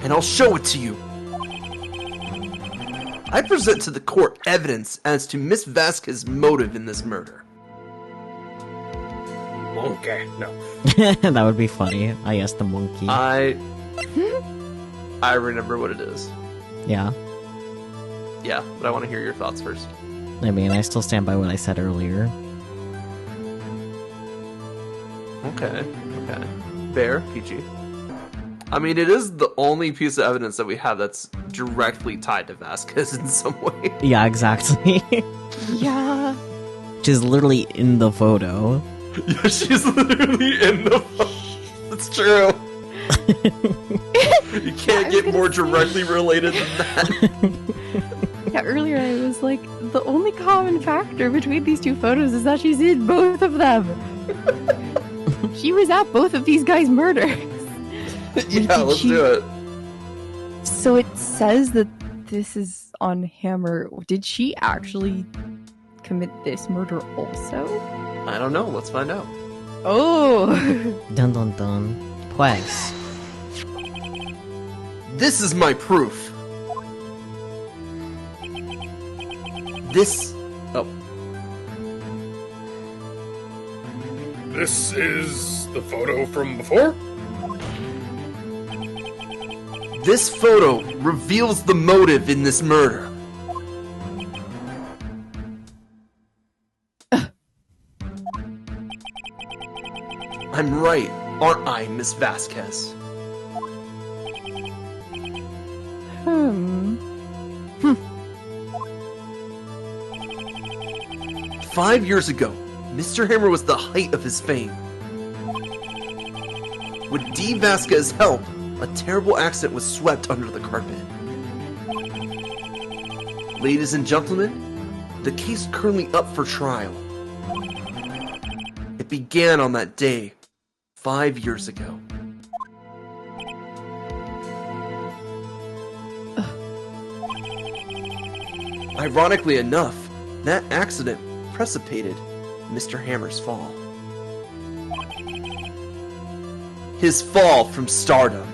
and I'll show it to you. I present to the court evidence as to Miss Vasquez's motive in this murder. Okay, no. that would be funny. I asked the monkey. I remember what it is. Yeah. Yeah, but I want to hear your thoughts first. I mean, I still stand by what I said earlier. Okay. Bear, PG. I mean, it is the only piece of evidence that we have that's directly tied to Vasquez in some way. Yeah, exactly. Yeah. She's literally in the photo. Yeah, she's literally in the. That's true. You can't get more directly related than that. Yeah, earlier I was like, the only common factor between these two photos is that she's in both of them. She was at both of these guys' murders. Yeah, let's do it. So it says that this is on Hammer. Did she actually commit this murder also? I don't know. Let's find out. Oh! Dun dun dun. Pues. This is my proof. This... Oh. This is the photo from before? This photo reveals the motive in this murder. I'm right, aren't I, Miss Vasquez? Hmm. 5 years ago, Mr. Hammer was the height of his fame. With D. Vasquez's help, a terrible accident was swept under the carpet. Ladies and gentlemen, the case currently up for trial. It began on that day, 5 years ago. Ironically enough, that accident precipitated Mr. Hammer's fall. His fall from stardom.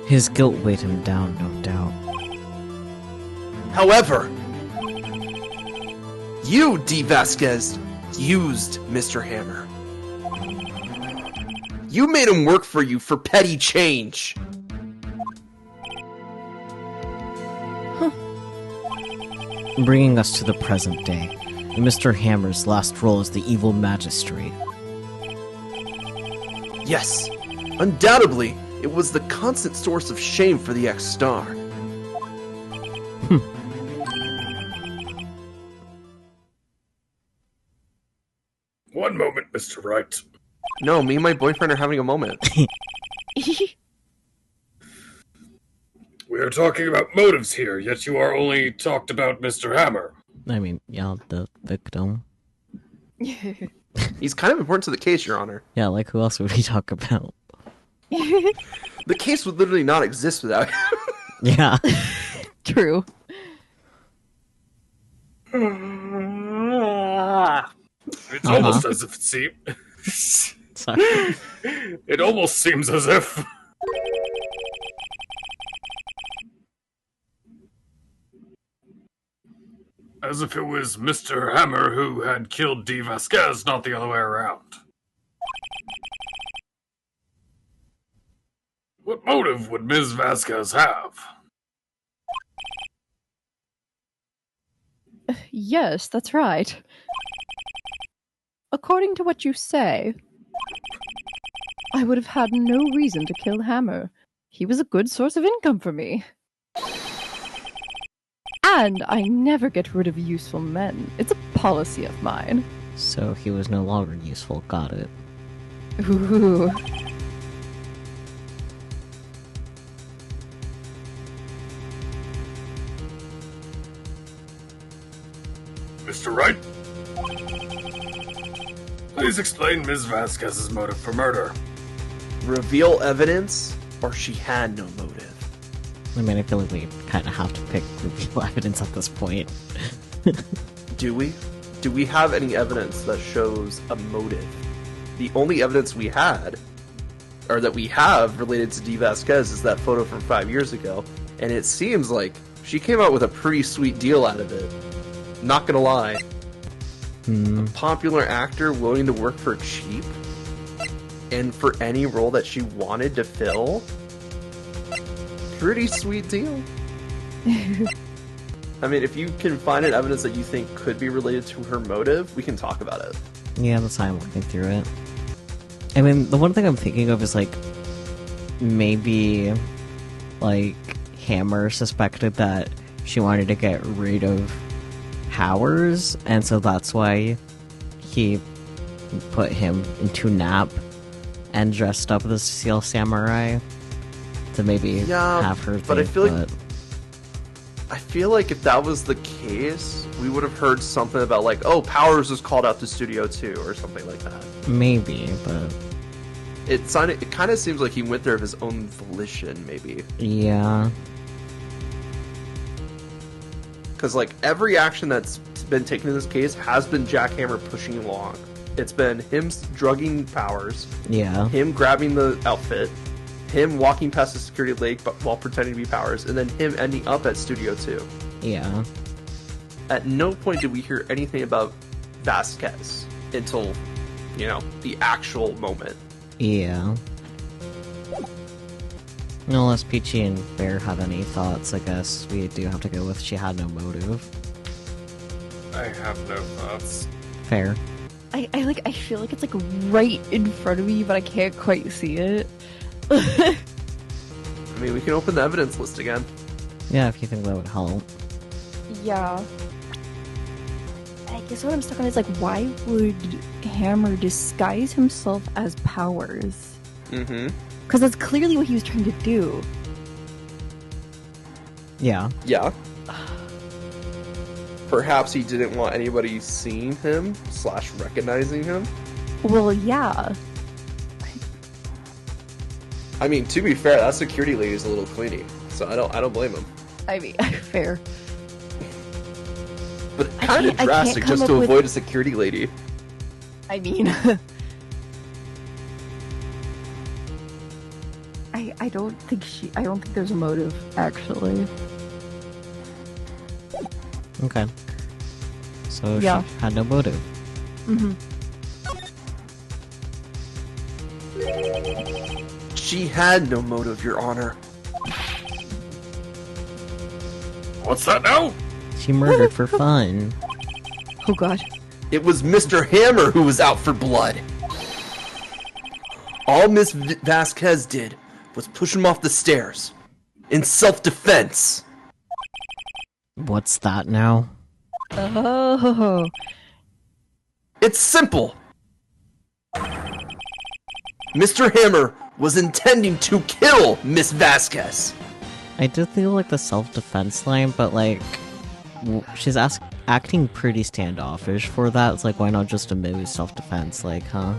His guilt weighed him down, no doubt. However, you, D. Vasquez, used Mr. Hammer. You made him work for you for petty change. Bringing us to the present day, in Mr. Hammer's last role as the evil magistrate. Yes, undoubtedly, it was the constant source of shame for the ex-star. One moment, Mr. Wright. No, me and my boyfriend are having a moment. We are talking about motives here, yet you are only talked about Mr. Hammer. I mean, yeah, the victim. He's kind of important to the case, Your Honor. Yeah, like who else would we talk about? The case would literally not exist without him. Yeah. True. It's almost as if Sorry. it almost seems as if it was Mr. Hammer who had killed D. Vasquez, not the other way around. What motive would Ms. Vasquez have? Yes, that's right. According to what you say, I would have had no reason to kill Hammer. He was a good source of income for me. And I never get rid of useful men. It's a policy of mine. So he was no longer useful, got it. Ooh. Mr. Wright? Please explain Ms. Vasquez's motive for murder. Reveal evidence, or she had no motive. I mean, I feel like we kind of have to pick reveal evidence at this point. Do we? Do we have any evidence that shows a motive? The only evidence we had, or that we have related to D. Vasquez, is that photo from 5 years ago, and it seems like she came out with a pretty sweet deal out of it. Not gonna lie. A popular actor willing to work for cheap, and for any role that she wanted to fill. Pretty sweet deal. I mean, if you can find an evidence that you think could be related to her motive, we can talk about it. Yeah, that's how I'm looking through it. I mean, the one thing I'm thinking of is, like, maybe, like, Hammer suspected that she wanted to get rid of Powers, and so that's why he put him into Nap and dressed up as a Steel Samurai to maybe have her think, but I feel like if that was the case, we would have heard something about, like, oh, Powers was called out to Studio 2 or something like that. Maybe, but it kind of seems like he went there of his own volition, maybe. Yeah. Because, like, every action that's been taken in this case has been Jack Hammer pushing along. It's been him drugging Powers. Yeah. Him grabbing the outfit. Him walking past the security lake but while pretending to be Powers. And then him ending up at Studio 2. Yeah. At no point did we hear anything about Vasquez until, you know, the actual moment. Yeah. Unless Peachy and Bear have any thoughts, I guess we do have to go with she had no motive. I have no thoughts. Fair. I feel like it's like right in front of me, but I can't quite see it. I mean, we can open the evidence list again. Yeah, if you think that would help. Yeah. I guess what I'm stuck on is, like, why would Hammer disguise himself as Powers? Mm-hmm. Because that's clearly what he was trying to do. Yeah. Yeah. Perhaps he didn't want anybody seeing him / recognizing him. Well, yeah. I mean, to be fair, that security lady is a little queenie, so I don't blame him. I mean, fair. But kind of drastic just to avoid a security lady. I mean, I don't think there's a motive, actually. Okay. So Yeah. she had no motive. Mm-hmm. She had no motive, Your Honor. What's that now? She murdered for fun. Oh god. It was Mr. Hammer who was out for blood. All Miss Vasquez did was push him off the stairs. In self-defense. What's that now? Oh. It's simple. Mr. Hammer was intending to kill Miss Vasquez. I did feel like the self-defense line, but like, she's acting pretty standoffish for that. It's like, why not just admit self-defense? Like, huh?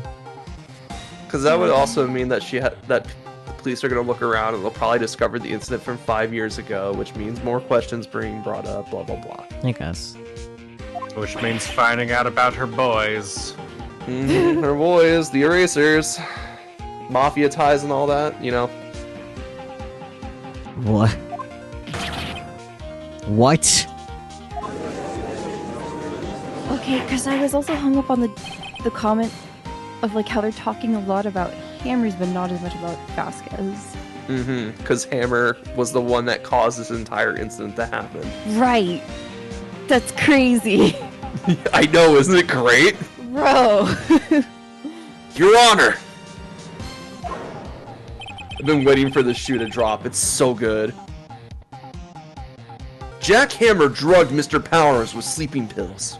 Because that would also mean that the police are going to look around and they'll probably discover the incident from 5 years ago, which means more questions being brought up, blah, blah, blah. I guess. Which means finding out about her boys. Her boys, the erasers, mafia ties and all that, you know. What? What? Okay, because I was also hung up on the comment of, like, how they're talking a lot about Hammers, but not as much about Vasquez. Because Hammer was the one that caused this entire incident to happen. Right. That's crazy. I know, isn't it great? Bro. Your Honor! I've been waiting for this shoe to drop. It's so good. Jack Hammer drugged Mr. Powers with sleeping pills.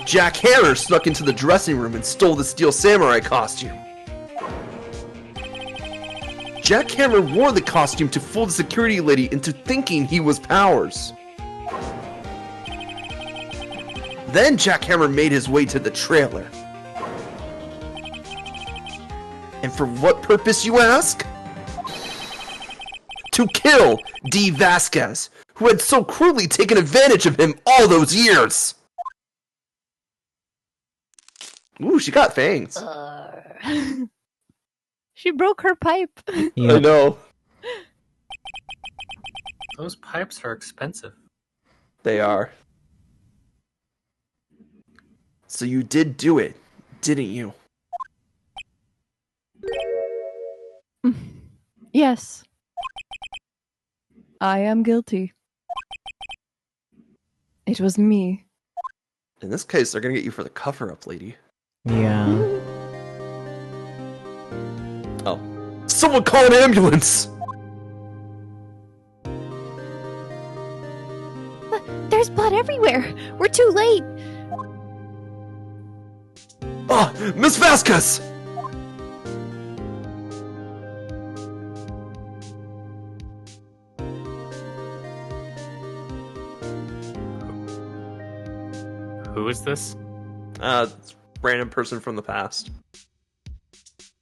Jack Hammer snuck into the dressing room and stole the Steel Samurai costume. Jack Hammer wore the costume to fool the security lady into thinking he was Powers. Then Jack Hammer made his way to the trailer. And for what purpose, you ask? To kill D. Vasquez, who had so cruelly taken advantage of him all those years. Ooh, she got fangs. She broke her pipe. I know. Those pipes are expensive. They are. So you did do it, didn't you? Yes. I am guilty. It was me. In this case, they're gonna get you for the cover-up, lady. Yeah. Oh. Someone call an ambulance! There's blood everywhere. We're too late. Ah, Miss Vasquez! Who is this? It's a random person from the past.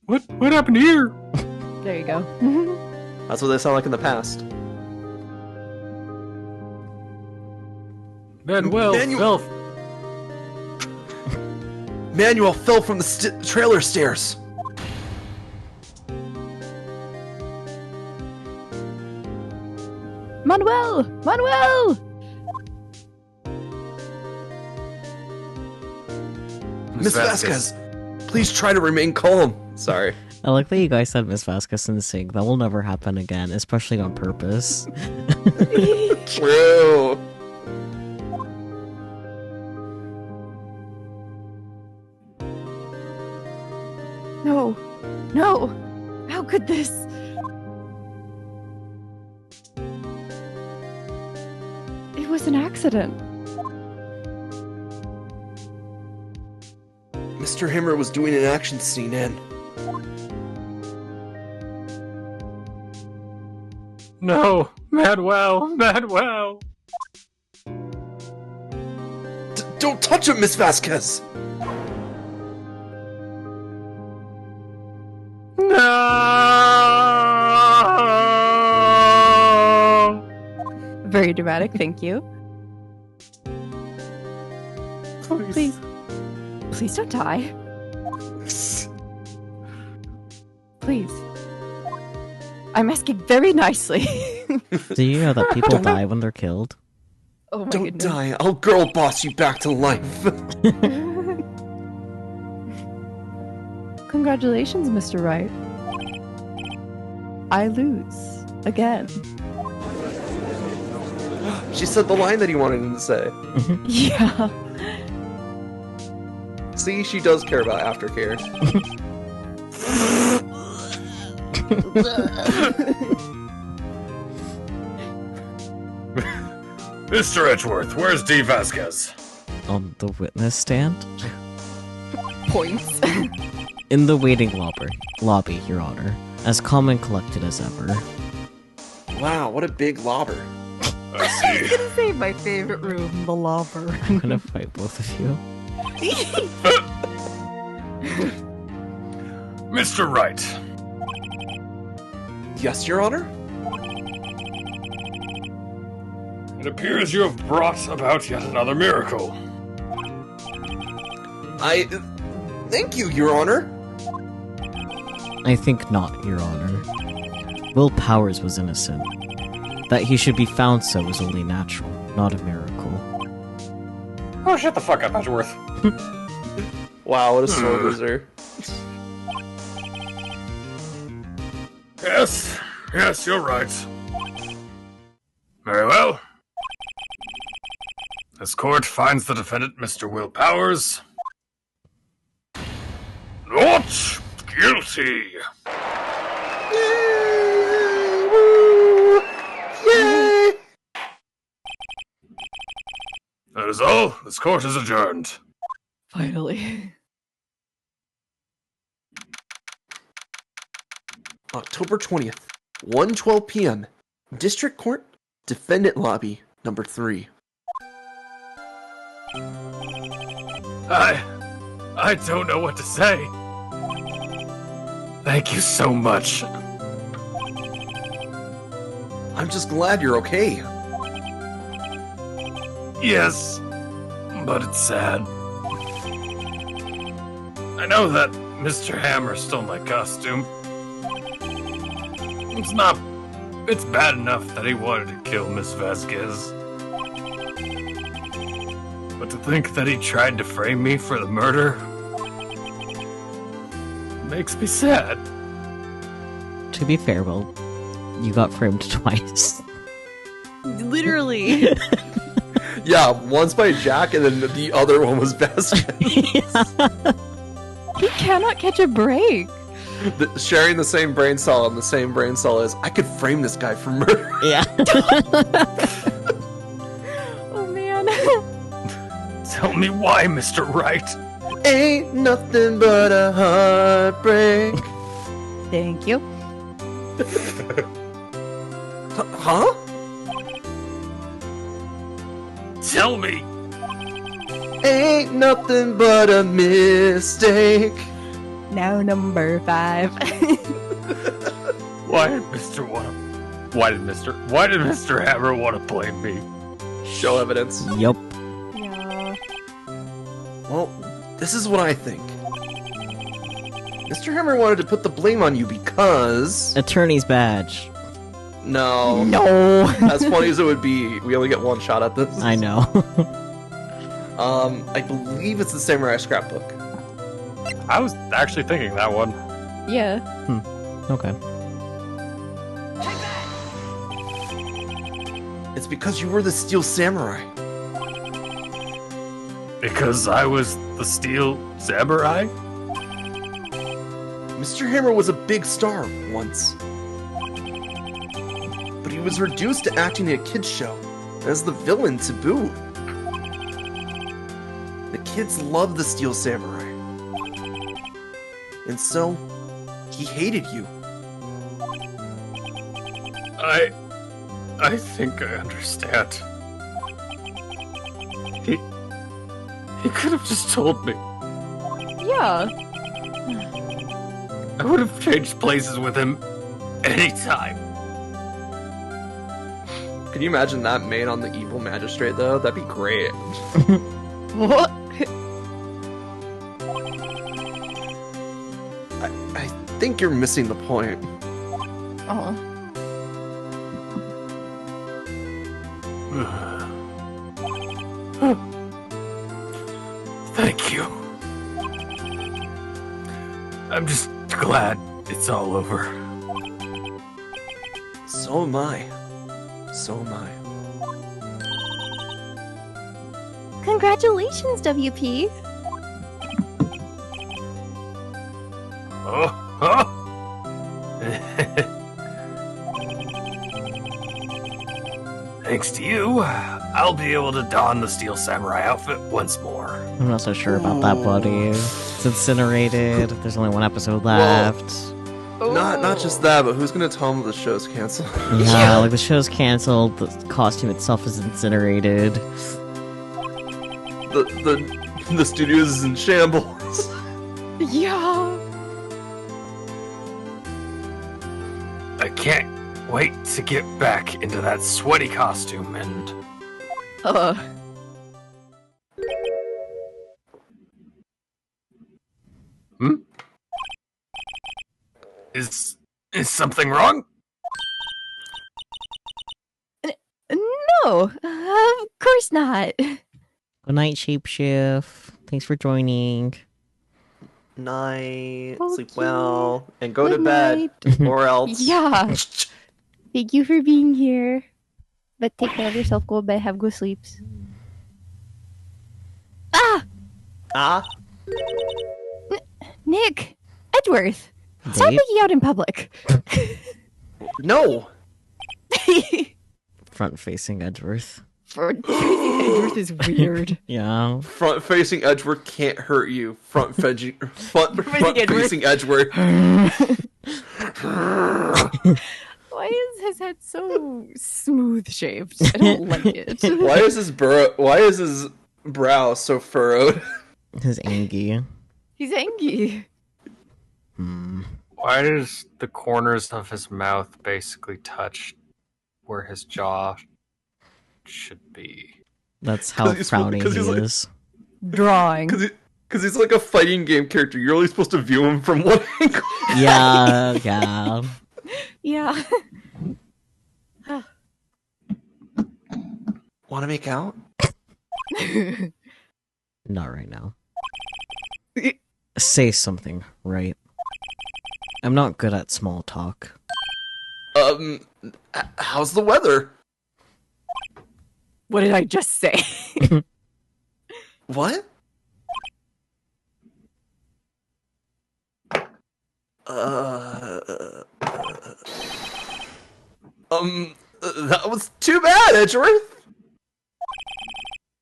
What happened here? There you go. That's what they sound like in the past. Manuel Manuel fell from the trailer stairs. Manuel! Manuel! Miss Vasquez, please try to remain calm. Sorry. I like that you guys said Miss Vasquez in sync. That will never happen again, especially on purpose. True. No. No. How could this? It was an accident. Mr. Hammer was doing an action scene and... No, Manuel. Don't touch him, Miss Vasquez! No. Very dramatic, thank you. Please. Please don't die. Please. I'm asking very nicely. Do you know that people die when they're killed? Oh my Don't goodness. die, I'll girl boss you back to life. Congratulations, Mr. Wright. I lose. Again. She said the line that he wanted him to say. Yeah. See, she does care about aftercare. Mr. Edgeworth, where's D. Vasquez? On the witness stand? Points. In the waiting lobby, Your Honor. As calm and collected as ever. Wow, what a big lobber. I I was see. gonna say my favorite room, the lobber. I'm gonna fight both of you. Mr. Wright, Yes, Your Honor? it appears you have brought about yet another miracle. Thank you, Your Honor. I think not, Your Honor. Will Powers was innocent. That he should be found so is only natural, not a miracle. Oh, shut the fuck up, Edgeworth. Wow, what a sore loser. Yes, you're right. Very well. This court finds the defendant, Mr. Will Powers, not guilty. guilty. Yay! Woo! Yay! That is all. This court is adjourned. Finally. October 20th, 1:12 p.m. District Court, Defendant Lobby, number 3. I don't know what to say. Thank you so much. I'm just glad you're okay. Yes, but it's sad. I know that Mr. Hammer stole my costume. It's bad enough that he wanted to kill Miss Vasquez. But to think that he tried to frame me for the murder makes me sad. To be fair, well, you got framed twice. Literally. Yeah, once by Jack, and then the other one was Vasquez. He cannot catch a break. Sharing the same brain cell, and the same brain cell is, I could frame this guy for murder. Yeah. Oh man. Tell me why, Mr. Wright. Ain't nothing but a heartbreak. Thank you. Huh? Tell me. Ain't nothing but a mistake. Now number 5. Why did Mr. Hammer want to blame me? Show evidence. Yup. Yeah. Well, this is what I think. Mr. Hammer wanted to put the blame on you because... Attorney's badge. No. No. As funny as it would be, we only get one shot at this. I know. I believe it's the Samurai Scrapbook. I was actually thinking that one. Yeah. Okay. It's because you were the Steel Samurai. Because I was the Steel Samurai? Mr. Hammer was a big star once. But he was reduced to acting in a kids' show as the villain to boot. The kids loved the Steel Samurai. And so, he hated you. I think I understand. He could have just told me. Yeah. I would have changed places with him anytime. Can you imagine that made on the evil magistrate, though? That'd be great. What? I think you're missing the point. Oh. Thank you. I'm just glad it's all over. So am I. So am I. Congratulations, WP. Oh, huh? Thanks to you, I'll be able to don the Steel Samurai outfit once more. I'm not so sure about that, buddy. It's incinerated. There's only one episode left. Not just that, but who's gonna tell him the show's canceled? Yeah, like the show's canceled. The costume itself is incinerated. The studios is in shambles. Yeah. I can't wait to get back into that sweaty costume and... Is something wrong? No, of course not. Good night, Shapeshift. Thanks for joining. Night. Okay. Sleep well. And go to Good bed. night. Or else. Yeah. Thank you for being here. But take care of yourself. Go to bed. Have good sleeps. Ah! Ah? Nick! Edgeworth! Stop Date? making out in public. No. Front-facing Edgeworth. Edgeworth is weird. Yeah. Front-facing Edgeworth can't hurt you. Front-facing Edgeworth. Edgeworth. Why is his head so smooth shaped? I don't like it. Why is his brow so furrowed? His angie. He's angry. Why does the corners of his mouth basically touch where his jaw should be? That's how frowny he is. Drawing. Because he's like a fighting game character. You're only supposed to view him from one angle. Yeah. Yeah. Want to make out? Not right now. Say something, right? I'm not good at small talk. How's the weather? What did I just say? What? That was too bad, Edgeworth.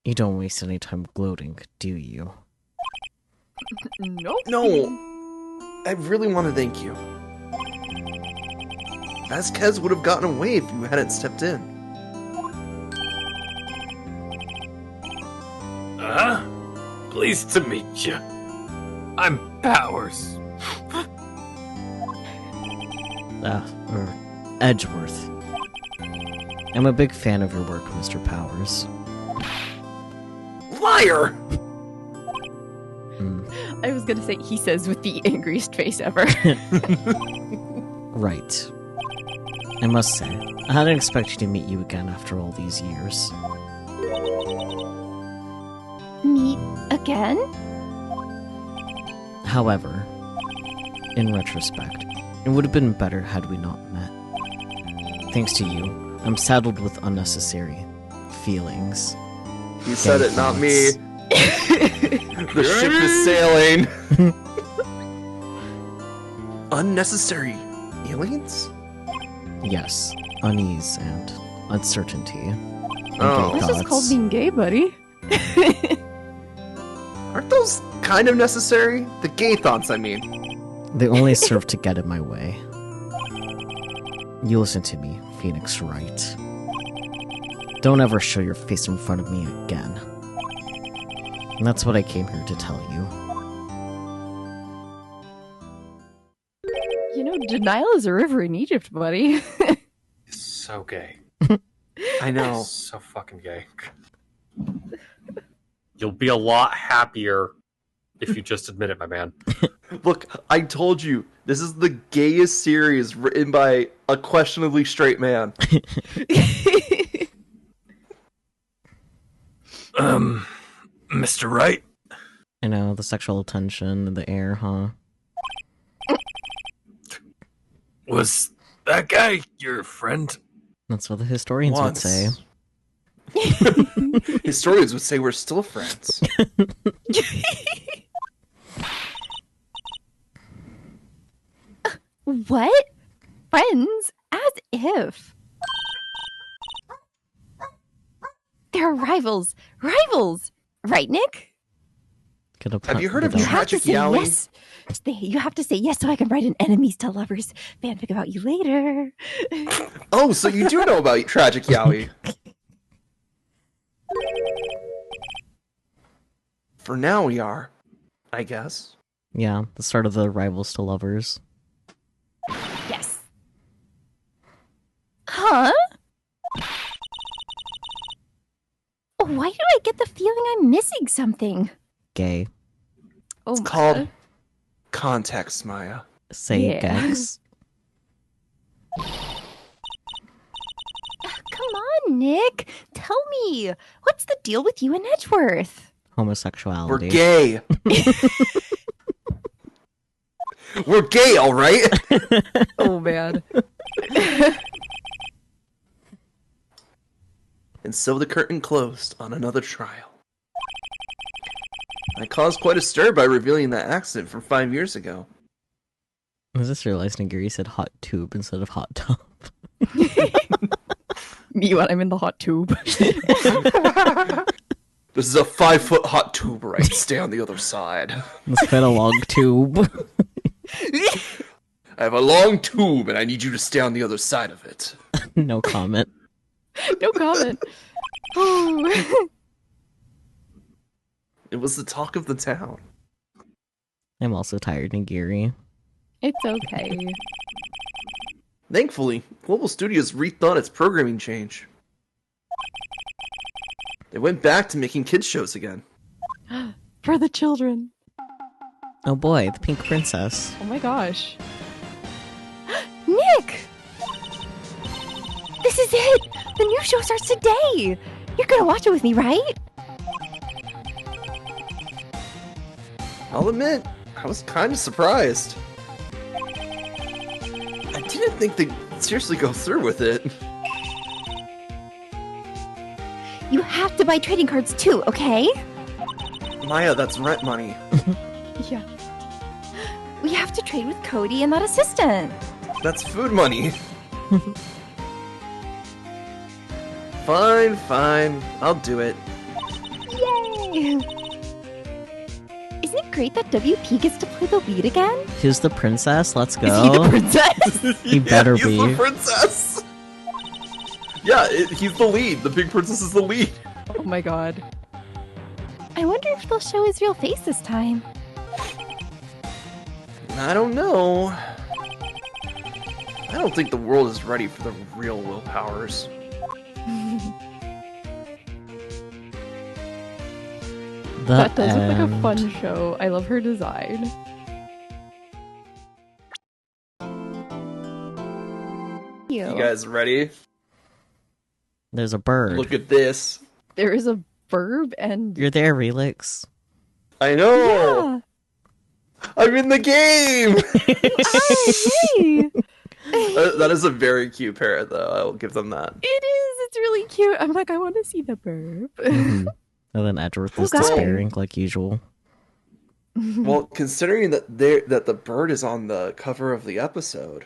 You don't waste any time gloating, do you? Nope. No, I really want to thank you. Vasquez would have gotten away if you hadn't stepped in. Pleased to meet you. I'm Powers. Or Edgeworth. I'm a big fan of your work, Mr. Powers. Liar! I was gonna say he says with the angriest face ever. Right. I must say, I hadn't expected to meet you again after all these years. Meet again? However, in retrospect, it would have been better had we not met. Thanks to you, I'm saddled with unnecessary feelings. You said it, not me. The ship is sailing. Unnecessary feelings? Yes, unease and uncertainty. And Oh. gay This is thoughts. called being gay, buddy. Aren't those kind of necessary? The gay thoughts, I mean. They only serve to get in my way. You listen to me, Phoenix Wright. Don't ever show your face in front of me again. And that's what I came here to tell you. You know, denial is a river in Egypt, buddy. So gay. I know. So fucking gay. You'll be a lot happier if you just admit it, my man. Look, I told you, this is the gayest series written by a questionably straight man. Mr. Wright? I know, the sexual tension in the air, huh? Was that guy your friend? That's what the historians would say. Historians would say we're still friends. What? Friends? As if. They're rivals. Rivals! Right, Nick? Have you heard of You have to Tragic say Yowie? yes. You have to say yes so I can write an enemies to lovers fanfic about you later. Oh, so you do know about Tragic Yowie. For now we are, I guess. Yeah, the start of the rivals to lovers. Yes. Huh? Why do I get the feeling I'm missing something? Gay. Oh, It's called context, Maya. Say Yeah. Gex. Come on, Nick. Tell me. What's the deal with you and Edgeworth? We're Homosexuality. gay. We're gay, all right? Oh, man. And so the curtain closed on another trial. I caused quite a stir by revealing that accident from 5 years ago. I just realized Nagiri said hot tube instead of hot tub. Me when I'm in the hot tube. This is a 5-foot hot tube, right? Stay on the other side. It's quite a long tube. I have a long tube, and I need you to stay on the other side of it. No comment. No comment. Oh. It was the talk of the town. I'm also tired, Nagiri. It's okay. Thankfully, Global Studios rethought its programming change. They went back to making kids shows again. For the children. Oh boy, the Pink Princess. Oh my gosh. Nick! This is it! The new show starts today! You're gonna watch it with me, right? I'll admit, I was kind of surprised. I didn't think they'd seriously go through with it. You have to buy trading cards too, okay? Maya, that's rent money. Yeah. We have to trade with Cody and that assistant. That's food money. Fine. I'll do it. Yay! Isn't it great that WP gets to play the lead again? Who's the princess? Let's go. Is he the princess? He better he's be. the princess. Yeah, he's the lead. The big princess is the lead. Oh my god. I wonder if they'll show his real face this time. I don't know. I don't think the world is ready for the real willpowers. That does look like a end. fun show. I love her design. You guys ready? There's a bird. Look at this. There is a verb and You're there, Relix. I know. Yeah. I'm in the game. Hey! That is a very cute parrot, though. I will give them that. it is. It's really cute. I'm like, I want to see the verb. Mhm. And then Edgeworth is God. despairing like usual. Well, considering that the bird is on the cover of the episode,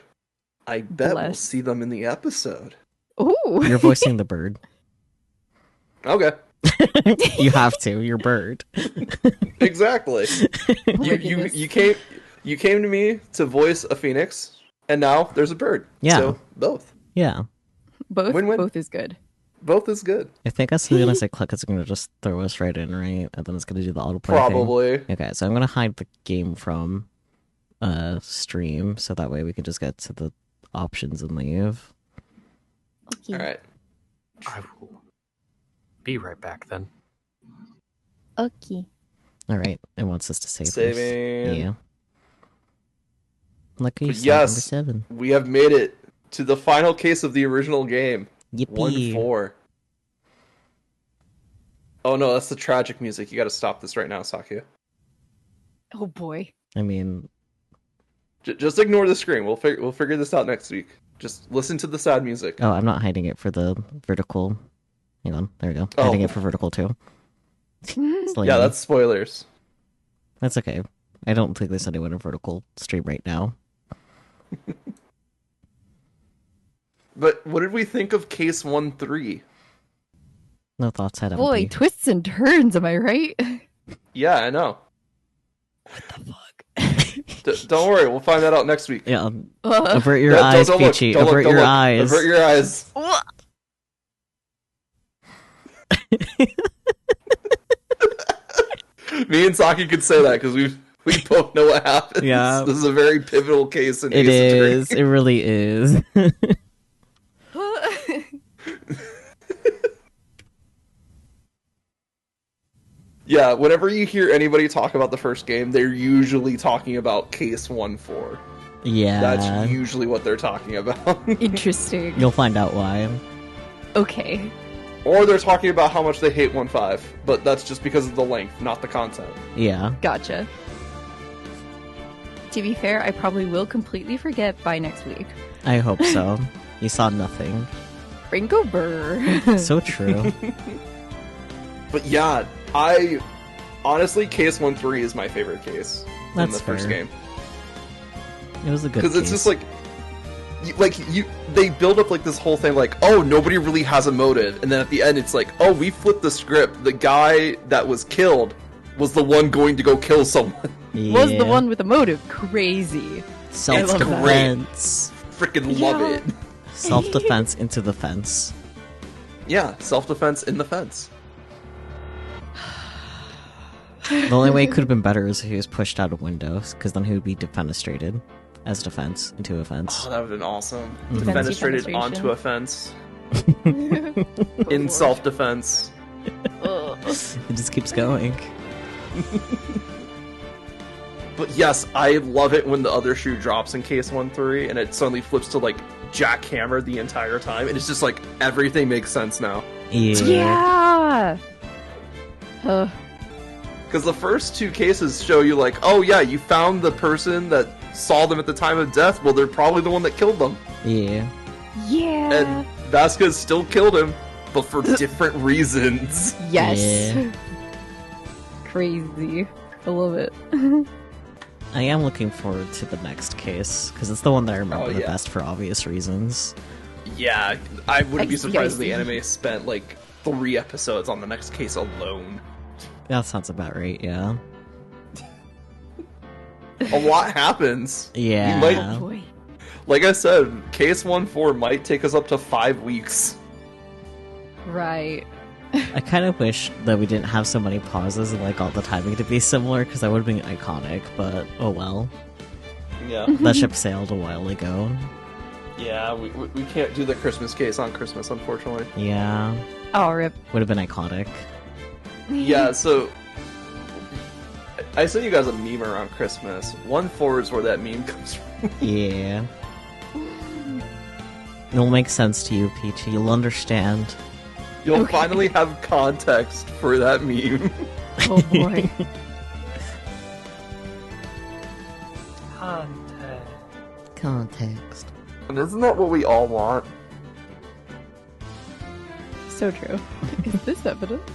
I bet we'll Bless. see them in the episode. Ooh. You're voicing the bird. Okay, You have to. You're bird. exactly. Oh my you goodness. you came to me to voice a phoenix, and now there's a bird. Yeah. So both Yeah. Both Win-win. both is good. is good. I think as soon as I click, it's going to just throw us right in, right? And then it's going to do the autoplay thing. Probably. Okay, so I'm going to hide the game from stream, so that way we can just get to the options and leave. Okay. All right. I will be right back then. Okay. All right, it wants us to save Saving. this. Yeah. Lucky But you yes. number 7. We have made it to the final case of the original game. Yippee. 1-4. Oh no, that's the tragic music. You got to stop this right now, Sakia. Oh boy. I mean, Just ignore the screen. We'll figure this out next week. Just listen to the sad music. oh, I'm not hiding it for the vertical. Hang on, there we go. Oh. Hiding it for vertical too. It's Yeah, lazy. that's spoilers. That's okay. I don't think there's anyone in vertical stream right now. But what did we think of case 1-3? No thoughts had Boy, twists and turns, am I right? Yeah, I know. What the fuck? Don't worry, we'll find that out next week. Yeah, avert your Don't- eyes, don't look, Peachy. don't look, Avert don't your look. eyes. Avert your eyes. Me and Saki could say that because we both know what happens. Yeah. This is a very pivotal case in It Ace Attorney. is. It really is. Yeah, whenever you hear anybody talk about the first game, they're usually talking about case 1-4. Yeah. That's usually what they're talking about. Interesting. You'll find out why. Okay. Or they're talking about how much they hate 1-5, but that's just because of the length, not the content. Yeah. Gotcha. To be fair, I probably will completely forget by next week. I hope so. You saw nothing. Ringo Burr. So true. But yeah, honestly, case 1-3 is my favorite case in That's the first fair. game. It was a good Because it's case. just they build up like this whole thing like, oh, nobody really has a motive, and then at the end it's like, oh, we flipped the script. The guy that was killed was the one going to go kill someone. Was the one with the motive. Crazy. Self-defense. Freaking love it. Self-defense into the fence. Yeah, self-defense in the fence. The only way it could have been better is if he was pushed out of windows, because then he would be defenestrated as defense into a fence. Oh, that would have been awesome. Defense Defenestrated defenestration. onto a fence. In self-defense. It just keeps going. But yes, I love it when the other shoe drops in case 1-3 and it suddenly flips to like jackhammer the entire time, and it's just like everything makes sense now. Yeah. Because the first two cases show you like, oh yeah, you found the person that saw them at the time of death. Well, they're probably the one that killed them. Yeah. Yeah. And Vasquez still killed him, but for different reasons. Yes. Yeah. Crazy. I love it. I am looking forward to the next case, because it's the one that I remember the yeah. best for obvious reasons. Yeah, I wouldn't be surprised if the XPIC. anime spent like 3 episodes on the next case alone. That sounds about right, yeah. A lot happens. Yeah. We might- Oh boy. Like I said, case 1-4 might take us up to 5 weeks. Right. I kind of wish that we didn't have so many pauses and like all the timing to be similar, because that would have been iconic, but oh well. Yeah. That ship sailed a while ago. Yeah, we can't do the Christmas case on Christmas, unfortunately. Mm-hmm. Yeah. Oh, rip. Would have been iconic. Yeah, so I sent you guys a meme around Christmas. 1-4 is where that meme comes from. Yeah. It'll make sense to you, Peachy. You'll understand. You'll Okay. finally have context for that meme. Oh boy. Context. And isn't that what we all want? So true. Is this evidence?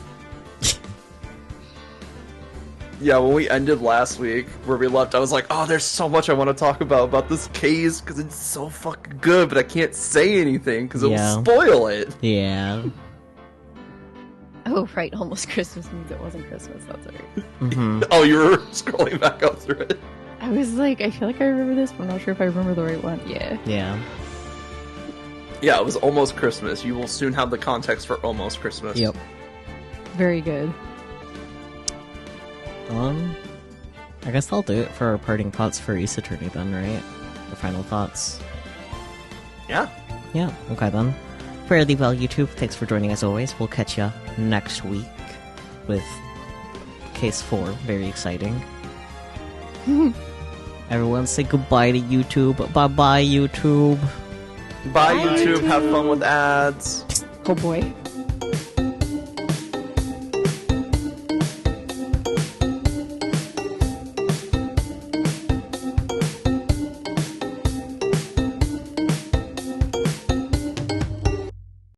Yeah, when we ended last week, where we left, I was like, oh, there's so much I want to talk about this case, because it's so fucking good, but I can't say anything, because it'll Yeah. spoil it. Yeah. Oh, right. Almost Christmas means it wasn't Christmas. That's right. Mm-hmm. Oh, you were scrolling back up through it. I was like, I feel like I remember this, but I'm not sure if I remember the right one. Yeah. Yeah. Yeah, it was almost Christmas. You will soon have the context for almost Christmas. Yep. Very good. I guess I'll do it for our parting thoughts for Ace Attorney then, right? The final thoughts. Yeah. Yeah, okay then. Fairly well, YouTube. Thanks for joining as always. We'll catch ya next week with Case 4. Very exciting. Everyone say goodbye to YouTube. Bye-bye, YouTube. Bye, YouTube. Have fun with ads. Oh boy.